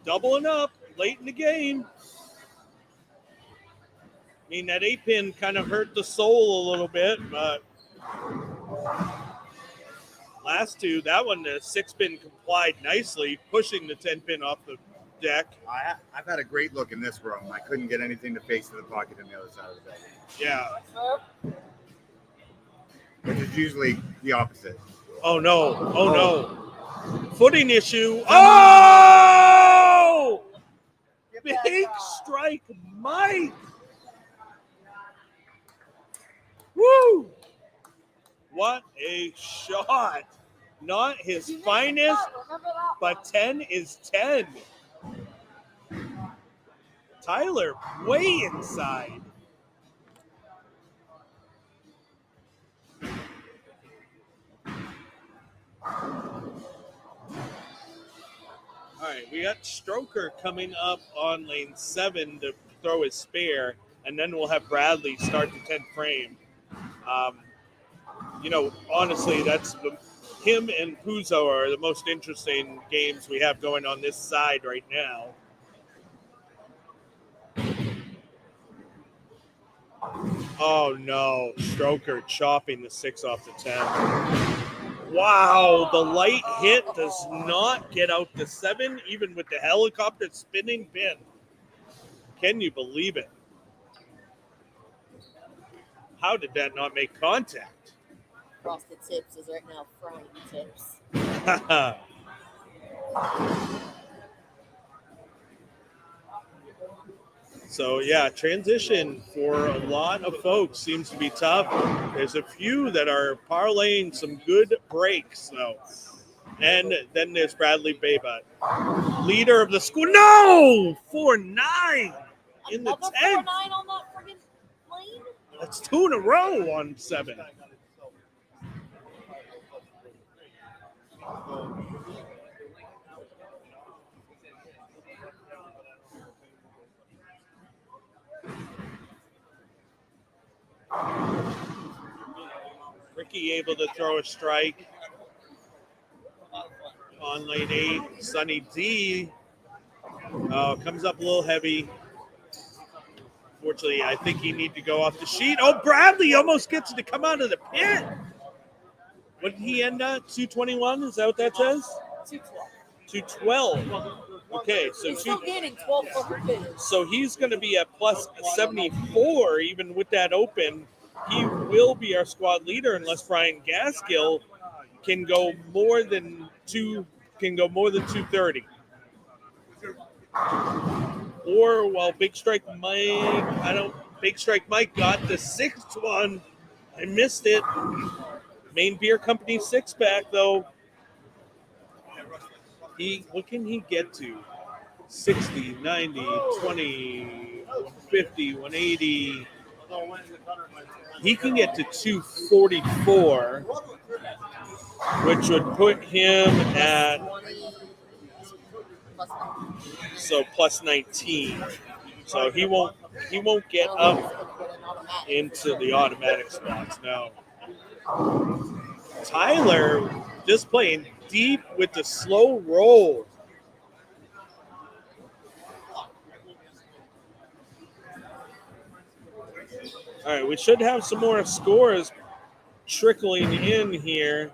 Doubling up late in the game. I mean, that 8-pin kind of hurt the soul a little bit, but last 2, that one, the 6-pin complied nicely, pushing the 10-pin off the deck. I've had a great look in this room. I couldn't get anything to face to the pocket on the other side of the building. Yeah. Which is usually the opposite. Oh, no. Oh, no. Footing issue. Oh! Big Strike Mike. Woo! What a shot. Not his finest, but 10 is 10. Tyler way inside. All right, we got Stroker coming up on lane 7 to throw his spare, and then we'll have Bradley start the 10th frame. honestly, him and Puzo are the most interesting games we have going on this side right now. Oh no, Stroker chopping the 6 off the 10. Wow, the light hit does not get out the 7, even with the helicopter spinning pin. Can you believe it? How did that not make contact? Frosted Tips is right now frying tips. So, yeah, transition for a lot of folks seems to be tough. There's a few that are parlaying some good breaks, though. And then there's Bradley Baybutt, leader of the school. No! 4-9 in the 10th. 4-9 on that friggin' lane? That's 2 in a row on 7. Ricky able to throw a strike on lane 8. Sonny D comes up a little heavy. Fortunately, I think he needs to go off the sheet. Oh, Bradley almost gets it to come out of the pit. What did he end at? 221? Is that what that says? 212. Okay, so he's still gaining 12 fucking minutes. So he's going to be at plus 74, even with that open. He will be our squad leader unless Brian Gaskill can go more than 230. Or Big Strike Mike got the 6th one. I missed it. Maine Beer Company 6-pack though. What can he get to? 60, 90, 20, 150, 180. He can get to 244, which would put him at plus 19. So he won't get up into the automatic spots. No. Tyler just playing deep with the slow roll. All right, we should have some more scores trickling in here.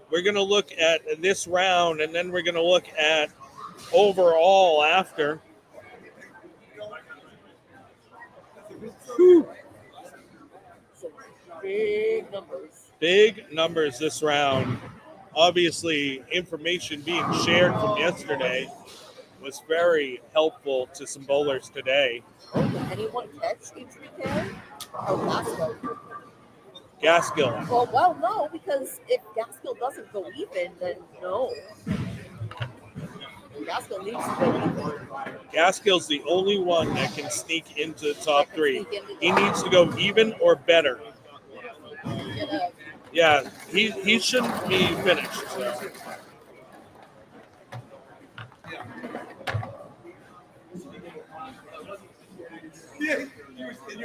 We're going to look at this round, and then we're going to look at overall after. Whew. Big numbers this round. Obviously, information being shared from yesterday was very helpful to some bowlers today. Oh, did anyone catch HBK? Oh, Gaskill. Well, no, because if Gaskill doesn't go even, then no. Gaskill needs to go even. Gaskill's the only one that can sneak into the top 3. He needs to go even or better. Yeah, he shouldn't be finished. So.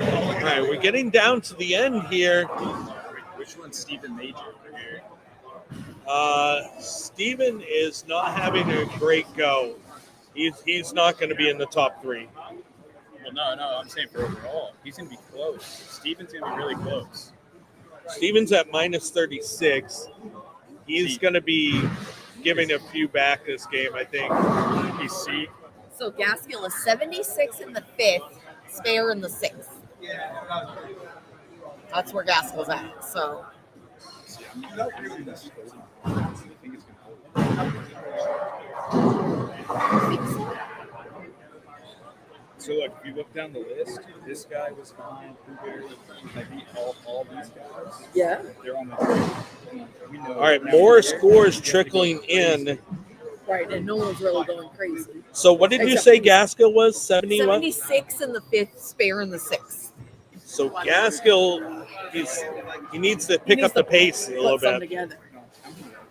All right, we're getting down to the end here. Which one's Stephen Major here? Stephen is not having a great go. He's not going to be in the top 3. Well, no, I'm saying for overall. He's going to be close. Stephen's going to be really close. Stephen's at minus 36. He's going to be giving a few back this game, I think. So Gaskill is 76 in the 5th, spare in the 6th. That's where Gaskill's at. So. So look, if you look down the list, this guy was fine. I beat all these guys. Yeah. They're on the. All right, more scores trickling in. Right, and no one's really going crazy. So what did you say Gaskill was? 71? 76 in the 5th, spare in the 6th. So Gaskill, he needs to pick up the pace a little bit. Together.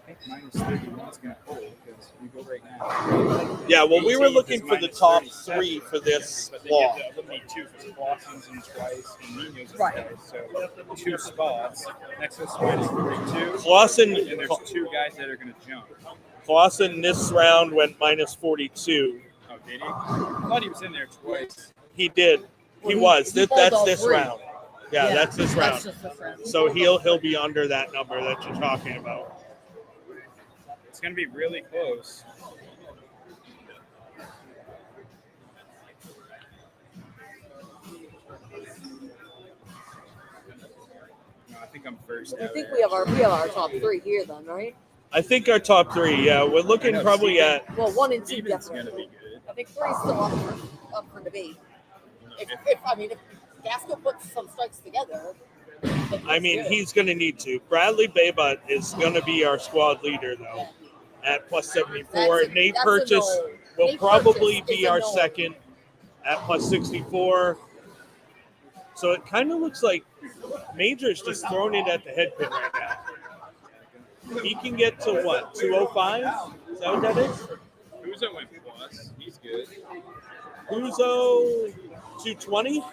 I think minus 31 is going to hold because You go right now. Yeah, well, we were 18 looking is for the minus top 37, 3 for this but then you have law. to eliminate 2 because Clausen's in twice and Nino's in Right. twice. So 2 spots. Next is minus 42. Clausen, And there's 2 guys that are going to jump. Clausen this round went minus 42. Oh, did he? I thought he was in there twice. He did. He Well, was. he That's all this 3. round. Yeah, that's this round. That's just this round. So he'll be under that number that you're talking about. It's going to be really close. No, I think I'm first. I out think there. we have our top 3 here then, right? I think our top 3, yeah. We're looking probably at. Well, 1 and 2 Steven's going definitely. to be good. I think 3 is still up for debate. If Gaskell puts some strikes together. I mean, he's going to need to. Bradley Babut is going to be our squad leader, though, at plus 74. Nate Purchase will probably be our second at plus 64. So it kind of looks like Major's just throwing it at the head pin right now. He can get to what, 205? Is that what that is? Uzo went plus. He's good. Uzo 220?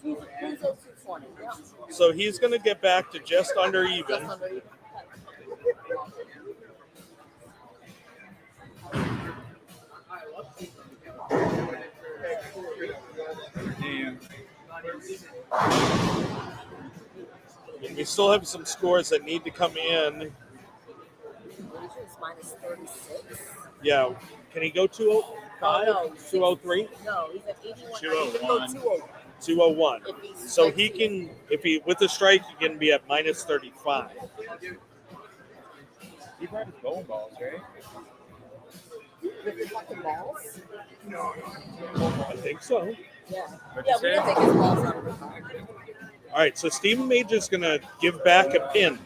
Who's those 220? Yeah. So he's going to get back to just under even. Just under even. Damn. And we still have some scores that need to come in. Major's minus 36. Yeah. Can he go 205? Oh, no. 203? No, he's at 81. 201. He can go 201. If he's So like- he can, if he with the strike, he can be at minus 35. He brought his bowling balls, right? With the fucking balls? I think so. Yeah. What'd Yeah, you we say? don't take his balls out of the car. All right, so Stephen Major's going to give back a pin.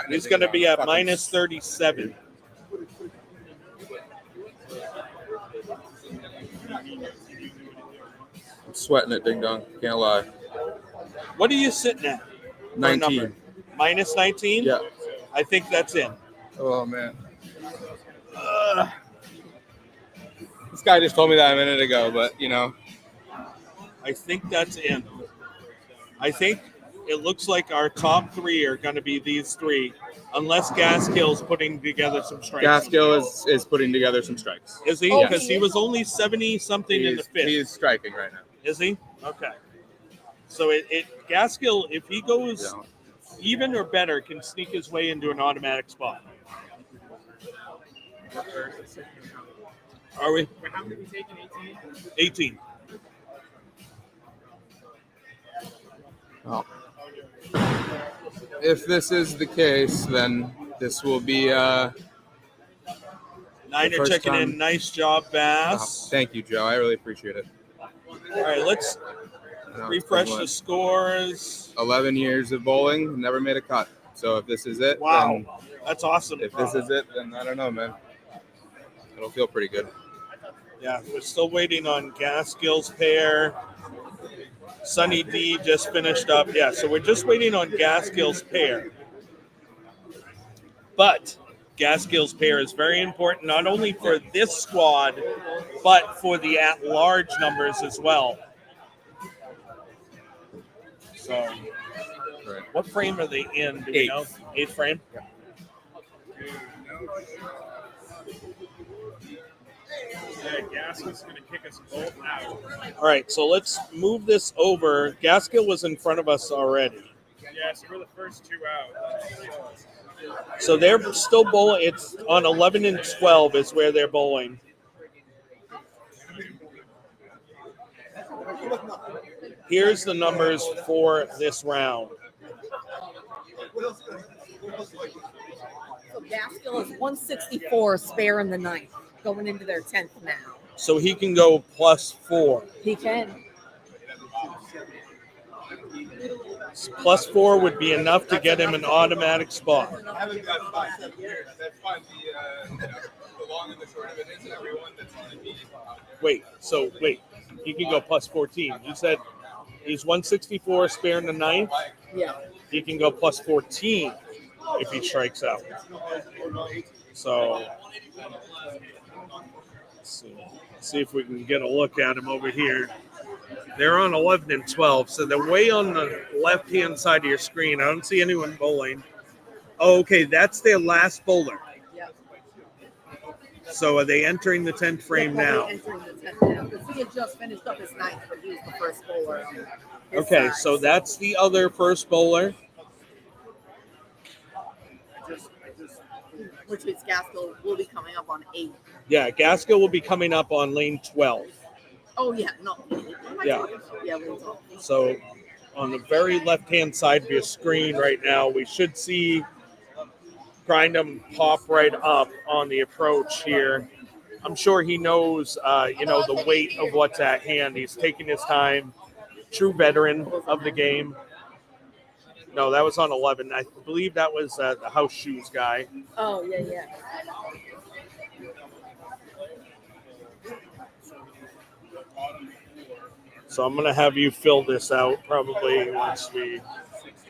He's going to be at minus 37. I'm sweating it, ding dong. Can't lie. What are you sitting at? for a 19. number? Minus 19? Yeah. I think that's in. Oh, man. This guy just told me that a minute ago, but, you know. I think that's in. I think it looks like our top 3 are going to be these 3, unless Gaskill's putting together some strikes. Gaskill is putting together some strikes. Is he? Oh, Because he was only 70-something in the fifth. He is striking right now. Is he? Okay. So Gaskill, if he goes even or better, can sneak his way into an automatic spot. Are we? How many we taking? 18? 18. Oh. If this is the case, then this will be Niner first checking time. in. Nice job, Bass. Thank you, Joe. I really appreciate it. All right, let's refresh the scores. 11 years of bowling, never made a cut. So if this is it, Wow, then that's awesome. if this is it, then I don't know, man. It'll feel pretty good. Yeah, we're still waiting on Gaskill's pair. Sunny D just finished up. Yeah, so we're just waiting on Gaskill's pair. But Gaskill's pair is very important, not only for this squad, but for the at-large numbers as well. So, what frame are they in? Do we know? 8th frame? Yeah, Gaskell's going to kick us both out. All right, so let's move this over. Gaskill was in front of us already. Yeah, so we're the first 2 out. So they're still bowling. It's on 11 and 12 is where they're bowling. Here's the numbers for this round. So Gaskill is 164 spare in the ninth, going into their 10th now. So he can go +4. He can. +4 would be enough to get him an automatic spot. I haven't got 5, 7 years. That's fine. The long and the short of it is everyone that's on the team. Wait, he can go +14. You said he's 164 spare in the ninth. Yeah. He can go +14 if he strikes out. So So, see if we can get a look at them over here. They're on 11 and 12, so they're way on the left-hand side of your screen. I don't see anyone bowling. Oh, okay, that's their last bowler. Yep. So are they entering the 10th frame now? Entering the 10th now. Because he had just finished up his 9th, but he was the first bowler. Okay, so that's the other first bowler. Which means Gaskell will be coming up on 8. Yeah, Gaskell will be coming up on lane 12. Oh, yeah. No. What am I Yeah. talking about? Yeah, lane 12. So on the very left-hand side of your screen right now, we should see Grindham pop right up on the approach here. I'm sure he knows, the weight of what's at hand. He's taking his time. True veteran of the game. No, that was on 11. I believe that was the house shoes guy. Oh, yeah. So I'm going to have you fill this out probably once we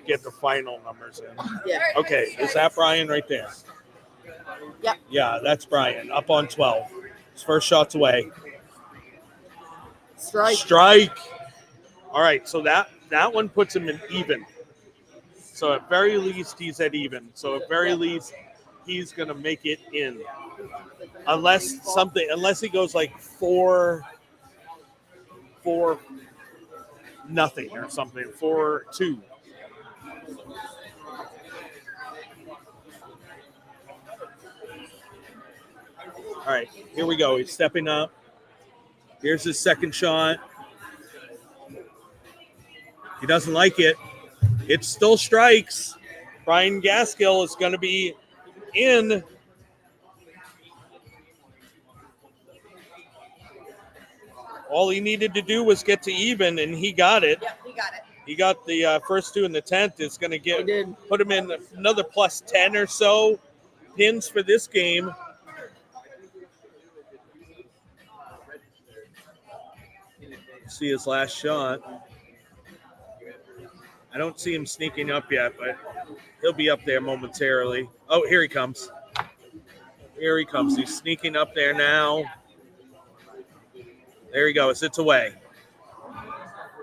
get the final numbers in. Yeah. Okay, is that Brian right there? Yep. Yeah, that's Brian, up on 12. His first shot's away. Strike. All right, so that one puts him in even. So at very least, he's at even. So at very least, he's going to make it in. Unless he goes like 4-0 or something, 4-2. All right, here we go. He's stepping up. Here's his second shot. He doesn't like it. It still strikes. Brian Gaskell is going to be in. All he needed to do was get to even, and he got it. Yeah, he got it. He got the first two in the 10th. It's going to put him in another plus 10 or so pins for this game. See his last shot. I don't see him sneaking up yet, but he'll be up there momentarily. Oh, here he comes. Here he comes. He's sneaking up there now. There he goes. It's away.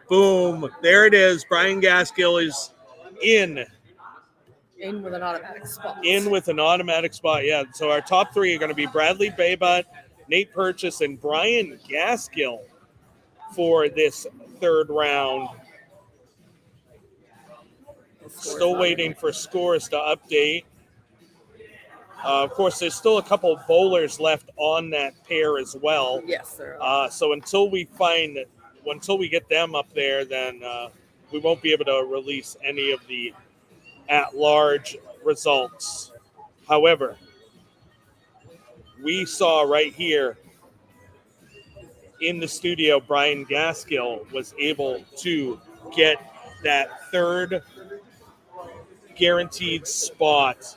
Boom. There it is. Brian Gaskell is in. In with an automatic spot. In with an automatic spot, yeah. So our top three are going to be Bradley Baybutt, Nate Purchase, and Brian Gaskell for this third round. Still waiting for scores to update. Of course, there's still a couple bowlers left on that pair as well. Yes, sir. So until we get them up there, then we won't be able to release any of the at-large results. However, we saw right here in the studio, Brian Gaskell was able to get that third guaranteed spot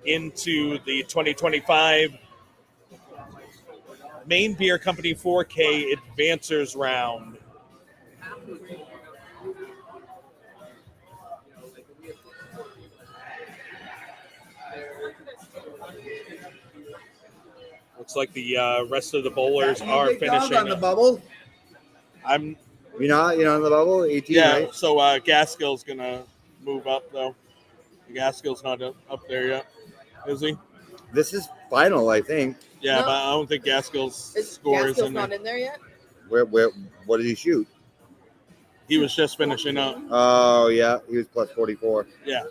into the 2025 Maine Beer Company 4K Advancers round. Looks like the rest of the bowlers are finishing. On the bubble? You're not on the bubble? 18, yeah, right? so Gaskell's going to move up, though. Gaskell's not up there yet, is he? This is final, I think. Yeah, No. but I don't think Gaskell's Is score is Gaskell's in there. not in there yet? What did he shoot? He was just finishing up. Oh, yeah. He was plus 44. Yeah.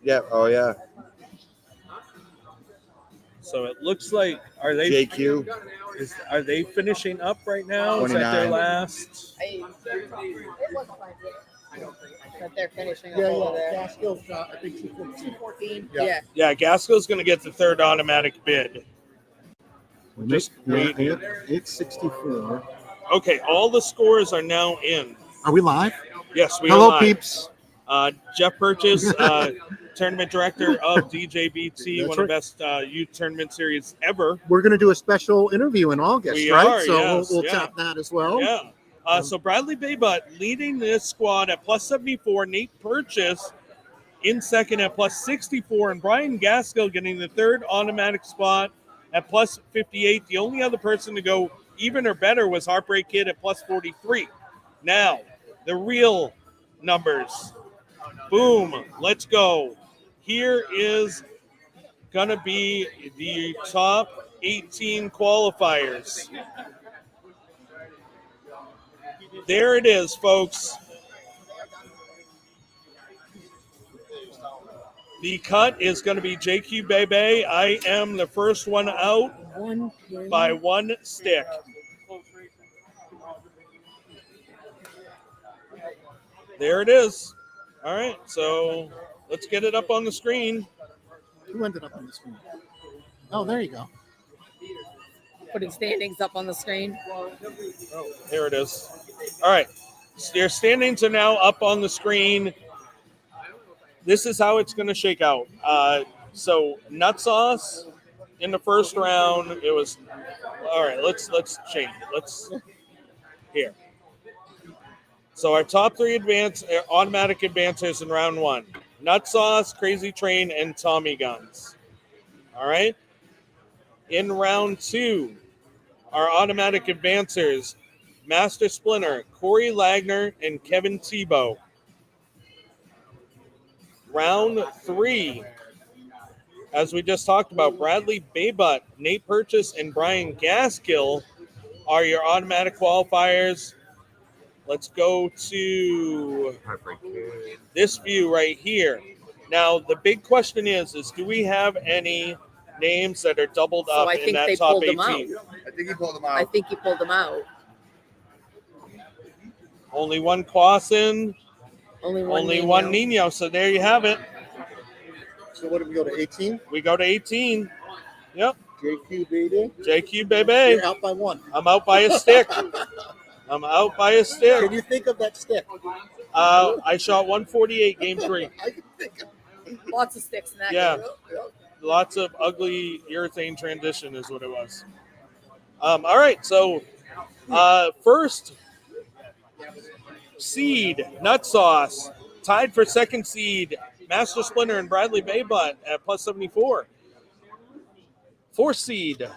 Yeah. Oh, yeah. So it looks like, are they finishing up right now? Is that their 29. last? It was that they're finishing up Yeah, over yeah. there. Gaskell shot, I think 214. Yeah. Yeah, Gaskell's going to get the third automatic bid. Just wait. 864. Okay, all the scores are now in. Are we live? Yes, we Hello, are live. peeps. Jeff Purchase, tournament director of DJBT, That's one of the best youth tournament series ever. We're going to do a special interview in August, We right? are, So yes, we'll yeah. tap that as well. Yeah. So Bradley Baybutt leading this squad at plus 74. Nate Purchase in second at plus 64, and Brian Gaskill getting the third automatic spot at plus 58. The only other person to go even or better was Heartbreak Kid at plus 43. Now, the real numbers. Boom, let's go. Here is going to be the top 18 qualifiers. There it is, folks. The cut is going to be JQ Bebe. I am the first one out by one stick. There it is. All right, so let's get it up on the screen. Who ended up on the screen? Oh, there you go. Putting standings up on the screen. Here it is. All right, so your standings are now up on the screen. This is how it's going to shake out. So Nut Sauce in the first round, it was all right. Let's change it. Let's here. So our top three automatic advancers in round one: Nut Sauce, Crazy Train, and Tommy Guns. All right. In round two, our automatic advancers: Master Splinter, Corey Lagner, and Kevin Tebow. Round three, as we just talked about, Bradley Baybutt, Nate Purchase, and Brian Gaskill are your automatic qualifiers. Let's go to this view right here. Now, the big question is do we have any names that are doubled up in that top 18? I think he pulled them out. I think he pulled them out. Only one Clausen. Only one Nino. So there you have it. So what did we go to 18? We go to 18. Yep. JQ baby. JQ baby. You're out by one. I'm out by a stick. I'm out by a stick. Can you think of that stick? I shot 148 game 3. I can think of lots of sticks in that Yeah. game. Lots of ugly urethane transition is what it was. All right. So first seed, Nut Sauce, tied for second seed, Master Splinter and Bradley Baybutt at plus 74. Fourth seed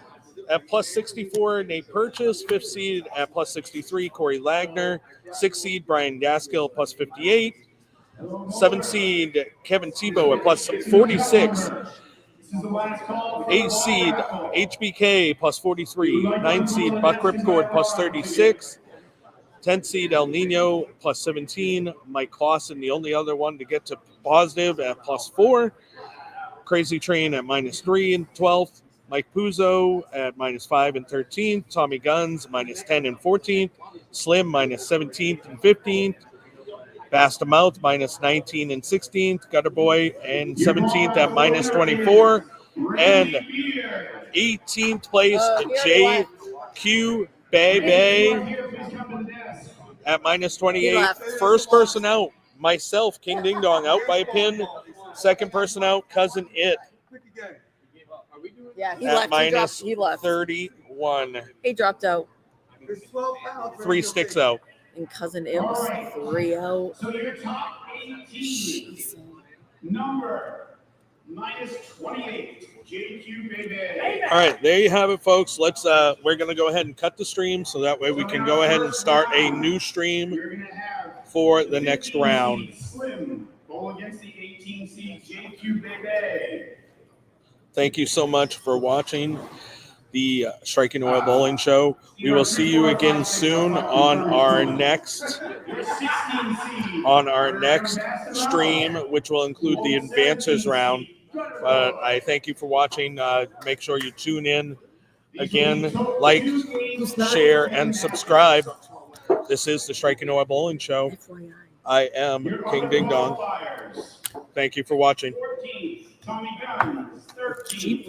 at plus 64, Nate Purchase. Fifth seed at plus 63, Corey Lagner. Sixth seed, Brian Gaskill, plus 58. Seventh seed, Kevin Tebow at plus 46. Eighth seed, HBK, plus 43. Ninth seed, Buck Ripcord, plus 36. 10th seed, El Nino, plus 17. Mike Clausen, the only other one to get to positive, at plus 4. Crazy Train at minus 3 in 12th. Mike Puzo at minus 5 and 13th. Tommy Guns, minus 10 and 14th. Slim, minus 17th and 15th. Bastamouth, minus 19 and 16th. Gutter Boy, and 17th at minus 24. And 18th place, JQ Bay at minus 28. First person out, myself, King Ding Dong, out by a pin. Second person out, Cousin It. Yeah, he at left. Minus He left. 31. He dropped out. 3 sticks out. And Cousin It was 3 out. So your top 18, number minus 28, JQ baby. All right, there you have it, folks. Let's we're gonna go ahead and cut the stream so that way we can go ahead and start a new stream for the next round. Slim, goal against the 18 seed JQ baby. Thank you so much for watching the Striking Oil Bowling Show. We will see you again soon on our next stream, which will include the Advancers round. But I thank you for watching. Make sure you tune in again, like, share, and subscribe. This is the Striking Oil Bowling Show. I am King Ding Dong. Thank you for watching. Tommy Guns, 13.